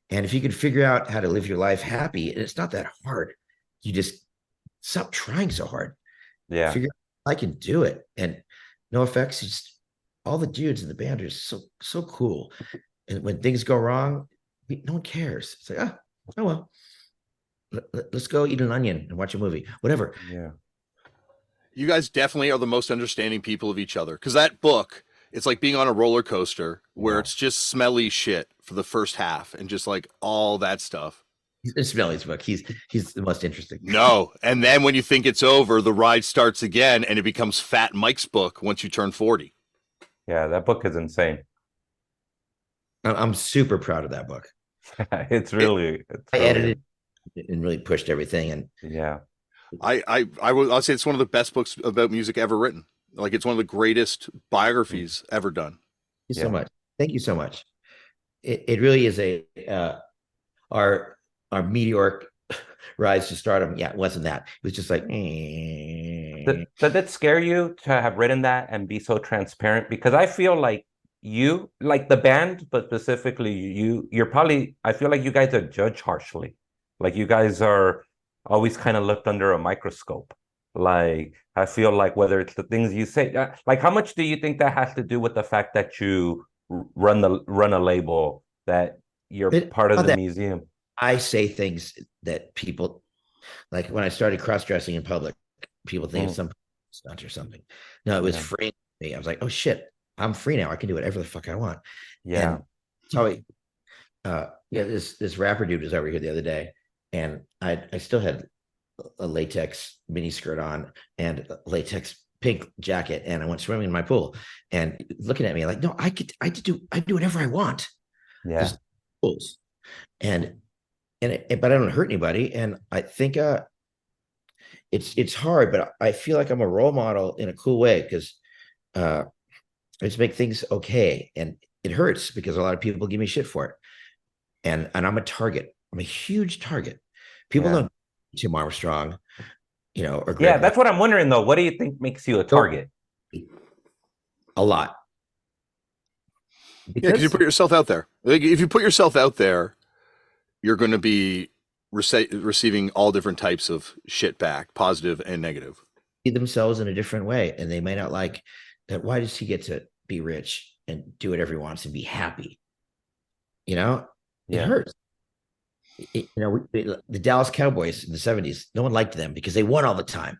And if you can figure out how to live your life happy, and it's not that hard, you just stop trying so hard. Yeah. Figure out I can do it. And NoFX, just all the dudes in the band are so cool. And when things go wrong, no one cares. It's like, oh well. Let's go eat an onion and watch a movie, whatever. Yeah. You guys definitely are the most understanding people of each other. Because that book, it's like being on a roller coaster where it's just smelly shit for the first half and just like all that stuff. It's Smelly's book. He's the most interesting. No. And then when you think it's over, the ride starts again and it becomes Fat Mike's book once you turn 40. Yeah, that book is insane. I'm super proud of that book. It's I edited and really pushed everything. And yeah, I'll say it's one of the best books about music ever written. Like it's one of the greatest biographies ever done. Thank you so much. Thank you so much. It really is our meteoric rise to stardom. Yeah, it wasn't that. It was just like. Did that scare you to have written that and be so transparent? Because I feel like you, like the band, but specifically you're probably, I feel like you guys are judged harshly. Like you guys are always kind of looked under a microscope. Like I feel like whether it's the things you say, like how much do you think that has to do with the fact that you run a label, that you're part of the museum? I say things that people, like when I started cross-dressing in public, people think it's some stunt or something. No, it was free to me. I was like, oh shit, I'm free now. I can do whatever the fuck I want. Yeah. And so this rapper dude was over here the other day, and I still had a latex mini skirt on and a latex pink jacket, and I went swimming in my pool, and looking at me like, no, I do whatever I want. Yeah. Pools. But I don't hurt anybody. And I think it's hard, but I feel like I'm a role model in a cool way because I just make things okay. And it hurts because a lot of people give me shit for it. And I'm a target. I'm a huge target. People don't Tim Armstrong, or Greg. That's what I'm wondering though. What do you think makes you a target? A lot. Because you put yourself out there. Like, if you put yourself out there, you're going to be receiving all different types of shit back, positive and negative. See themselves in a different way, and they may not like that. Why does he get to be rich and do whatever he wants and be happy? It hurts. The Dallas Cowboys in the 70s, no one liked them because they won all the time.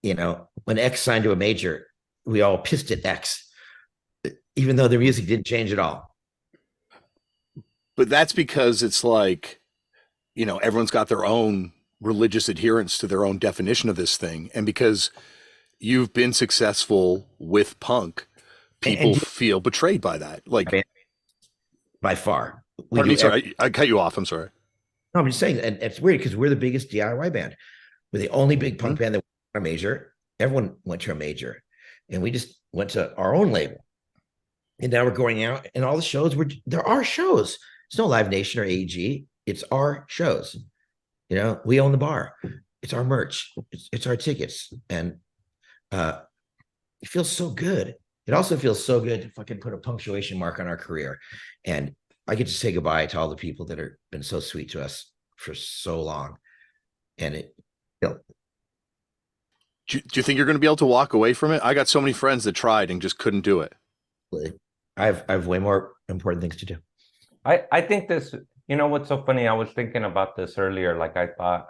When X signed to a major, we all pissed at X, even though their music didn't change at all. But that's because it's like, everyone's got their own religious adherence to their own definition of this thing. And because you've been successful with punk, people feel betrayed by that. Like, by far. Sorry, I cut you off. I'm sorry. No, I'm just saying, and it's weird because we're the biggest DIY band. We're the only big punk band that went to a major. Everyone went to a major, and we just went to our own label. And now we're going out, and all the shows there are shows. It's no Live Nation or AEG. It's our shows. We own the bar. It's our merch. It's our tickets, and it feels so good. It also feels so good to fucking put a punctuation mark on our career, and I get to say goodbye to all the people that have been so sweet to us for so long. And do you think you're going to be able to walk away from it? I got so many friends that tried and just couldn't do it. I have way more important things to do. I think this, what's so funny? I was thinking about this earlier. Like I thought,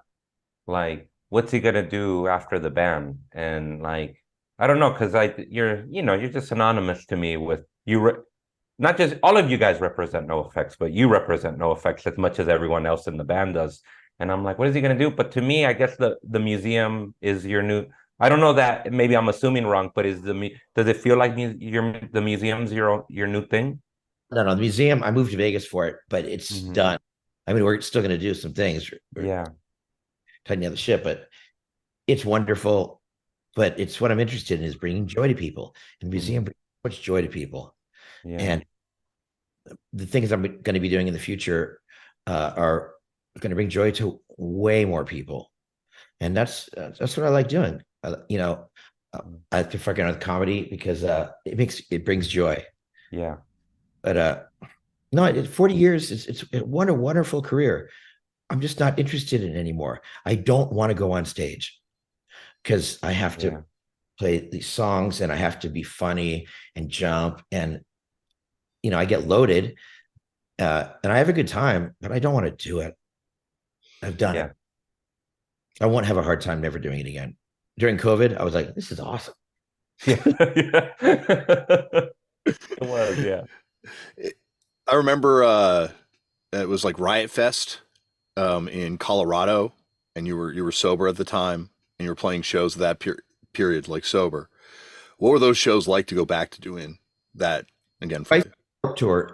like, what's he going to do after the band? And like, I don't know. Cause you're just synonymous to me with you. Not just all of you guys represent NoFX, but you represent NoFX as much as everyone else in the band does. And I'm like, what is he going to do? But to me, I guess the museum is your new, I don't know that maybe I'm assuming wrong, but does it feel like the museum's your new thing? No, the museum, I moved to Vegas for it, but it's Mhm. done. I mean, we're still going to do some things. We're Yeah. tightening up the ship, but it's wonderful. But it's what I'm interested in is bringing joy to people. And the museum brings so much joy to people. Yeah. And the things I'm going to be doing in the future are going to bring joy to way more people. And that's what I like doing. I like to fucking with comedy because it brings joy. Yeah. But no, 40 years it's a wonderful career. I'm just not interested in it anymore. I don't want to go on stage because I have to play these songs and I have to be funny and jump and I get loaded and I have a good time, but I don't want to do it. I've done it. I won't have a hard time never doing it again. During COVID, I was like, this is awesome. Yeah. It was, yeah. I remember it was like Riot Fest in Colorado, and you were sober at the time, and you were playing shows of that period, like sober. What were those shows like to go back to doing that again for you? Tour,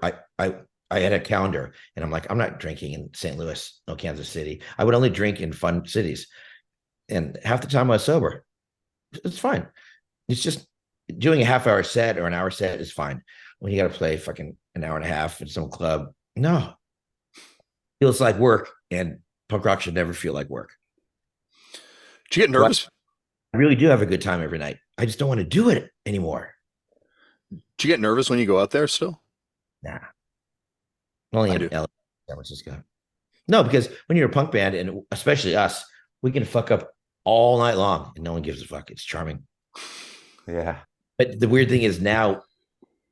I had a calendar, and I'm like, I'm not drinking in St. Louis, no Kansas City. I would only drink in fun cities, and half the time I was sober. It's fine. It's just doing a half-hour set or an hour set is fine. When you got to play fucking an hour and a half in some club, no, feels like work, and punk rock should never feel like work. Did you get nervous? I really do have a good time every night. I just don't want to do it anymore. Do you get nervous when you go out there still? Nah. Only in LA, San Francisco. No, because when you're a punk band, and especially us, we can fuck up all night long and no one gives a fuck. It's charming. Yeah. But the weird thing is now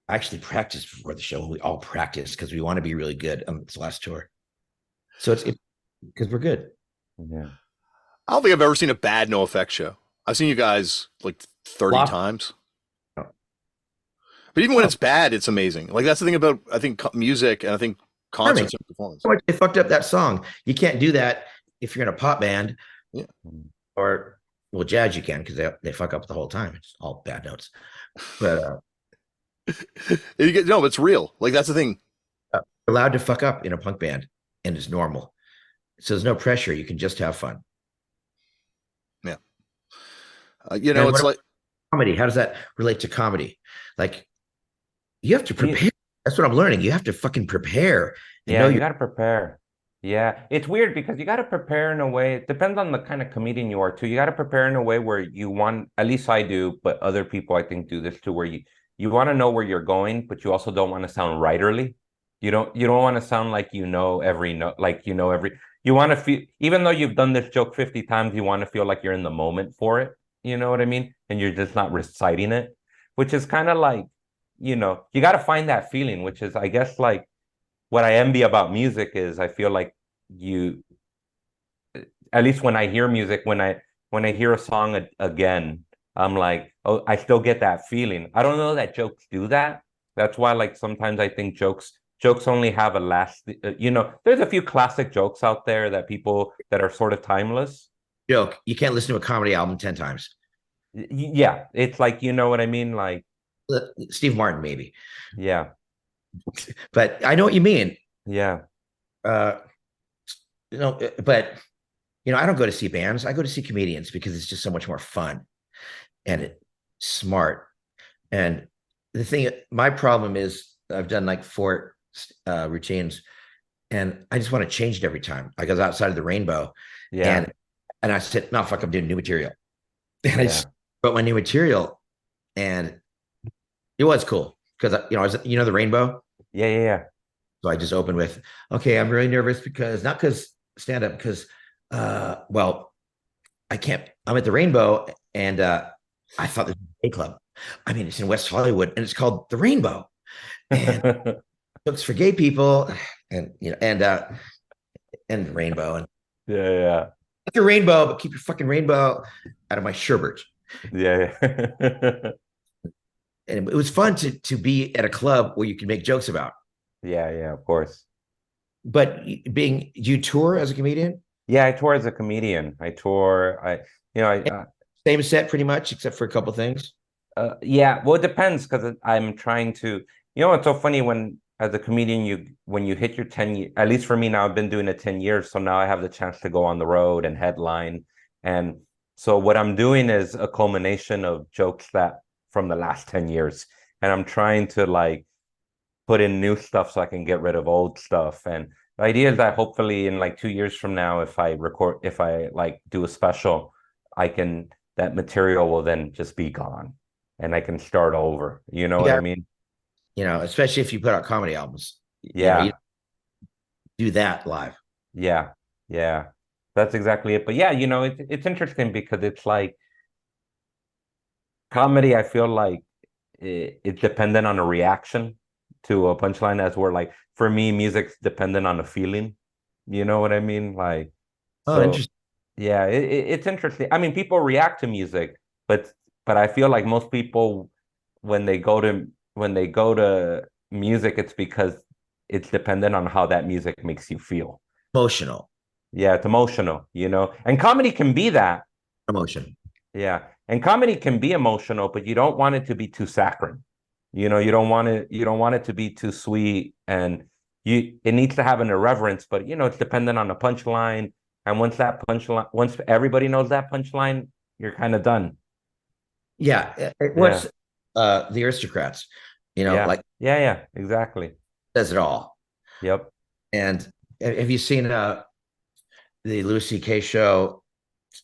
I actually practice before the show. We all practice because we want to be really good on this last tour. So it's because we're good. Yeah. I don't think I've ever seen a bad NoFX show. I've seen you guys like 30 times. But even when it's bad, it's amazing. Like that's the thing about, I think, music and I think concerts and performance. They fucked up that song. You can't do that if you're in a pop band. Yeah. Or, well, jazz you can because they fuck up the whole time. It's all bad notes. But no, it's real. Like that's the thing. You're allowed to fuck up in a punk band, and it's normal. So there's no pressure. You can just have fun. Yeah. It's like comedy. How does that relate to comedy? Like you have to prepare. That's what I'm learning. You have to fucking prepare. Yeah, you got to prepare. Yeah, it's weird because you got to prepare in a way. It depends on the kind of comedian you are too. You got to prepare in a way where you want, at least I do, but other people I think do this too, where you want to know where you're going, but you also don't want to sound writerly. You don't want to sound like you know every note, like you know every. You want to feel, even though you've done this joke 50 times, you want to feel like you're in the moment for it. You know what I mean? And you're just not reciting it, which is kind of like, you got to find that feeling, which is, I guess, like what I envy about music is I feel like at least when I hear music, when I hear a song again, I'm like, oh, I still get that feeling. I don't know that jokes do that. That's why, like, sometimes I think jokes only have a last, there's a few classic jokes out there that are sort of timeless. Joke. You can't listen to a comedy album 10 times. Yeah. It's like, you know what I mean? Like Steve Martin, maybe. Yeah. But I know what you mean. Yeah. But I don't go to see bands. I go to see comedians because it's just so much more fun and it's smart. And my problem is I've done like 4 routines and I just want to change it every time. I go outside of the rainbow. Yeah. And I said, no, fuck, I'm doing new material. And I just wrote my new material and it was cool because, I was, the rainbow. Yeah. So I just opened with, okay, I'm really nervous not because stand up, because, I can't, I'm at the Rainbow and I thought this was a gay club. I mean, it's in West Hollywood and it's called the Rainbow. And jokes for gay people and, and Rainbow. And yeah. Like your rainbow, but keep your fucking rainbow out of my sherbet. Yeah. And it was fun to be at a club where you can make jokes about. Yeah, of course. But do you tour as a comedian? Yeah, I tour as a comedian. I tour. Same set pretty much, except for a couple things. Yeah, well, it depends because I'm trying to. You know, it's so funny when as a comedian, when you hit your 10 years, at least for me now, I've been doing it 10 years, so now I have the chance to go on the road and headline. And so what I'm doing is a culmination of jokes that from the last 10 years, and I'm trying to like put in new stuff so I can get rid of old stuff. And the idea is that hopefully in like 2 years from now, if I like do a special, that material will then just be gone and I can start over. You know what I mean? You know, especially if you put out comedy albums. Yeah. You do that live. Yeah. Yeah. That's exactly it. But yeah, you know, it's interesting because it's like comedy, I feel like it's dependent on a reaction to a punchline, as where like for me, music's dependent on a feeling. You know what I mean? Like, so Interesting. yeah, it's interesting. I mean, people react to music, but I feel like most people when they go to music, it's because it's dependent on how that music makes you feel. Emotional. Yeah, it's emotional, you know. And comedy can be that. Emotion. Yeah. And comedy can be emotional, but you don't want it to be too saccharine. You know, you don't want it to be too sweet, and it needs to have an irreverence, but you know, it's dependent on the punchline. And once everybody knows that punchline, you're kind of done. Yeah. What's the Aristocrats? You know, like yeah, exactly. Does it all. Yep. And have you seen the Louis C.K. show?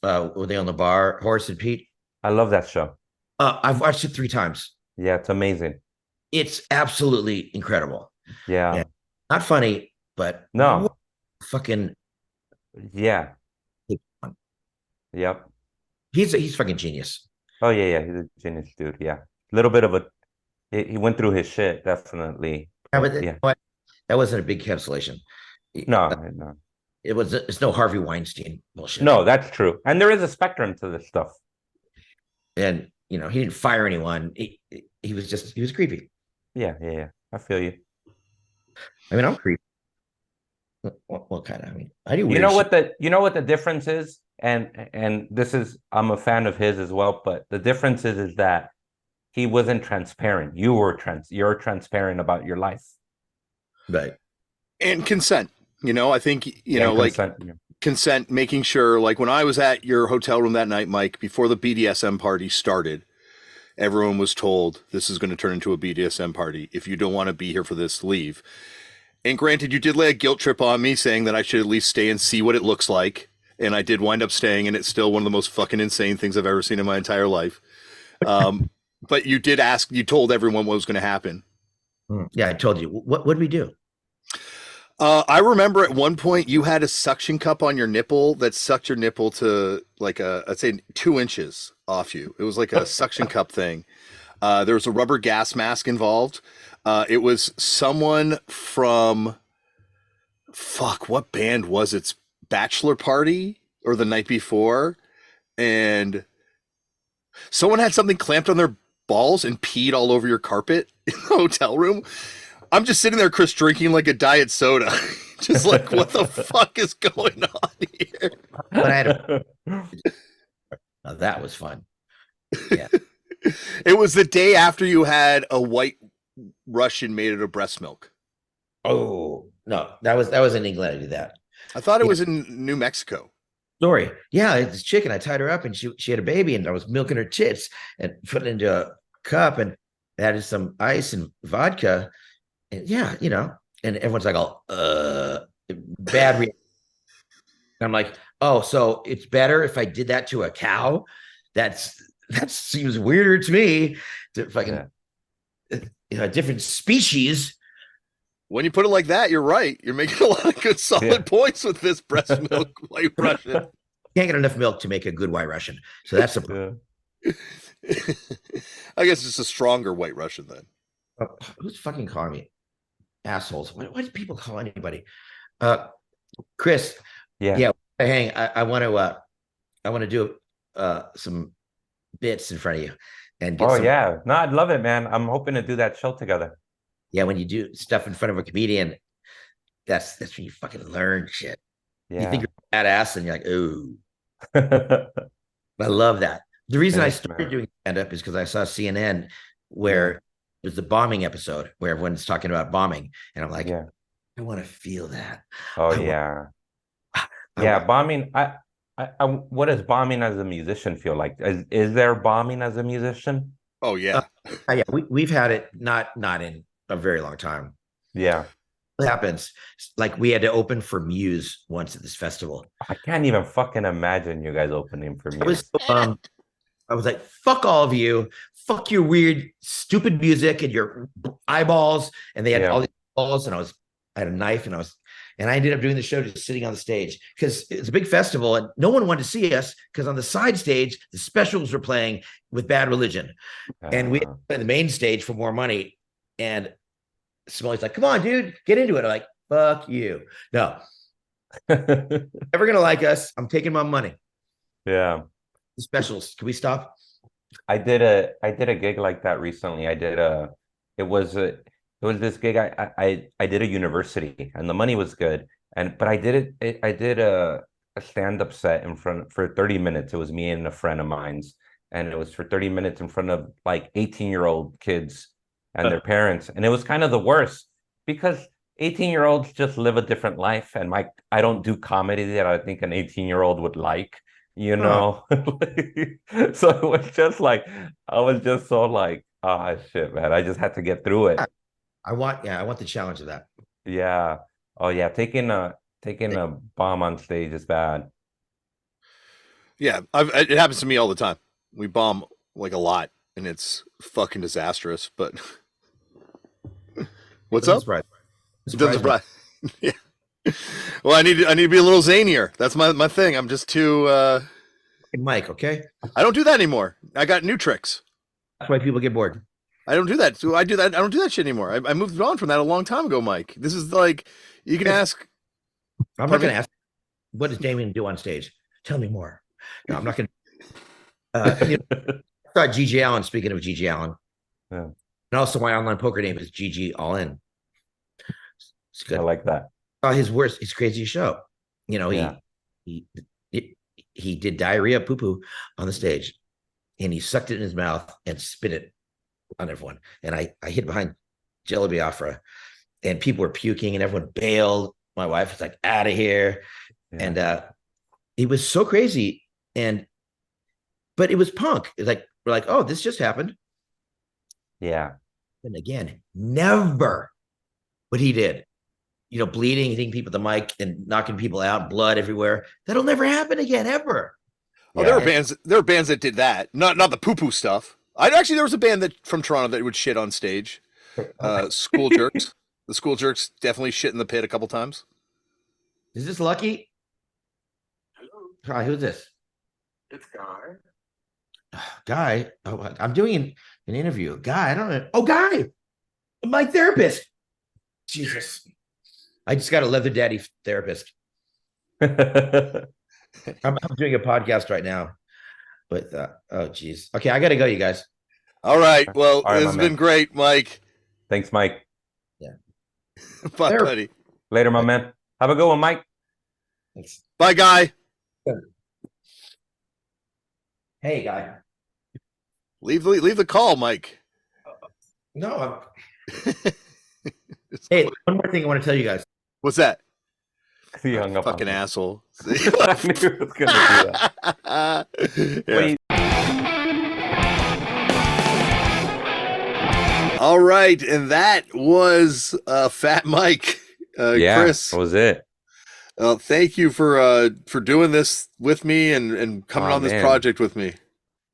Were they on the bar, Horace and Pete? I love that show. I've watched it 3 times. Yeah, it's amazing. It's absolutely incredible. Yeah. Not funny, but no. Fucking yeah. Yep. He's fucking genius. Oh yeah, he's a genius dude. Yeah. A little bit of he went through his shit, definitely. Yeah, but that wasn't a big cancellation. No. It's no Harvey Weinstein bullshit. No, that's true. And there is a spectrum to this stuff. And you know, he didn't fire anyone. He was creepy. Yeah. I feel you. I mean, I'm creepy. What kind of? I mean, I do. You know what the difference is, and this is I'm a fan of his as well. But the difference is that he wasn't transparent. You're transparent about your life, right? And consent. You know, I think consent, making sure. Like when I was at your hotel room that night, Mike, before the BDSM party started, everyone was told this is going to turn into a BDSM party. If you don't want to be here for this, leave. And granted, you did lay a guilt trip on me saying that I should at least stay and see what it looks like. And I did wind up staying, and it's still one of the most fucking insane things I've ever seen in my entire life. But you told everyone what was going to happen. Yeah, I told you. What did we do? I remember at one point you had a suction cup on your nipple that sucked your nipple to like I'd say 2 inches off you. It was like a suction cup thing. There was a rubber gas mask involved. It was someone from what band was its bachelor party or the night before, and someone had something clamped on their balls and peed all over your carpet in the hotel room. I'm just sitting there, Chris, drinking like a diet soda. Just like, what the fuck is going on here? But now that was fun. Yeah. It was the day after you had a white Russian made out of breast milk. Oh, no. That was in England. I did that. I thought it was in New Mexico. Story. Yeah, this chicken, I tied her up and she had a baby and I was milking her tits and put it into a cup and added some ice and vodka. And yeah, you know, and everyone's like, bad reaction. I'm like, oh, so it's better if I did that to a cow? That seems weirder to me. To fucking a different species. When you put it like that, you're right. You're making a lot of good solid points with this breast milk white Russian. Can't get enough milk to make a good white Russian. So that's a I guess it's a stronger white Russian then. Who's fucking calling me? Assholes. Why do people call anybody? Chris. Yeah. Hang. I want to do some bits in front of you. And no, I'd love it, man. I'm hoping to do that show together. Yeah, when you do stuff in front of a comedian, that's when you fucking learn shit. Yeah. You think you're badass, and you're like, ooh. I love that. The reason I Thanks, started man. doing stand-up is because I saw CNN where it was the bombing episode where everyone's talking about bombing. And I'm like, Yeah. I want to feel that. Oh I want, yeah. I Yeah, want, bombing. What does bombing as a musician feel like? Is there bombing as a musician? Oh yeah. yeah, we've had it not in a very long time. Yeah. What happens? Like we had to open for Muse once at this festival. I can't even fucking imagine you guys opening for I was Muse. I was like, fuck all of you, fuck your weird, stupid music and your eyeballs. And they had all these balls, and I had a knife, and I ended up doing the show just sitting on the stage because it's a big festival and no one wanted to see us because on the side stage, the specials were playing with Bad Religion. And we had the main stage for more money. And Smiley's like, come on, dude, get into it. I'm like, fuck you. No, never gonna like us. I'm taking my money. Yeah. The specials. Can we stop? I did a gig like that recently. It was this gig. I did a university, and the money was good. But I did a stand-up set in front for 30 minutes. It was me and a friend of mine's, and it was for 30 minutes in front of like 18-year-old kids and their parents. And it was kind of the worst because 18-year-olds just live a different life, and I don't do comedy that I think an 18-year-old would like. You know, so it was just like I was just so like, oh shit, man, I just had to get through it. I want the challenge of that. Yeah. Oh yeah, taking a bomb on stage is bad. Yeah, it happens to me all the time. We bomb like a lot, and it's fucking disastrous. But what's up? It doesn't surprise. Yeah. Well, I need to be a little zanier. That's my thing. I'm just too. Mike, okay. I don't do that anymore. I got new tricks. That's why people get bored. I don't do that. So I do that. I don't do that shit anymore. I moved on from that a long time ago, Mike. This is like you can ask. I'm not going to ask. What does Damian do on stage? Tell me more. No, I'm not going to. I thought GG Allen. Speaking of GG Allen, yeah. And also my online poker name is GG All In. It's good. I like that. His craziest show. You know, he did diarrhea poo poo on the stage, and he sucked it in his mouth and spit it on everyone. And I hid behind Jello Biafra, and people were puking, and everyone bailed. My wife was like, out of here. Yeah. And it was so crazy. But it was punk. It's like, we're like, oh, this just happened. Yeah. And again, never what he did. You know, bleeding, hitting people with the mic and knocking people out, blood everywhere. That'll never happen again, ever. Oh, yeah. There were bands that did that. Not the poo-poo stuff. There was a band from Toronto that would shit on stage. School Jerks. The School Jerks definitely shit in the pit a couple times. Is this Lucky? Hello. Hi, who's this? It's Guy. Guy? Oh, I'm doing an interview. Guy, I don't know. Oh, Guy! My therapist. Jesus. I just got a leather daddy therapist. I'm doing a podcast right now. But, oh, geez. Okay, I got to go, you guys. All right. Well, this has been great, Mike. Thanks, Mike. Yeah. Bye, buddy. Later, my man. Have a good one, Mike. Thanks. Bye, Guy. Hey, Guy. Leave the call, Mike. No. Hey, one more thing I want to tell you guys. What's that? He hung up. Fucking asshole. I knew he was gonna do that. Yeah. Wait. All right, and that was Fat Mike. Chris, that was it. Thank you for doing this with me and coming on this project with me.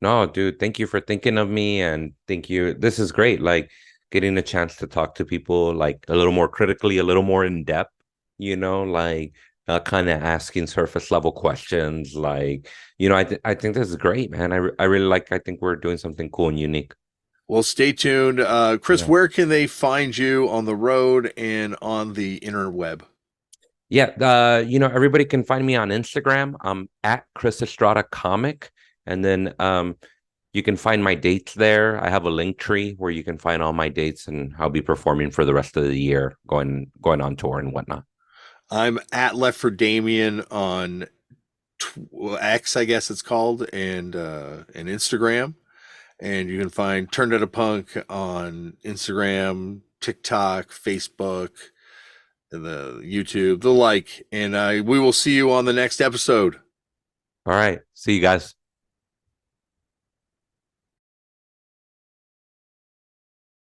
No, dude, thank you for thinking of me, and thank you. This is great. Like getting a chance to talk to people like a little more critically, a little more in depth. You know, like kind of asking surface level questions. Like, you know, I think this is great, man. I really like. I think we're doing something cool and unique. Well, stay tuned. Chris, where can they find you on the road and on the interweb? Yeah, you know, everybody can find me on Instagram. I'm at Chris Estrada Comic. And then you can find my dates there. I have a link tree where you can find all my dates, and I'll be performing for the rest of the year, going on tour and whatnot. I'm at Left for Damian on X, I guess it's called, and Instagram. And you can find Turned Out a Punk on Instagram, TikTok, Facebook, the YouTube, the like. And we will see you on the next episode. All right. See you guys.